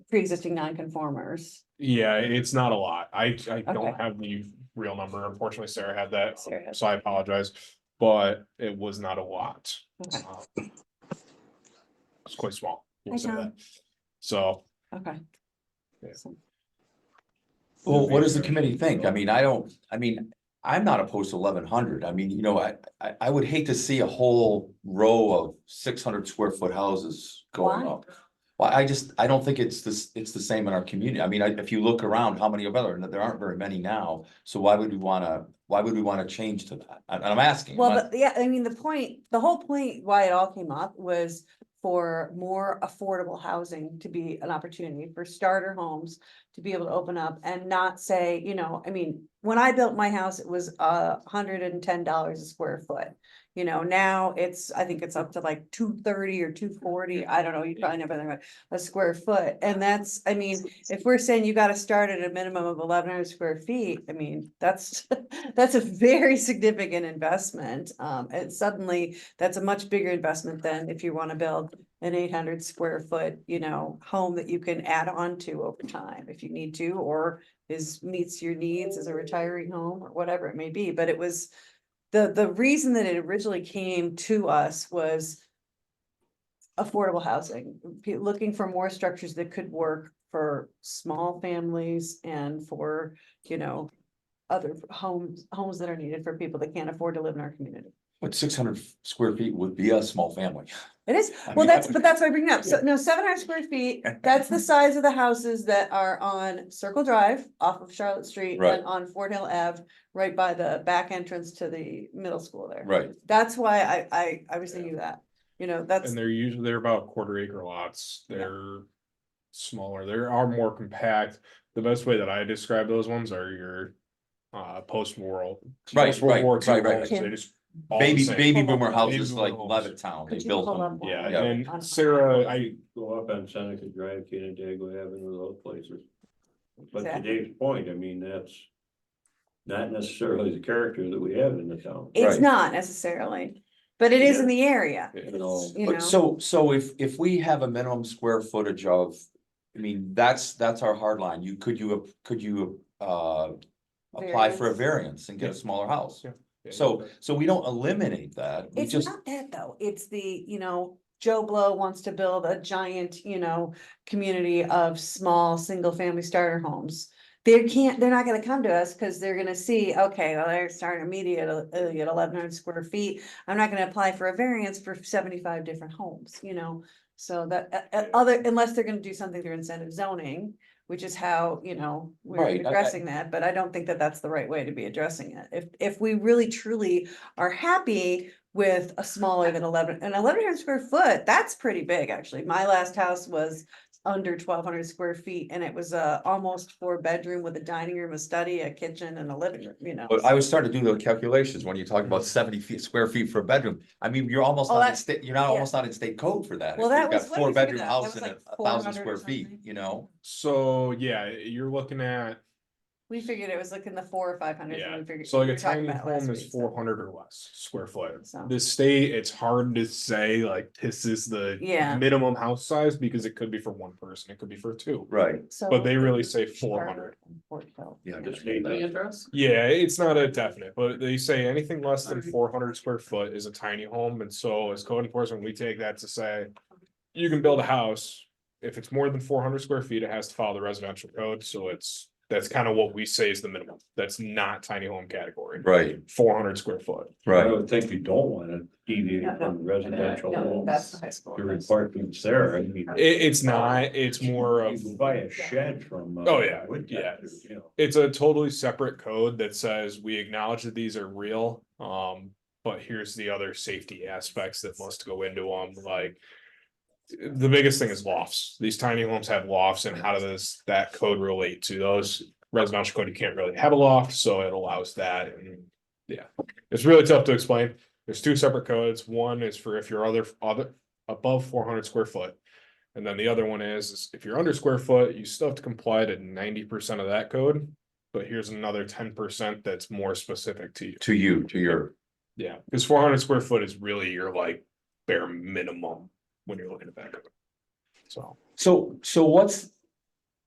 pre-existing non-conformers.
Yeah, it's not a lot. I
Okay.
don't have the real number. Unfortunately, Sarah had that,
Sarah has
so I apologize, but it was not a lot.
Okay.
It's quite small. We'll
Hi,
say that.
Tom.
So,
Okay.
Yeah.
So-
Well, what does the committee think? I mean, I'm not opposed to 1,100. I mean, I would hate to see a whole row of 600 square foot houses going
Why?
up. Well, I don't think it's the same in our community. I mean, if you look around, how many of there aren't very many now. So why would we wanna change to that? And I'm asking.
Well, yeah, I mean, the whole point why it all came up was for more affordable housing to be an opportunity for starter homes to be able to open up and not say, I mean, when I built my house, it was $110 a square foot. Now I think it's up to like 230 or 240. I don't know, you probably never know a square foot. And that's, I mean, if we're saying you gotta start at a minimum of 1,100 square feet, I mean, that's that's a very significant investment. And suddenly that's a much bigger investment than if you want to build an 800 square foot, home that you can add on to over time if you need to, or meets your needs as a retiring home or whatever it may be. But it was the reason that it originally came to us was affordable housing, looking for more structures that could work for small families and for, other homes that are needed for people that can't afford to live in our community.
But 600 square feet would be a small family.
It is,
I
well,
mean,
but that's why I bring it up. So no, 700 square feet, that's the size of the houses that are on Circle Drive off of Charlotte Street
Right.
and on Fort Hill Ave, right by the back entrance to the middle school there.
Right.
That's why I was thinking of that, that's,
and they're about quarter acre lots. They're smaller. They are more compact. The best way that I describe those ones are your post-war.
Right,
post-World War II
right.
homes. They just all the same.
Baby boomer
Baby
houses
boomer
like
homes.
Levittown, they
could you
built
pull
them.
up? one?
Yeah,
Yeah.
and Sarah, I
Go up on Seneca Drive, Canandaigua Avenue, those places. But to
Exactly.
Dave's point, I mean, that's not necessarily the character that we have in the town.
It's
Right.
not necessarily, but it is in
Yeah.
the area.
Yeah.
It's,
But so if we have a minimum square footage of, I mean, that's our hard line. Could you apply for a variance and get a smaller house?
Yeah. Yeah,
So we don't eliminate that. We
It's
just,
not that though. It's the, Joe Blow wants to build a giant, community of small, single family starter homes. They're not gonna come to us because they're gonna see, okay, well, they're starting immediate at 1,100 square feet. I'm not gonna apply for a variance for 75 different homes, So that, unless they're gonna do something through incentive zoning, which is how, we're
Right,
addressing that, but I don't think that that's the right way to be addressing it. If we really truly are happy with a smaller than 1,100 square foot, that's pretty big, actually. My last house was under 1,200 square feet and it was almost 4 bedroom with a dining room, a study, a kitchen and a living room,
but I was starting to do the calculations when you talk about 70 square feet for a bedroom. I mean, you're almost not in state, you're not
yeah.
almost not in state code for that.
Well,
If
that
you've
was,
got
what did we figure
4 bedroom
that? That
house
was
and
like
1,000
400 or
square feet,
something.
So yeah, you're looking at,
We figured it was like in the 400 or 500.
yeah,
We figured-
so like
we
a
were talking
tiny
about it last
home is
week, so.
400 or less square foot.
So.
The state, it's hard to say like this is the
Yeah.
minimum house size because it could be for one person, it could be for two.
right?
So
But they really
it's
say
Charlotte
400.
and Fort Hill.
Yeah,
The state
The
does.
address?
Yeah, it's not a definite, but they say anything less than 400 square foot is a tiny home, and so as code enforcement, we take that to say. You can build a house, if it's more than 400 square feet, it has to follow the residential code, so that's kind of what we say is the minimum, that's not tiny home category.
Right,
400 square foot.
I
right.
would think you don't want to deviate
No,
from residential
No,
homes.
that's the high school.
You're required to there, I mean.
It's not, it's more
You
of,
can buy a shed from.
Oh, yeah,
Woodcat,
yeah.
you know.
it's a totally separate code that says we acknowledge that these are real. But here's the other safety aspects that must go into them, like. The biggest thing is lofts. These tiny homes have lofts, and how does that code relate to those? Residential code, you can't really have a loft, so it allows that, and yeah, it's really tough to explain. There's two separate codes. One is for if you're other above 400 square foot. And then the other one is if you're under square foot, you still have to comply to 90% of that code. but here's another 10% that's more specific to you.
To your,
Yeah, because 400 square foot is really your like bare minimum when you're looking at that code.
so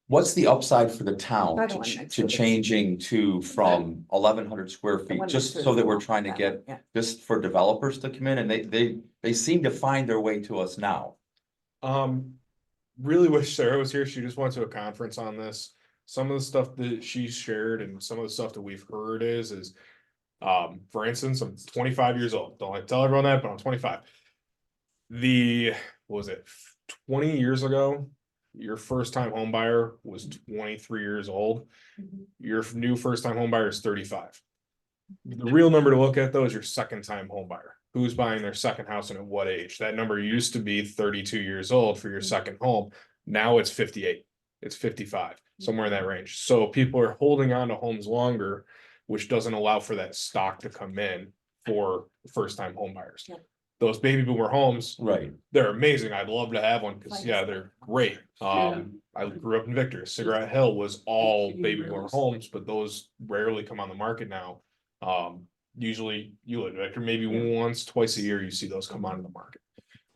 what's the upside for the town
I don't want next
to
to it.
changing from 1,100 square
The
feet,
one
just
next to
so
it
that
is
we're
long,
trying to
that
get,
one, yeah.
just for developers to come in, and they seem to find their way to us now.
Really wish Sarah was here. She just went to a conference on this. Some of the stuff that she shared and some of the stuff that we've heard is, for instance, I'm 25 years old. Don't like to tell everyone that, but I'm 25. What was it, 20 years ago, your first time home buyer was 23 years old. Your new first time home buyer is 35. The real number to look at though is your second time home buyer. Who's buying their second house and at what age? That number used to be 32 years old for your second home. Now it's 58. It's 55, somewhere in that range. So people are holding on to homes longer, which doesn't allow for that stock to come in for first time home buyers.
Yep.
Those baby boomer homes,
Right.
they're amazing. I'd love to have one because yeah, they're great. I grew up in Victor. Cigarette Hill was all baby boomer homes, but those rarely come on the market now. Usually you live in Victor, maybe once, twice a year, you see those come onto the market.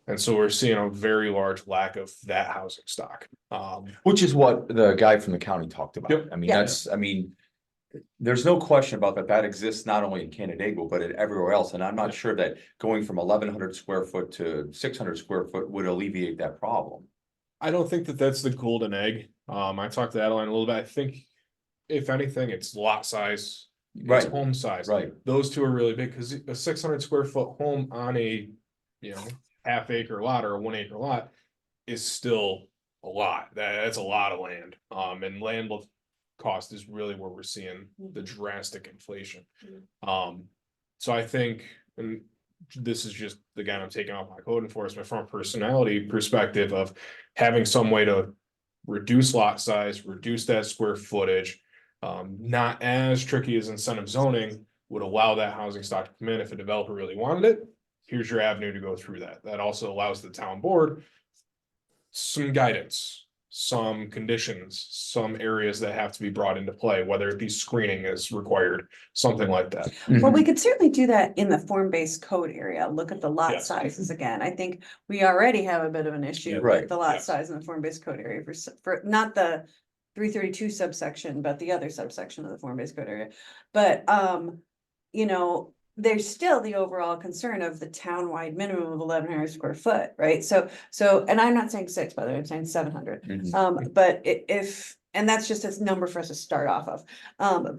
And so we're seeing a very large lack of that housing stock.
Which is what the guy from the county talked about.
Yep.
I mean, there's no question about that exists not only in Canandaigua, but everywhere else. And I'm not sure that going from 1,100 square foot to 600 square foot would alleviate that problem.
I don't think that that's the golden egg. I talked to Adeline a little bit. I think if anything, it's lot size, it's
Right.
home size.
Right.
Those two are really big because a 600 square foot home on a, half acre lot or a 1 acre lot is still a lot. That's a lot of land. And land cost is really where we're seeing the drastic inflation. So I think, and this is just, again, I'm taking off my code enforcement from a personality perspective of having some way to reduce lot size, reduce that square footage. Not as tricky as incentive zoning would allow that housing stock to come in if a developer really wanted it. Here's your avenue to go through that. That also allows the town board some guidance, some conditions, some areas that have to be brought into play, whether it be screening is required, something like that.
Well, we could certainly do that in the form-based code area, look at the lot
Yes.
sizes again. I think we already have a bit of an issue
Right.
with the lot
Yes.
size in the form-based code area for not the 332 subsection, but the other subsection of the form-based code area. But, there's still the overall concern of the town-wide minimum of 1,100 square foot, right? So, and I'm not saying 6, by the way, I'm saying 700. But and that's just a number for us to start off of.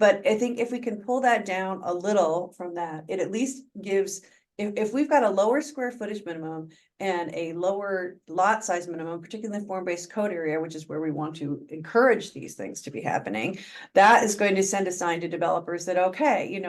But I think if we can pull that down a little from that, it at least gives, if we've got a lower square footage minimum and a lower lot size minimum, particularly in the form-based code area, which is where we want to encourage these things to be happening, that is going to send a sign to developers that, okay,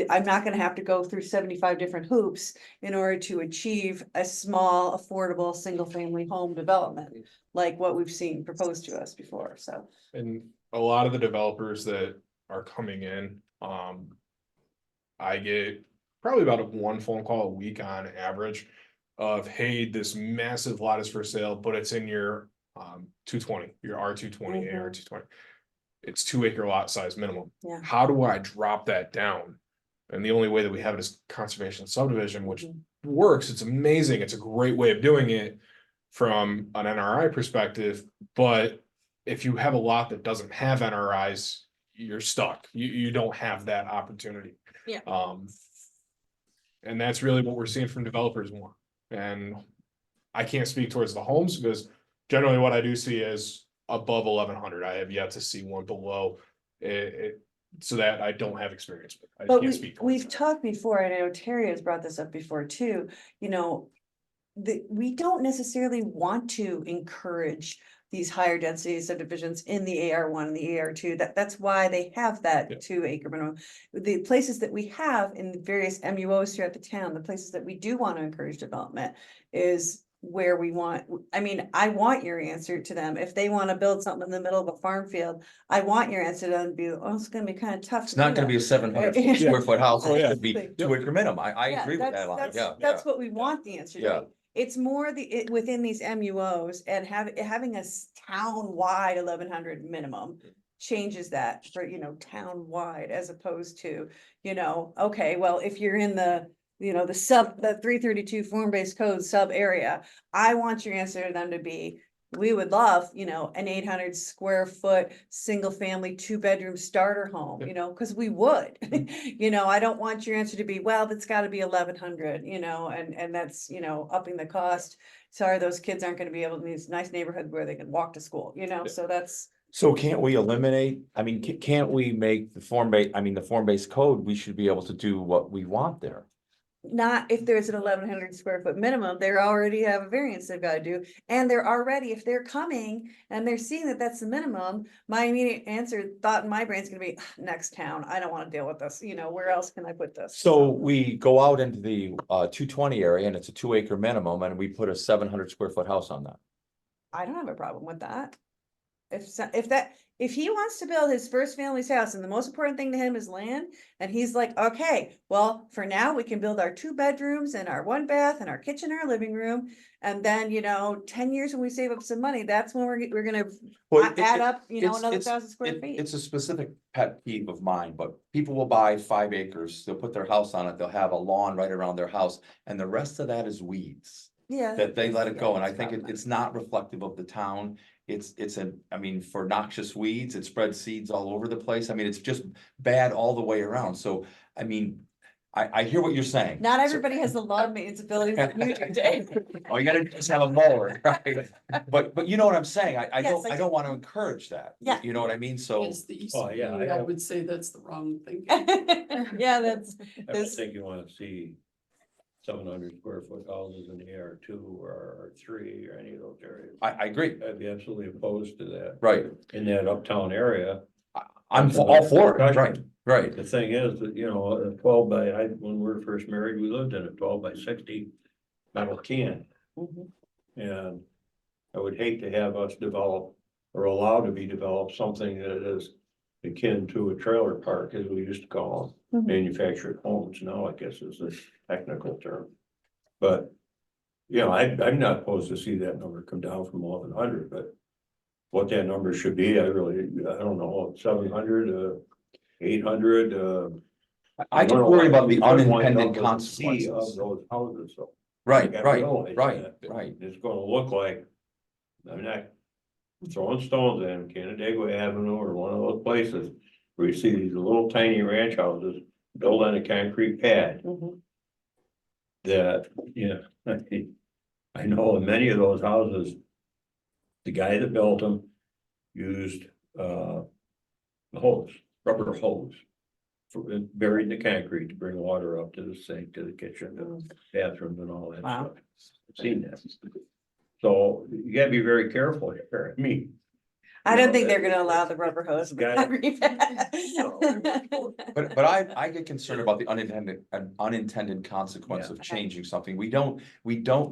I'm not gonna have to go through 75 different hoops in order to achieve a small, affordable, single-family home development, like what we've seen proposed to us before, so.
And a lot of the developers that are coming in, I get probably about one phone call a week on average of, hey, this massive lot is for sale, but it's in your 220, your R220,
Mhm.
AR220. It's 2 acre lot size minimum.
Yeah.
How do I drop that down? And the only way that we have it is conservation subdivision, which works. It's amazing. It's a great way of doing it from an NRI perspective. But if you have a lot that doesn't have NRIs, you're stuck. You don't have that opportunity.
Yeah.
And that's really what we're seeing from developers more. And I can't speak towards the homes because generally what I do see is above 1,100. I have yet to see one below it. So that I don't have experience with. I
But
can't speak. towards
we've
that.
talked before, and I know Terry has brought this up before too, we don't necessarily want to encourage these higher density subdivisions in the AR1 and the AR2. That's why they have that 2 acre minimum. The places that we have in the various MUOs throughout the town, the places that we do want to encourage development is where we want, I want your answer to them. If they want to build something in the middle of a farm field, I want your answer to them to be, it's gonna be kind of tough.
It's not gonna be a 700 square foot house.
Oh, yeah.
It's gonna be 2 acre minimum. I agree with that line.
That's what we want the answer to
Yeah.
be. It's more within these MUOs and having a town-wide 1,100 minimum changes that for, town-wide as opposed to, okay, well, if you're in the, the 332 form-based code sub area, I want your answer to them to be, we would love, an 800 square foot, single family, 2-bedroom starter home, because we would. I don't want your answer to be, well, that's gotta be 1,100, and that's, upping the cost. Sorry, those kids aren't gonna be able to, these nice neighborhoods where they can walk to school, so that's.
So can't we eliminate, I mean, can't we make the the form-based code, we should be able to do what we want there?
Not if there's an 1,100 square foot minimum, they already have a variance they've got to do. And they're already, if they're coming and they're seeing that that's the minimum, my immediate thought in my brain is gonna be, next town, I don't want to deal with this, where else can I put this?
So we go out into the 220 area and it's a 2 acre minimum and we put a 700 square foot house on that.
I don't have a problem with that. If he wants to build his first family's house and the most important thing to him is land, and he's like, okay, well, for now we can build our 2 bedrooms and our 1 bath and our kitchen, our living room. And then, 10 years when we save up some money, that's when we're gonna add up, another 1,000 square feet.
It's a specific pet peeve of mine, but people will buy 5 acres, they'll put their house on it, they'll have a lawn right around their house, and the rest of that is weeds.
Yeah.
That they let it go, and I
it's
think it's not reflective of the town. For noxious weeds, it spreads seeds all over the place. I mean, it's just bad all the way around. So, I mean, I hear what you're saying.
Not everybody has the lawn maintenance abilities that you do, Dave.
All you gotta do is have a mower, right? But you know what I'm saying? I
Yes,
don't, I don't want to encourage that.
Yeah.
You know what I mean? So,
It's the
Oh, yeah,
ECB,
I
I
know.
would say that's the wrong thing.
Yeah, that's,
I don't think you wanna see 700 square foot houses in the R2 or R3 or any of those areas.
I agree,
I'd be absolutely opposed to that.
right?
In that uptown area.
I'm all for it, right, right.
The thing is that, a 12 by, when we were first married, we lived in a 12 by 60 metal can.
Mhm.
And I would hate to have us develop or allow to be developed something that is akin to a trailer park, as we used to call them,
Mhm.
manufactured homes now, I guess is the technical term. But, I'm not opposed to see that number come down from 1,100, but what that number should be, I don't know, 700, 800,
I just worry about the
you could wind
unintended
up with a sea of
consequences.
those houses, so.
Right,
You gotta
right,
realize
right,
that.
right.
It's gonna look like, I'm not throwing stones in Canandaigua Avenue or one of those places where you see these little tiny ranch houses built on a concrete pad
Mhm.
that, I know in many of those houses, the guy that built them used, a hose, rubber hose. Buried in the concrete to bring water up to the sink, to the kitchen, to the bathrooms and all that
Wow.
stuff. I've seen that. So you gotta be very careful here. I mean,
I don't think they're gonna allow the rubber hose.
Got
But I get concerned about the unintended consequence
Yeah.
of changing something. We don't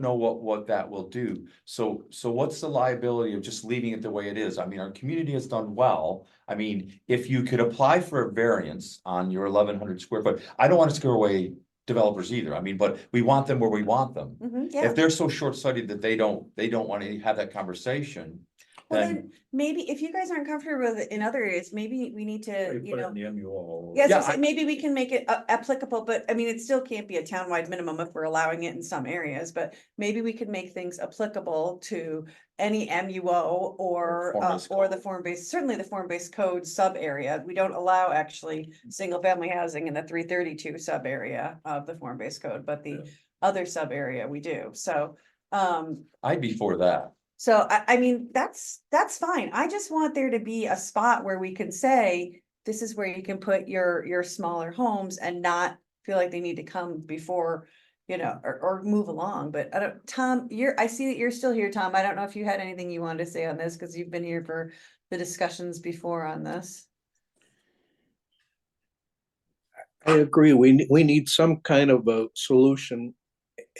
know what that will do. So what's the liability of just leaving it the way it is? I mean, our community has done well. I mean, if you could apply for a variance on your 1,100 square foot, I don't want to scare away developers either. I mean, but we want them where we want them.
Mhm, yeah.
If they're so short-sighted that they don't want to have that conversation,
Well,
then
then maybe if you guys aren't comfortable with it in other areas, maybe we need to,
you put it in the MUO.
yes,
Yeah,
maybe we can make it applicable, but I mean, it still can't be a townwide minimum if we're allowing it in some areas, but maybe we could make things applicable to any MUO or
Form-based
or the
code.
form-based, certainly the form-based code sub area. We don't allow actually single family housing in the 332 sub area of the form-based code, but the other sub area we do. So,
I'd be for that.
so I mean, that's fine. I just want there to be a spot where we can say, this is where you can put your smaller homes and not feel like they need to come before, or move along. But I don't, Tom, I see that you're still here, Tom. I don't know if you had anything you wanted to say on this, because you've been here for the discussions before on this.
I agree. We need some kind of a solution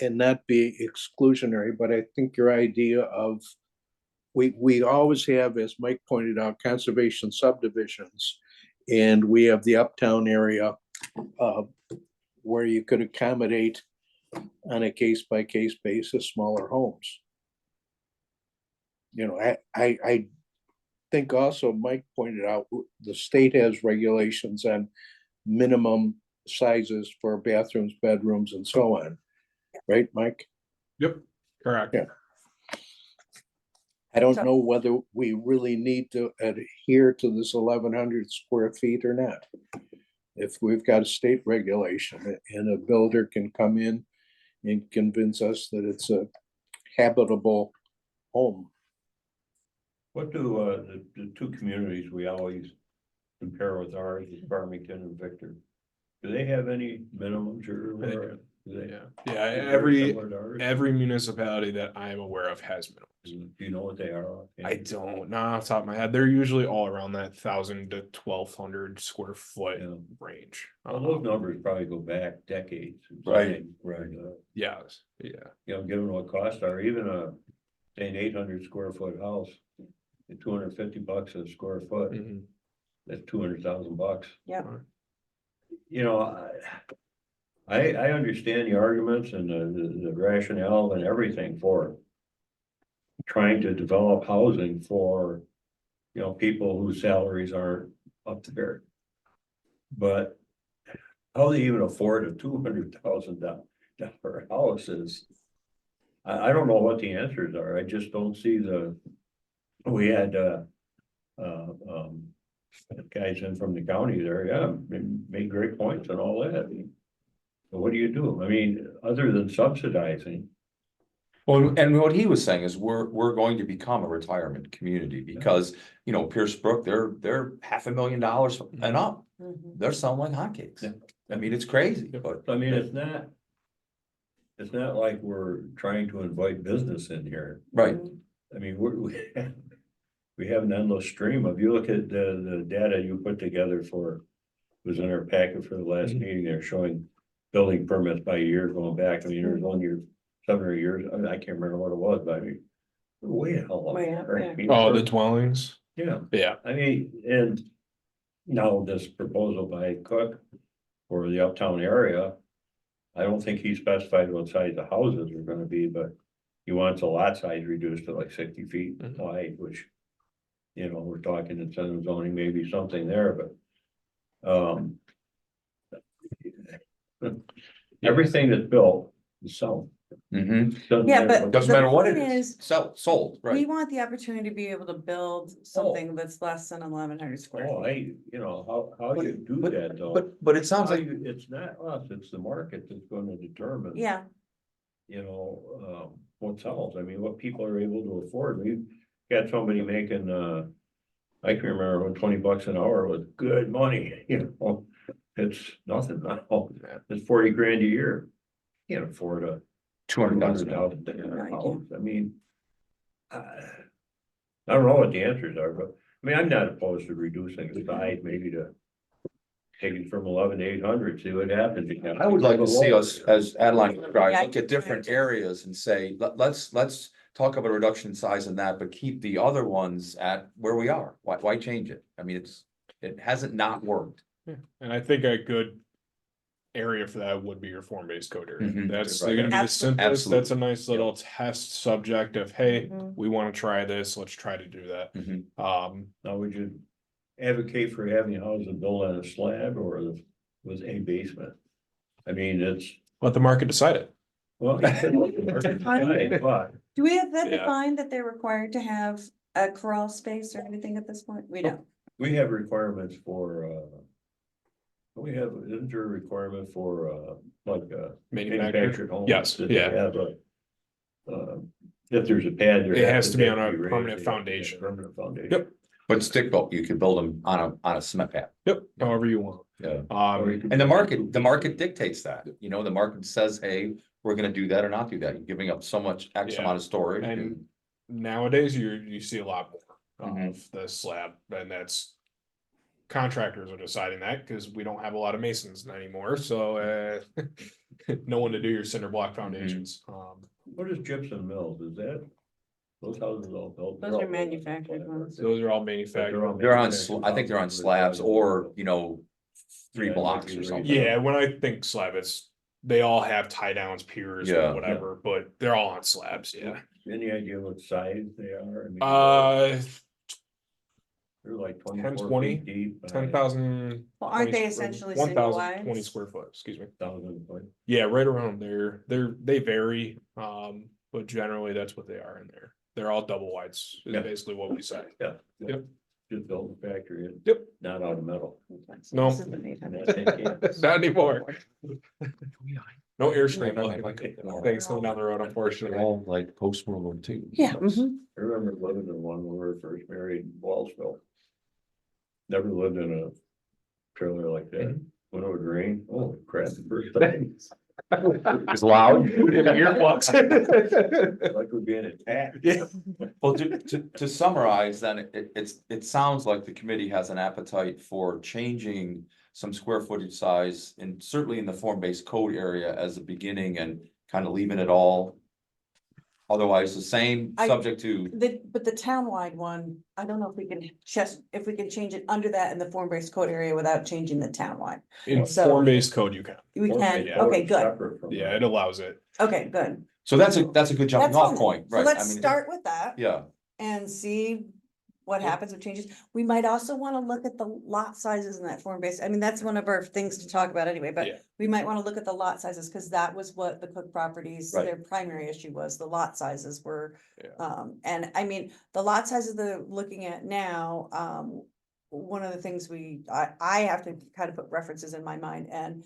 and not be exclusionary, but I think your idea of, we always have, as Mike pointed out, conservation subdivisions. And we have the uptown area where you could accommodate on a case-by-case basis, smaller homes. think also Mike pointed out, the state has regulations on minimum sizes for bathrooms, bedrooms, and so on. Right, Mike?
Yep, correct.
Yeah. I don't
So-
know whether we really need to adhere to this 1,100 square feet or not. If we've got a state regulation and a builder can come in and convince us that it's a habitable home.
What do, the two communities we always compare with ours, is Farmington and Victor? Do they have any minimums or?
They do.
do they-
Yeah,
is
yeah,
theirs similar to ours?
every municipality that I am aware of has minimums.
Do you know what they are?
I don't know off the top of my head. They're usually all around that 1,000 to 1,200 square foot
Yeah.
range.
Well, those numbers probably go back decades.
Right.
Right,
Yes, yeah.
you know, given what costs are, even say an 800 square foot house, at $250 a square foot,
Mhm.
that's $200,000.
Yep.
You know, I understand the arguments and the rationale and everything for trying to develop housing for, you know, people whose salaries aren't up there. But how they even afford a $200,000 house is, I don't know what the answers are. I just don't see we had, guys in from the county there, yeah, made great points and all that. But what do you do? I mean, other than subsidizing,
Well, and what he was saying is we're going to become a retirement community because, you know, Pierce Brook, they're $500,000 and up.
Mhm.
They're selling like hotcakes.
Yeah.
I mean, it's crazy, but
I mean, it's not like we're trying to invite business in here.
right.
I mean, we have an endless stream of, you look at the data you put together was in our packet for the last
Mhm.
meeting, they're showing building permits by year going back. I mean, there's 1 year, 7 or 8 years, I can't remember what it was, but I mean, way the hell up
Way up,
there.
yeah.
I mean,
Oh, the dwellings.
yeah,
Yeah.
I mean, and now this proposal by Cook for the uptown area, I don't think he specified what size the houses are gonna be, but he wants a lot size reduced to like 60 feet
Mhm.
wide, which, you know, we're talking incentive zoning, maybe something there, but, everything that's built is sold.
Mm-hmm.
Doesn't
Yeah,
matter
but
what-
Doesn't
the
matter what it
point
is,
is,
sold,
we
right?
want the opportunity to be able to build something that's less than 1,100 square
Oh,
feet.
you know, how you do that though?
But it sounds
How
like,
it's not us, it's the market that's gonna determine.
Yeah,
You know, what sells, I mean, what people are able to afford, we've got somebody making, I can remember when $20 an hour was good money, you know, it's nothing now, it's 40 grand a year. Can't afford a
$200,000.
house, I mean. I don't know what the answers are, but, I mean, I'm not opposed to reducing the size, maybe to take it from 11 to 800, see what happens.
I would like to see us, as Adeline
Yeah,
described, look at different areas and say, let's talk about a reduction in size in that, but keep the other ones at where we are. Why change it? I mean, it hasn't not worked.
Yeah. And I think a good area for that would be your form-based code area.
Mhm.
That's
Right.
gonna be the
Absolutely.
simplest. That's a
Absolutely.
nice little test subject of, hey,
Mhm.
we want to try this, let's try to do that.
Mhm.
Now, would you advocate for having houses built on a slab or with a basement? I mean, it's,
Let the market decide it.
well. But
do we have that
Yeah.
defined that they're required to have a crawl space or anything at this point? We don't.
we have requirements for, isn't there a requirement for, like, manufactured homes?
Yes,
that they
yeah.
have if there's a pad. there
It has to be on a
raised,
permanent
they have to be a
foundation.
Permanent foundation.
Yep.
But stick built, you could build them on a cement pad.
Yep, however you want.
Yeah.
Or you
Um,
could-
And the market dictates that, you know, the market says, hey, we're gonna do that or not do that. You're giving up so much X
Yeah.
amount of storage.
and nowadays you see a lot more
Mhm.
of the slab, and that's contractors are deciding that because we don't have a lot of masons anymore. So no one to do your cinder block foundations.
What is gypsum mills? Is that, those houses all built?
Those are manufactured ones.
Those are all manufactured.
They're on, I think they're on slabs or, you know, three
Yeah,
blocks
like you
or
raise
something.
Yeah, when I think slab, they all have tie downs, piers,
Yeah.
or whatever, but they're all on slabs. Yeah.
Any idea what size they are? I mean, They're like
10,
24
20,
feet deep.
10,000.
Well, aren't they essentially single
1,020
wides?
square foot, excuse me.
1,000 foot.
Yeah, right around there. They vary, but generally that's what they are in there. They're all double wides, is
Yeah.
basically what we say.
Yeah.
Yep.
Just built in the factory.
Yep.
Not out of metal.
No.
This is an 800.
Not anymore. No airstream, things coming down the road, unfortunately.
All like post-World War II.
Yeah.
I remember living in one when we were first married in Wallsville. Never lived in a trailer like that. When it would rain, holy crap, the first time.
It's loud.
Earplugs.
Like we're being attacked.
Yeah.
Well, to summarize, then it sounds like the committee has an appetite for changing some square footage size and certainly in the form-based code area as a beginning and kind of leaving it all. Otherwise, the same subject to,
But the townwide one, I don't know if we can change it under that in the form-based code area without changing the townwide.
In
So-
form-based code, you can.
We can,
Yeah.
okay, good,
Yeah, it allows it.
okay, good.
so that's a good jumping
That's
off
fine.
point,
So
right?
let's
I mean,
start with that
Yeah,
and see what happens with changes. We might also want to look at the lot sizes in that form base. I mean, that's one of our things to talk about anyway,
Yeah.
but we might want to look at the lot sizes because that was what the Cook properties,
Right.
their primary issue was. The lot sizes were,
Yeah.
and I mean, the lot sizes they're looking at now, one of the things I have to kind of put references in my mind and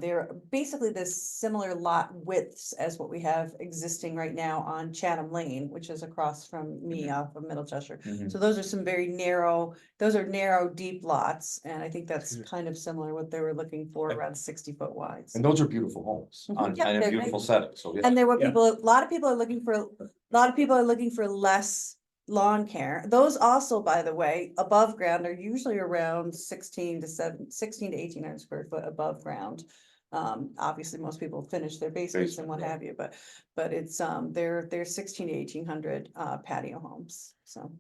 they're basically this similar lot widths as what we have existing right now on Chatham Lane, which is across from me off of Middle Cheshire.
Mhm.
So those are some very narrow, deep lots, and I think that's kind of similar what they were looking for, around 60-foot wides.
and those are beautiful homes on
Yeah,
and a
they're
beautiful
great.
setting, so yeah.
And there were
Yeah.
people, a lot of people are looking for less lawn care. Those also, by the way, above ground are usually around 16 to 1,800 square foot above ground. Obviously, most people finish their basements and what have you, but it's, they're 16 to 1,800 patio homes, so.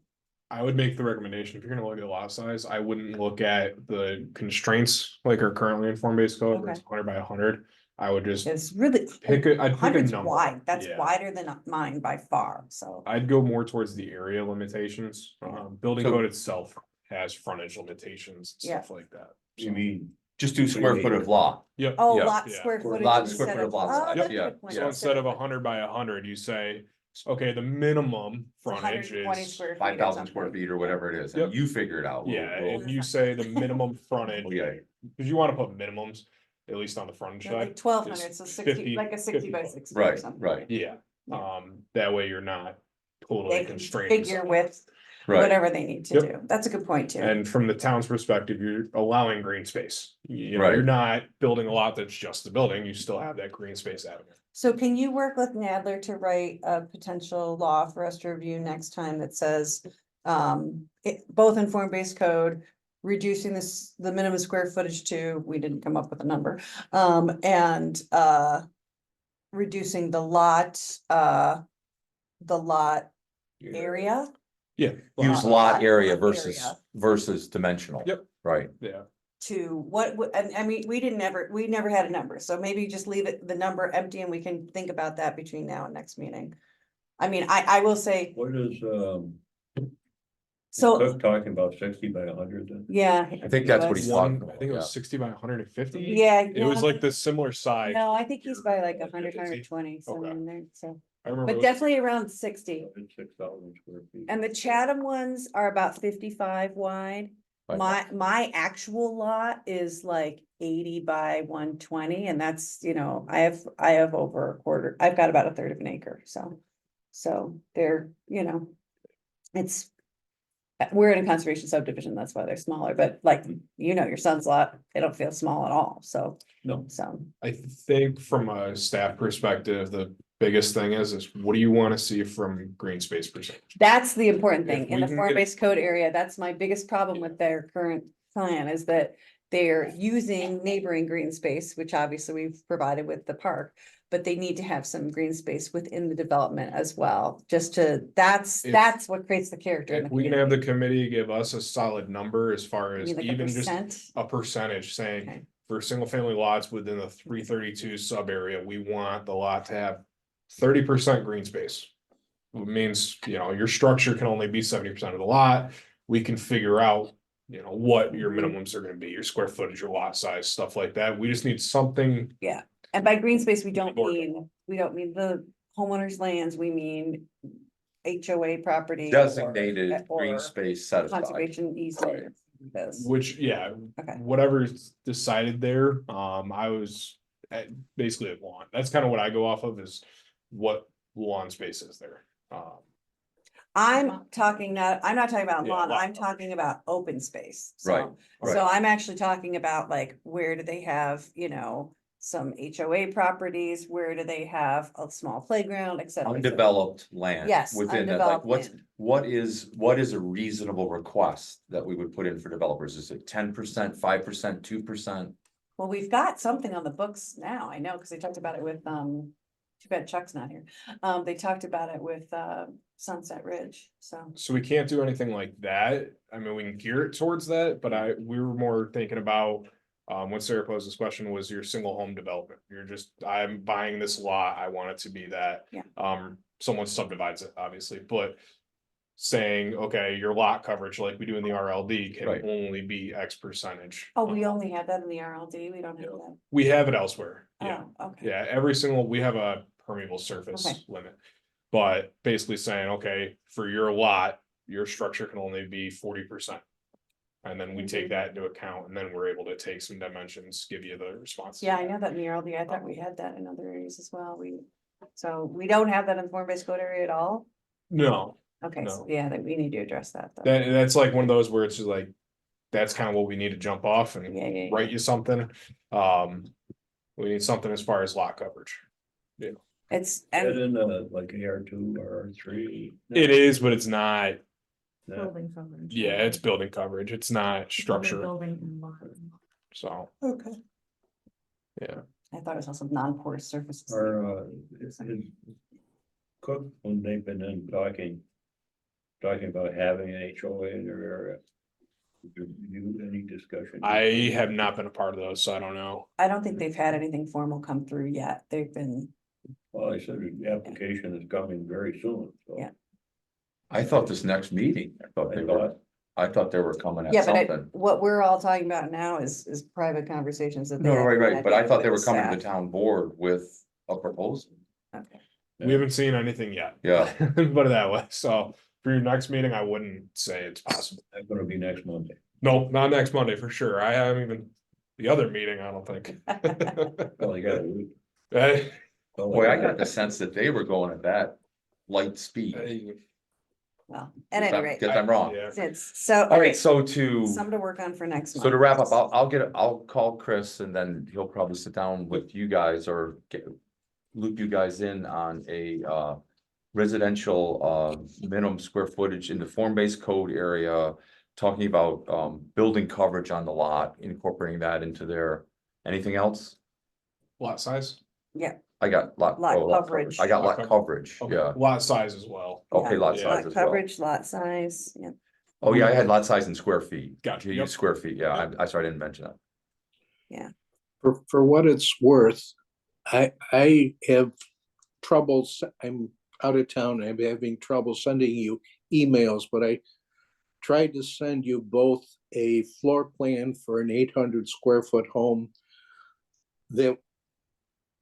I would make the recommendation, if you're gonna look at lot size, I wouldn't look at the constraints like are currently in form-based code, where it's 100 by 100. I would just
It's really,
I'd pick a
100's
number.
wide, that's
Yeah.
wider than mine by far, so.
I'd go more towards the area limitations. Building
So-
code itself has frontage limitations and
Yeah.
stuff like that.
You mean,
Just do square foot of lot.
Yep.
Oh,
Yeah.
lot
Yeah.
square footage.
Lot
instead
square foot of lot
oh,
size,
that's a
yeah,
good point.
So instead of 100 by 100, you say, okay, the minimum frontage
120
is.
square feet or
5,000 square
something.
feet or whatever it is,
Yep.
and you figure it out.
Yeah,
We'll-
and you say the minimum frontage,
Yeah,
because you want to put minimums, at least on the frontage
Yeah,
side.
like 1,200,
is
so 60,
50
like a 60 by
50
60 or
right,
something.
right,
Yeah,
Yeah.
that way you're not totally
They can
constrained.
figure with
right.
whatever they need to
Yep.
do. That's a good point too.
And from the town's perspective, you're allowing green space. You know,
Right.
you're not building a lot that's just the building, you still have that green space avenue.
So can you work with Nadler to write a potential law for us to review next time that says, both in form-based code, reducing the minimum square footage to, we didn't come up with a number, and, reducing the lot area?
Yeah.
Use lot area versus dimensional.
Yep.
Right.
Yeah.
To what, and I mean, we never had a number, so maybe just leave the number empty and we can think about that between now and next meeting. I mean, I will say,
what is,
so,
Cook talking about 60 by 100 then?
yeah.
I think that's what he's talking
I
about.
think it
Yeah.
was 60 by 150.
Yeah.
It was like this similar size.
No, I think he's by like 100,
Is he?
120, somewhere
Okay.
in there, so,
I remember.
but
it was-
definitely around 60.
It's 6,000 square feet.
And the Chatham ones are about 55 wide.
Right.
My actual lot is like 80 by 120, and that's, you know, I have over a quarter, I've got about a third of an acre, so they're, you know, we're in a conservation subdivision, that's why they're smaller, but like, you know, your son's lot, they don't feel small at all, so.
No.
So,
I think from a staff perspective, the biggest thing is what do you want to see from green space percentage?
that's the important thing,
If
in
we
the
can get-
form-based code area, that's my biggest problem with their current plan, is that they're using neighboring green space, which obviously we've provided with the park, but they need to have some green space within the development as well, just to, that's what creates the character in the
If we can have the
community.
committee give us a solid number as far
You
as
mean like a
even just
percent?
a percentage
Okay.
saying for single family lots within the 332 sub area, we want the lot to have 30% green space. It means, you know, your structure can only be 70% of the lot. we can figure out, you know, what your minimums are gonna be, your square footage, your lot size, stuff like that. We just need something.
Yeah, and by green space, we don't
Or-
mean, the homeowners' lands, we mean HOA property.
Designated green
or
space set aside.
Conservation easement. This.
Which, yeah,
Okay.
whatever's decided there, I was basically at lawn. That's kind of what I go off of is what lawn space is there.
I'm not talking about
Yeah,
lawn,
lot
I'm talking about open space.
Right,
So, so I'm actually talking about like, where do they have, you know, some HOA properties, where do they have a small playground, et cetera. et cetera.
Undeveloped land.
Yes,
Within that, like,
undeveloped land.
what is a reasonable request that we would put in for developers? Is it 10%, 5%, 2%?
Well, we've got something on the books now, I know, because they talked about it with, too bad Chuck's not here. They talked about it with, Sunset Ridge, so.
So we can't do anything like that. I mean, we can gear it towards that, but we were more thinking about. When Sarah posed this question was your single home development. You're just, I'm buying this lot, I want it to be that.
Yeah.
Someone subdivides it, obviously, but. Saying, okay, your lot coverage like we do in the RLD can
Right.
only be X percentage.
Oh, we only have that in the RLD, we don't have that.
We have it elsewhere, yeah.
Oh, okay.
Yeah, we have a permeable surface
Okay.
limit. But basically saying, okay, for your lot, your structure can only be 40%. And then we take that into account and then we're able to take some dimensions, give you the response.
Yeah, I know that in the RLD, I thought we had that in other areas as well, so we don't have that in the form-based code area at all?
No,
Okay, so
No.
yeah, that we need to address that though.
that's like one of those where it's just like, that's kind of what we need to jump off and
Yeah.
write you something. We need something as far as lot coverage.
It's,
And
and
in like AR2 or R3.
It is, but it's not,
Building coverage.
yeah, it's building coverage. It's not structure,
Building and lot.
so,
okay.
yeah.
I thought it was also non-porous surfaces.
Or is Cook, when they've been in talking about having an HOA in their area. Did you any discussion?
I have not been a part of those, so I don't know.
I don't think they've had anything formal come through yet, they've been,
Well, I said the application is coming very soon, so.
Yeah.
I thought this next meeting, I thought they were coming at
yeah, but
something.
what we're all talking about now is private conversations that they.
No,
have
right,
had
but I thought they were
with
coming to the
staff.
town board with a proposal.
Okay.
We haven't seen anything yet.
Yeah.
Put it that way. So for your next meeting, I wouldn't say it's possible.
That's gonna be next Monday.
No, not next Monday for sure. I haven't even, the other meeting, I don't think.
Well, you got a week.
Boy, I got the sense that they were going at that light speed.
Well, at any rate,
Guess I'm wrong.
Yeah.
it's, so.
All right,
okay,
so to,
Something to work on for next month.
so to wrap up, I'll call Chris and then he'll probably sit down with you guys or loop you guys in on a residential minimum square footage in the form-based code area, talking about building coverage on the lot, incorporating that into there. Anything else?
Lot size?
Yeah.
I got lot
coverage.
I got
Lot
lot coverage,
Okay.
yeah.
Lot size as well.
Okay,
Yeah,
lot
Yeah.
size
Lot
as well.
coverage, lot size, yeah.
Oh, yeah, I had lot size in square feet.
Gotcha,
You
yep.
use square feet, yeah, I sorry, I didn't mention that.
For what it's worth, I have troubles, I'm out of town, I'm having trouble sending you emails, but I tried to send you both a floor plan for an 800 square foot home that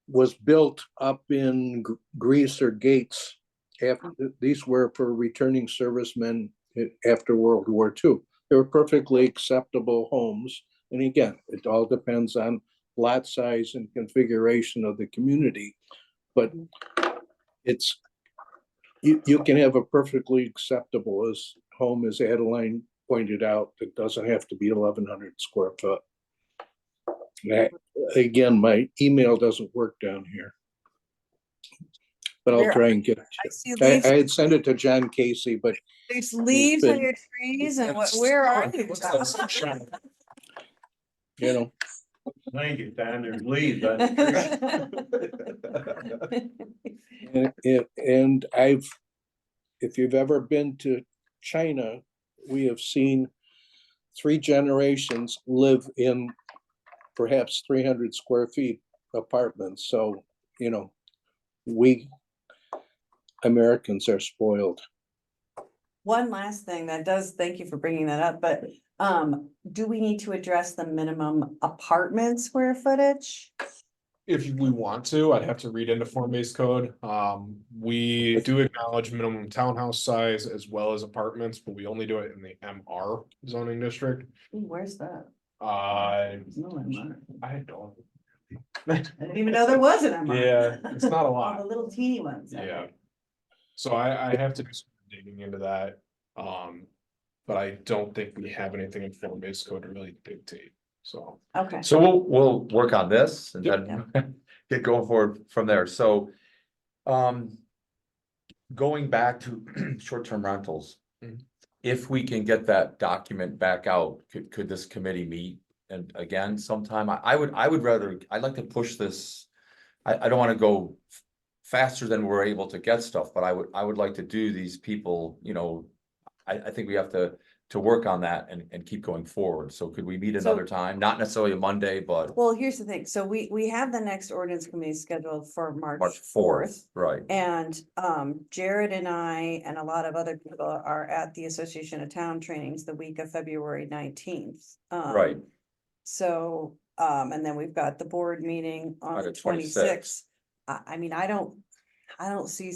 was built up in Greece or Gates. After, these were for returning servicemen after World War II. They were perfectly acceptable homes. And again, it all depends on lot size and configuration of the community. But it's, you can have a perfectly acceptable home, as Adeline pointed out, that doesn't have to be 1,100 square foot. Again, my email doesn't work down here. But I'll try and get it.
I see
I
leaves,
had sent it to John Casey, but
there's leaves on
been-
your trees and where are you?
you know,
Thank you, Dan, there's leaves on the tree.
and if you've ever been to China, we have seen 3 generations live in perhaps 300 square feet apartments. So, you know, we Americans are spoiled.
One last thing thank you for bringing that up, but, do we need to address the minimum apartment square footage?
If we want to, I'd have to read into form-based code. We do acknowledge minimum townhouse size as well as apartments, but we only do it in the MR zoning district.
Ooh, where's that?
There's
no MR.
I don't.
I didn't even know there was an MR.
Yeah, it's not a
All
lot.
the little teeny ones. okay.
Yeah. So I have to do some digging into that. But I don't think we have anything in form-based code to really dictate, so.
Okay.
So we'll work on this and then get going forward from there. So, going back to short-term rentals.
Mhm.
If we can get that document back out, could this committee meet? And again, sometime, I would rather, I'd like to push this. I don't want to go faster than we're able to get stuff, but I would like to do these people, you know. I think we have to work on that and keep going forward. So could we meet another time? Not necessarily a Monday, but
Well, here's the thing. So we have the next ordinance committee scheduled for
March
March
4th,
4th.
right?
And Jared and I and a lot of other people are at the Association of Town trainings the week of February 19th.
Right.
So, and then we've got the board meeting on
On
the
the
26th. I mean, I don't see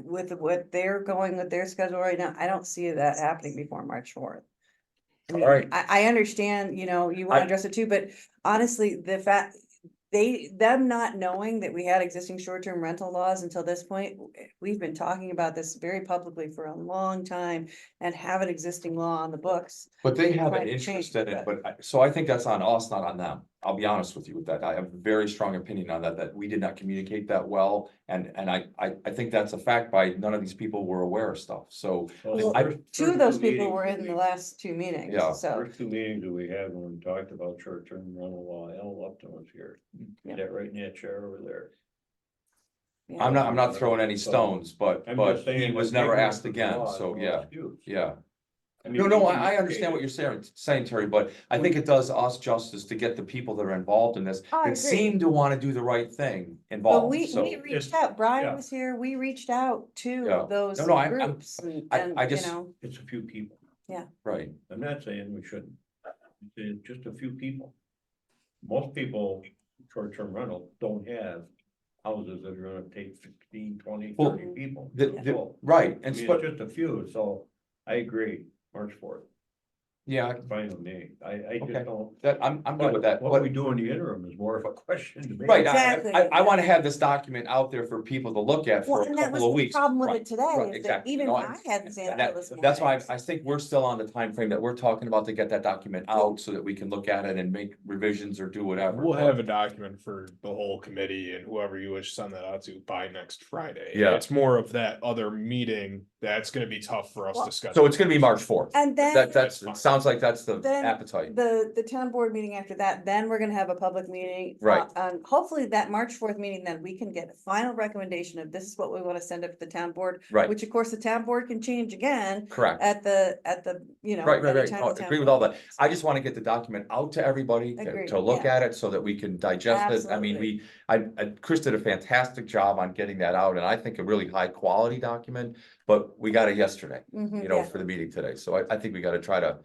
with what they're going with their schedule right now, I don't see that happening before March 4th. I mean,
All right.
I understand, you know, you want
I-
to address it too, but honestly, the fact. Them not knowing that we had existing short-term rental laws until this point, we've been talking about this very publicly for a long time and have an existing law on the books.
But they have
Trying
an
to
interest
change,
in it, so I think that's on us, not on them. I'll be honest with you with that. I have a very strong opinion on that, that we did not communicate that well. And I think that's a fact by none of these people were aware of stuff, so.
Well,
I-
two of those people were in the last two meetings,
Yeah.
so.
First two meetings that we had when we talked about short-term rental law, Al Upton was here.
Yeah.
That right in that chair over there.
Yeah.
I'm not throwing any stones, but
I'm
but
just saying
he was
that
never
they
asked
went for the
again,
law,
so
no
yeah,
excuse.
yeah.
I mean,
No,
we
I understand what you're saying, Terry, but I think it does us justice to get the people that are involved in this.
I
That
agree.
seem to want to do the right thing
But
involved,
we
so.
reached out, Brian
yeah.
was here, we reached out
Yeah.
to those
No, I'm-
groups and,
I
you
just-
know,
It's a few people.
Right,
I'm not saying we shouldn't. It's just a few people. Most people, short-term rental, don't have houses that are gonna take 15, 20,
Well,
30 people.
right,
I
and
mean,
but,
it's just a few, so I agree, March 4th,
yeah,
fine with me. I
Okay.
just don't.
that, I'm good with that,
What
but.
we do in the interim is more of a question to me.
Right,
Exactly,
I want to have this document out there for people to look at for
well,
a
and that was
couple of
the
weeks.
problem with
Right,
it today,
right,
is that
exactly.
even
No,
I hadn't seen it
That-
till this morning.
That's why I think we're still on the time frame that we're talking about to get that document out so that we can look at it and make revisions or do whatever.
We'll have a document for the whole committee and whoever you wish to send that out to by next Friday.
Yeah.
It's more of that other meeting that's gonna be tough for us
Well,
to schedule.
So it's gonna be March 4th.
And then.
That's, it sounds like that's the
Then
appetite.
the town board meeting after that, then we're gonna have a public meeting.
Right.
And hopefully that March 4th meeting, then we can get a final recommendation of this is what we wanna send up to the town board.
Right.
Which of course the town board can change again
Correct.
at the, you know.
Right.
anytime
No,
the town
agree with
board
all that.
meets.
I just want to get the document out to everybody
Agreed,
to look
yeah.
at it so that we can digest it. I mean,
Absolutely.
Chris did a fantastic job on getting that out and I think a really high quality document, but we got it yesterday,
Mhm,
you know,
yeah.
for the meeting today. So I think we got to try to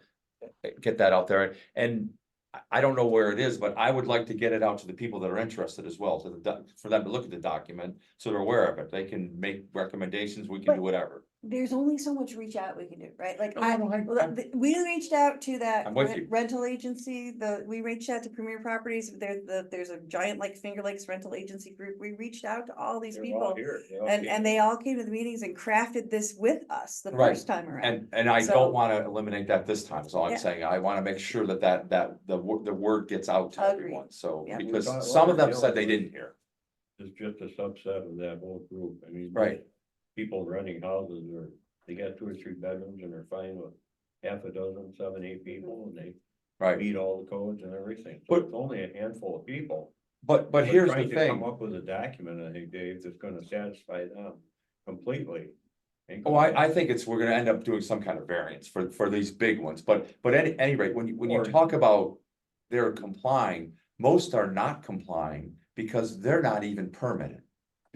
get that out there. And I don't know where it is, but I would like to get it out to the people that are interested as well, for them to look at the document, so they're aware of it. They can make recommendations, we can do
But-
whatever.
There's only so much reach out we can do, right? Like
No,
I,
no,
we reached out to that
I'm with you.
rental agency, we reached out to Premier Properties, there's a giant like Finger Lakes rental agency group. We reached out to all these
They're all
people.
here. They all
And
came.
they all came to the meetings and crafted this with us the
Right.
first time around.
And I
So-
don't want to eliminate that this time, is all I'm
Yeah.
saying. I want to make sure that the word gets out to
Agreed.
everyone, so,
Yeah.
because
We thought
some of them
Lauderdale
said they
was-
didn't hear.
It's just a subset of that whole group. I mean.
Right.
People renting houses or they got 2 or 3 bedrooms and they're fine with half a dozen, 7, 8 people and they
Right,
meet all the codes and everything. So
But-
it's only a handful of people.
but here's the
trying to Come
thing.
up with a document, I think, Dave, that's gonna satisfy them completely. Ain't
Oh,
gonna
I think we're gonna end up doing some kind of variance for these big ones, but at any rate, when you
Or-
talk about they're complying, most are not complying because they're not even permitted.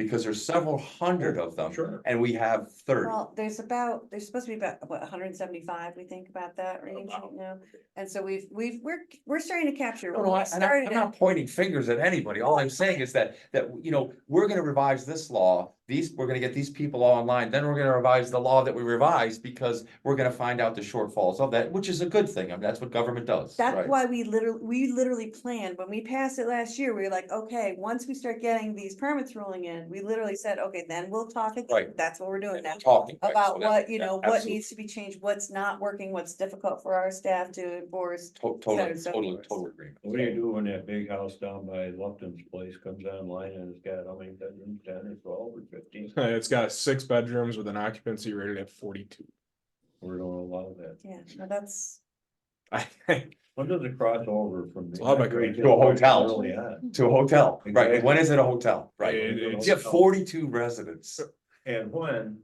because there's several hundred of them.
Sure.
And we have 30.
Well, there's supposed to be about, what, 175, we think about that range right now. And so we're starting to capture.
No, no,
we
I'm
started
not pointing fingers at anybody. All I'm saying is that, you know, we're gonna revise this law. We're gonna get these people all online, then we're gonna revise the law that we revised because we're gonna find out the shortfalls of that, which is a good thing. I mean, that's what government does,
That's
right?
why we literally planned, when we passed it last year, we were like, okay, once we start getting these permits rolling in, we literally said, okay, then we'll talk again.
Right.
That's what we're doing now.
Talking. right,
About
so that-
what, you
yeah,
know, what
absolutely.
needs to be changed, what's not working, what's difficult for our staff to enforce.
Totally,
so
totally,
forth.
total agreement.
What do you do when that big house down by Lupton's place comes online and it's got how many bedrooms, 10 or 12 or 15?
It's got 6 bedrooms with an occupancy rated at 42.
We're gonna allow that.
Yeah, no, that's,
When does it cross over from?
Well, how about
to a hotel?
Early on.
To a hotel, right?
Exactly.
When is it a hotel? Right?
It's-
You have 42 residents.
And when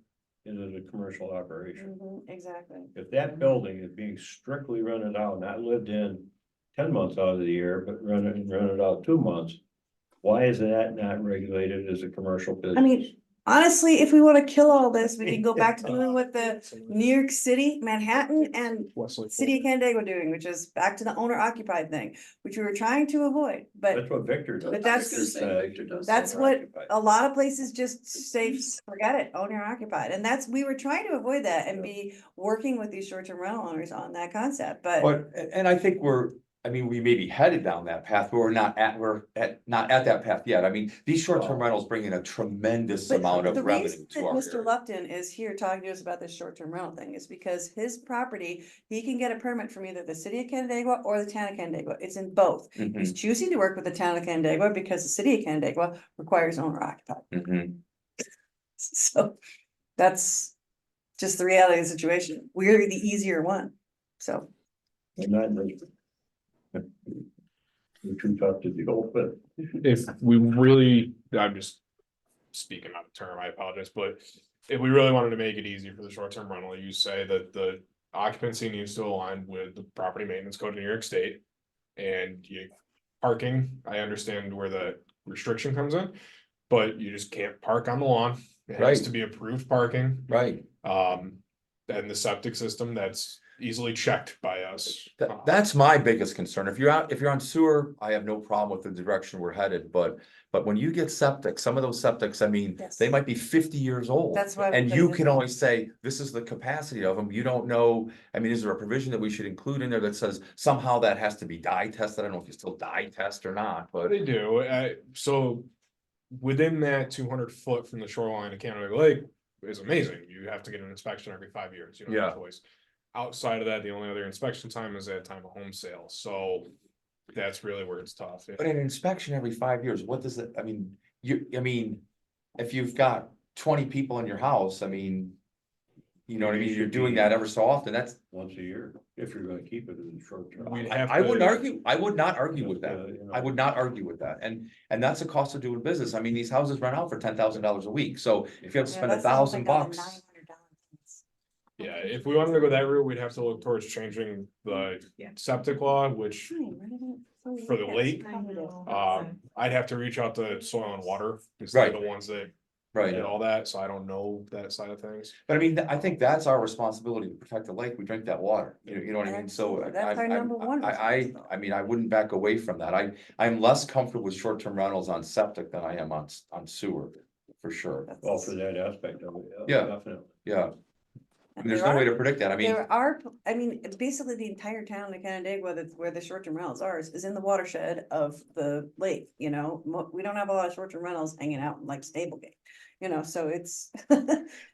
is it a commercial operation?
exactly.
If that building is being strictly rented out, not lived in 10 months out of the year, but rented out 2 months. Why is that not regulated as a commercial business?
I mean, honestly, if we want to kill all this, we can go back to doing what the New York City, Manhattan, and
Wesley.
City of Canandaigua doing, which is back to the owner occupied thing, which we were trying to avoid, but
That's what Victor does.
But that's-
I was gonna say Victor does
that's
owner
what
occupied.
a lot of places just say, forget it, owner occupied. And we were trying to avoid that and be working with these short-term rental owners on that concept, but
And I think we may be headed down that path, but we're not at that path yet. I mean, these short-term rentals bring in a tremendous
But
amount
the
of revenue
reason that
to our
Mr.
area.
Lupton is here talking to us about this short-term rental thing is because his property, he can get a permit from either the city of Canandaigua or the town of Canandaigua. It's in both.
Mhm,
He's choosing to work with the town of Canandaigua because the city of Canandaigua requires owner occupied.
mhm.
So that's just the reality of the situation. We're the easier one, so.
And not this. We're too tough to deal with.
If we really, I'm just speaking out of term, I apologize, but if we really wanted to make it easy for the short-term rental, you say that the occupancy needs to align with the property maintenance code of New York State. And parking, I understand where the restriction comes in, but you just can't park on the lawn. It has to be approved parking.
Right.
And the septic system, that's easily checked by us.
That's my biggest concern. If you're on sewer, I have no problem with the direction we're headed, but when you get septic, some of those septics, I mean,
Yes.
they might be 50 years old.
That's why. we
And
put
you
it
can
in.
only say, this is the capacity of them. You don't know, I mean, is there a provision that we should include in there that says somehow that has to be dye tested? I don't know if you still dye test or not, but.
They do, so within that 200 foot from the shoreline of Canada Lake is amazing. You have to get an inspection every 5 years, you don't have a choice. Outside of that, the only other inspection time is at time of home sale, so that's really where it's tough.
But an inspection every 5 years, what does it, I mean, if you've got 20 people in your house, I mean. You know what I mean? You're doing that ever so often, that's.
Once a year, if you're gonna keep it in the short term.
We'd have
I wouldn't
to-
argue, I would not argue with that.
You know.
I would not argue with that, and that's the cost of doing business. I mean, these houses rent out for $10,000 a week, so if you have to
Yeah,
spend
that sounds like
$1,000
a
bucks.
$900.
Yeah, if we wanted to go that route, we'd have to look towards changing the septic law, which for the lake, I'd have to reach out to soil and water, because they're
Right.
the ones that
Right,
did all that, so I don't know that side of things.
but I mean, I think that's our responsibility to protect the lake. We drink that water, you know what I mean? So
Absolutely. That's our number one
I mean, I wouldn't back away from that. I'm less comfortable with short-term rentals on septic than I am on sewer, for sure.
Well, for that aspect of it.
Yeah.
Definitely.
Yeah. I mean, there's
There
no way
are-
to predict that. I mean,
There are, I mean, it's basically the entire town of Canandaigua, where the short-term rentals are, is in the watershed of the lake, you know? We don't have a lot of short-term rentals hanging out in like Stablegate, you know, so it's.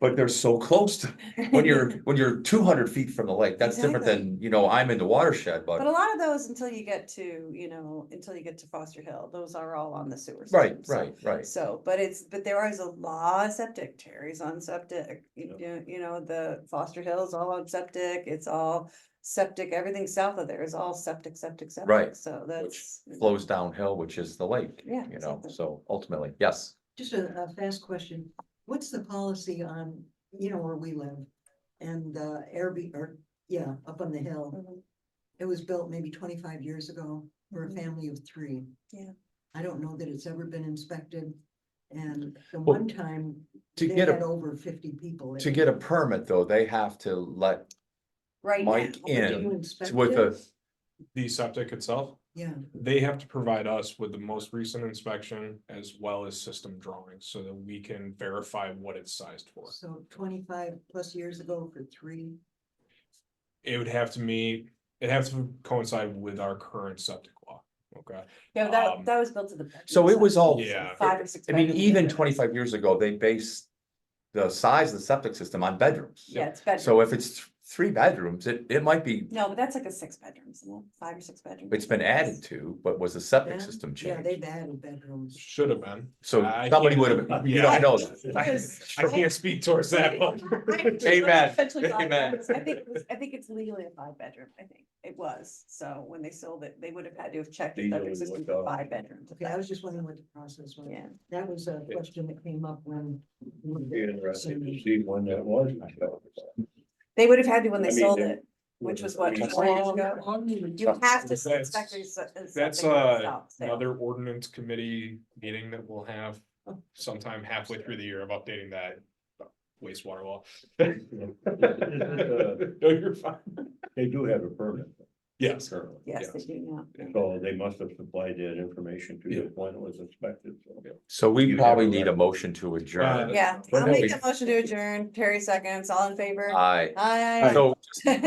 but they're so close to, when you're 200 feet from the lake, that's different than, I'm in the watershed,
But a
but.
lot of those, until you get to Foster Hill, those are all on the sewer.
Right,
system, so-
right.
So, but there is a lot of septic, Terry's on septic, the Foster Hill is all on septic, it's all septic, everything south of there is all septic.
Right,
So that's.
Flows downhill, which is the lake.
Yeah,
You know, so ultimately, yes.
Just a fast question. What's the policy on, where we live? And the up on the hill.
Mhm.
It was built maybe 25 years ago for a family of 3.
Yeah.
I don't know that it's ever been inspected. And the
Well,
one time,
to
they
get a-
had over 50 people.
To get a permit, though, they have to let
Right
Mike
now. Do you
in
inspect
with a,
it?
The septic itself,
Yeah,
they have to provide us with the most recent inspection as well as system drawings so that we can verify what it's sized for.
so 25 plus years ago for 3.
It would have to meet, it has to coincide with our current septic law, okay?
Yeah,
Um,
that was built to the.
so it was all.
Yeah.
5 or 6
I mean,
bedrooms.
even 25 years ago, they based the size of the septic system on bedrooms.
Yeah, it's bedroom.
So if it's 3 bedrooms, it might be,
No, but that's like a 6 bedrooms, isn't it? 5 or 6 bedrooms.
it's been added to, but was the septic
Yeah,
system
Yeah,
changed?
they've added bedrooms.
Should have been.
So
I
somebody
can't-
would have, you
yeah.
don't know that.
Because
I can't speak towards that one.
Amen.
Essentially five
Amen.
bedrooms. I think it's legally a 5 bedroom, I think it was, so when they sold it, they would have had to have checked the septic
Legally,
system
what
for
the-
5 bedrooms.
Okay, I was just wondering what the process was.
Yeah.
That was a question that came up when.
Be interesting to see when that was.
They would have had to when they
I mean,
sold
they-
it, which was what,
I mean,
4 years ago? You have to
That's-
inspect these.
That's another ordinance committee meeting that we'll have sometime halfway through the year of updating that wastewater law. No, you're fine.
They do have a permit.
Yes.
Currently.
Yes, they do now.
So they must have supplied that information to you when it was inspected, so.
So we
You
probably
have a
need a
right.
motion to adjourn.
Yeah,
But
I'll
no,
make
we-
a motion to adjourn. Terry seconds, all in favor?
Aye.
Aye.
So just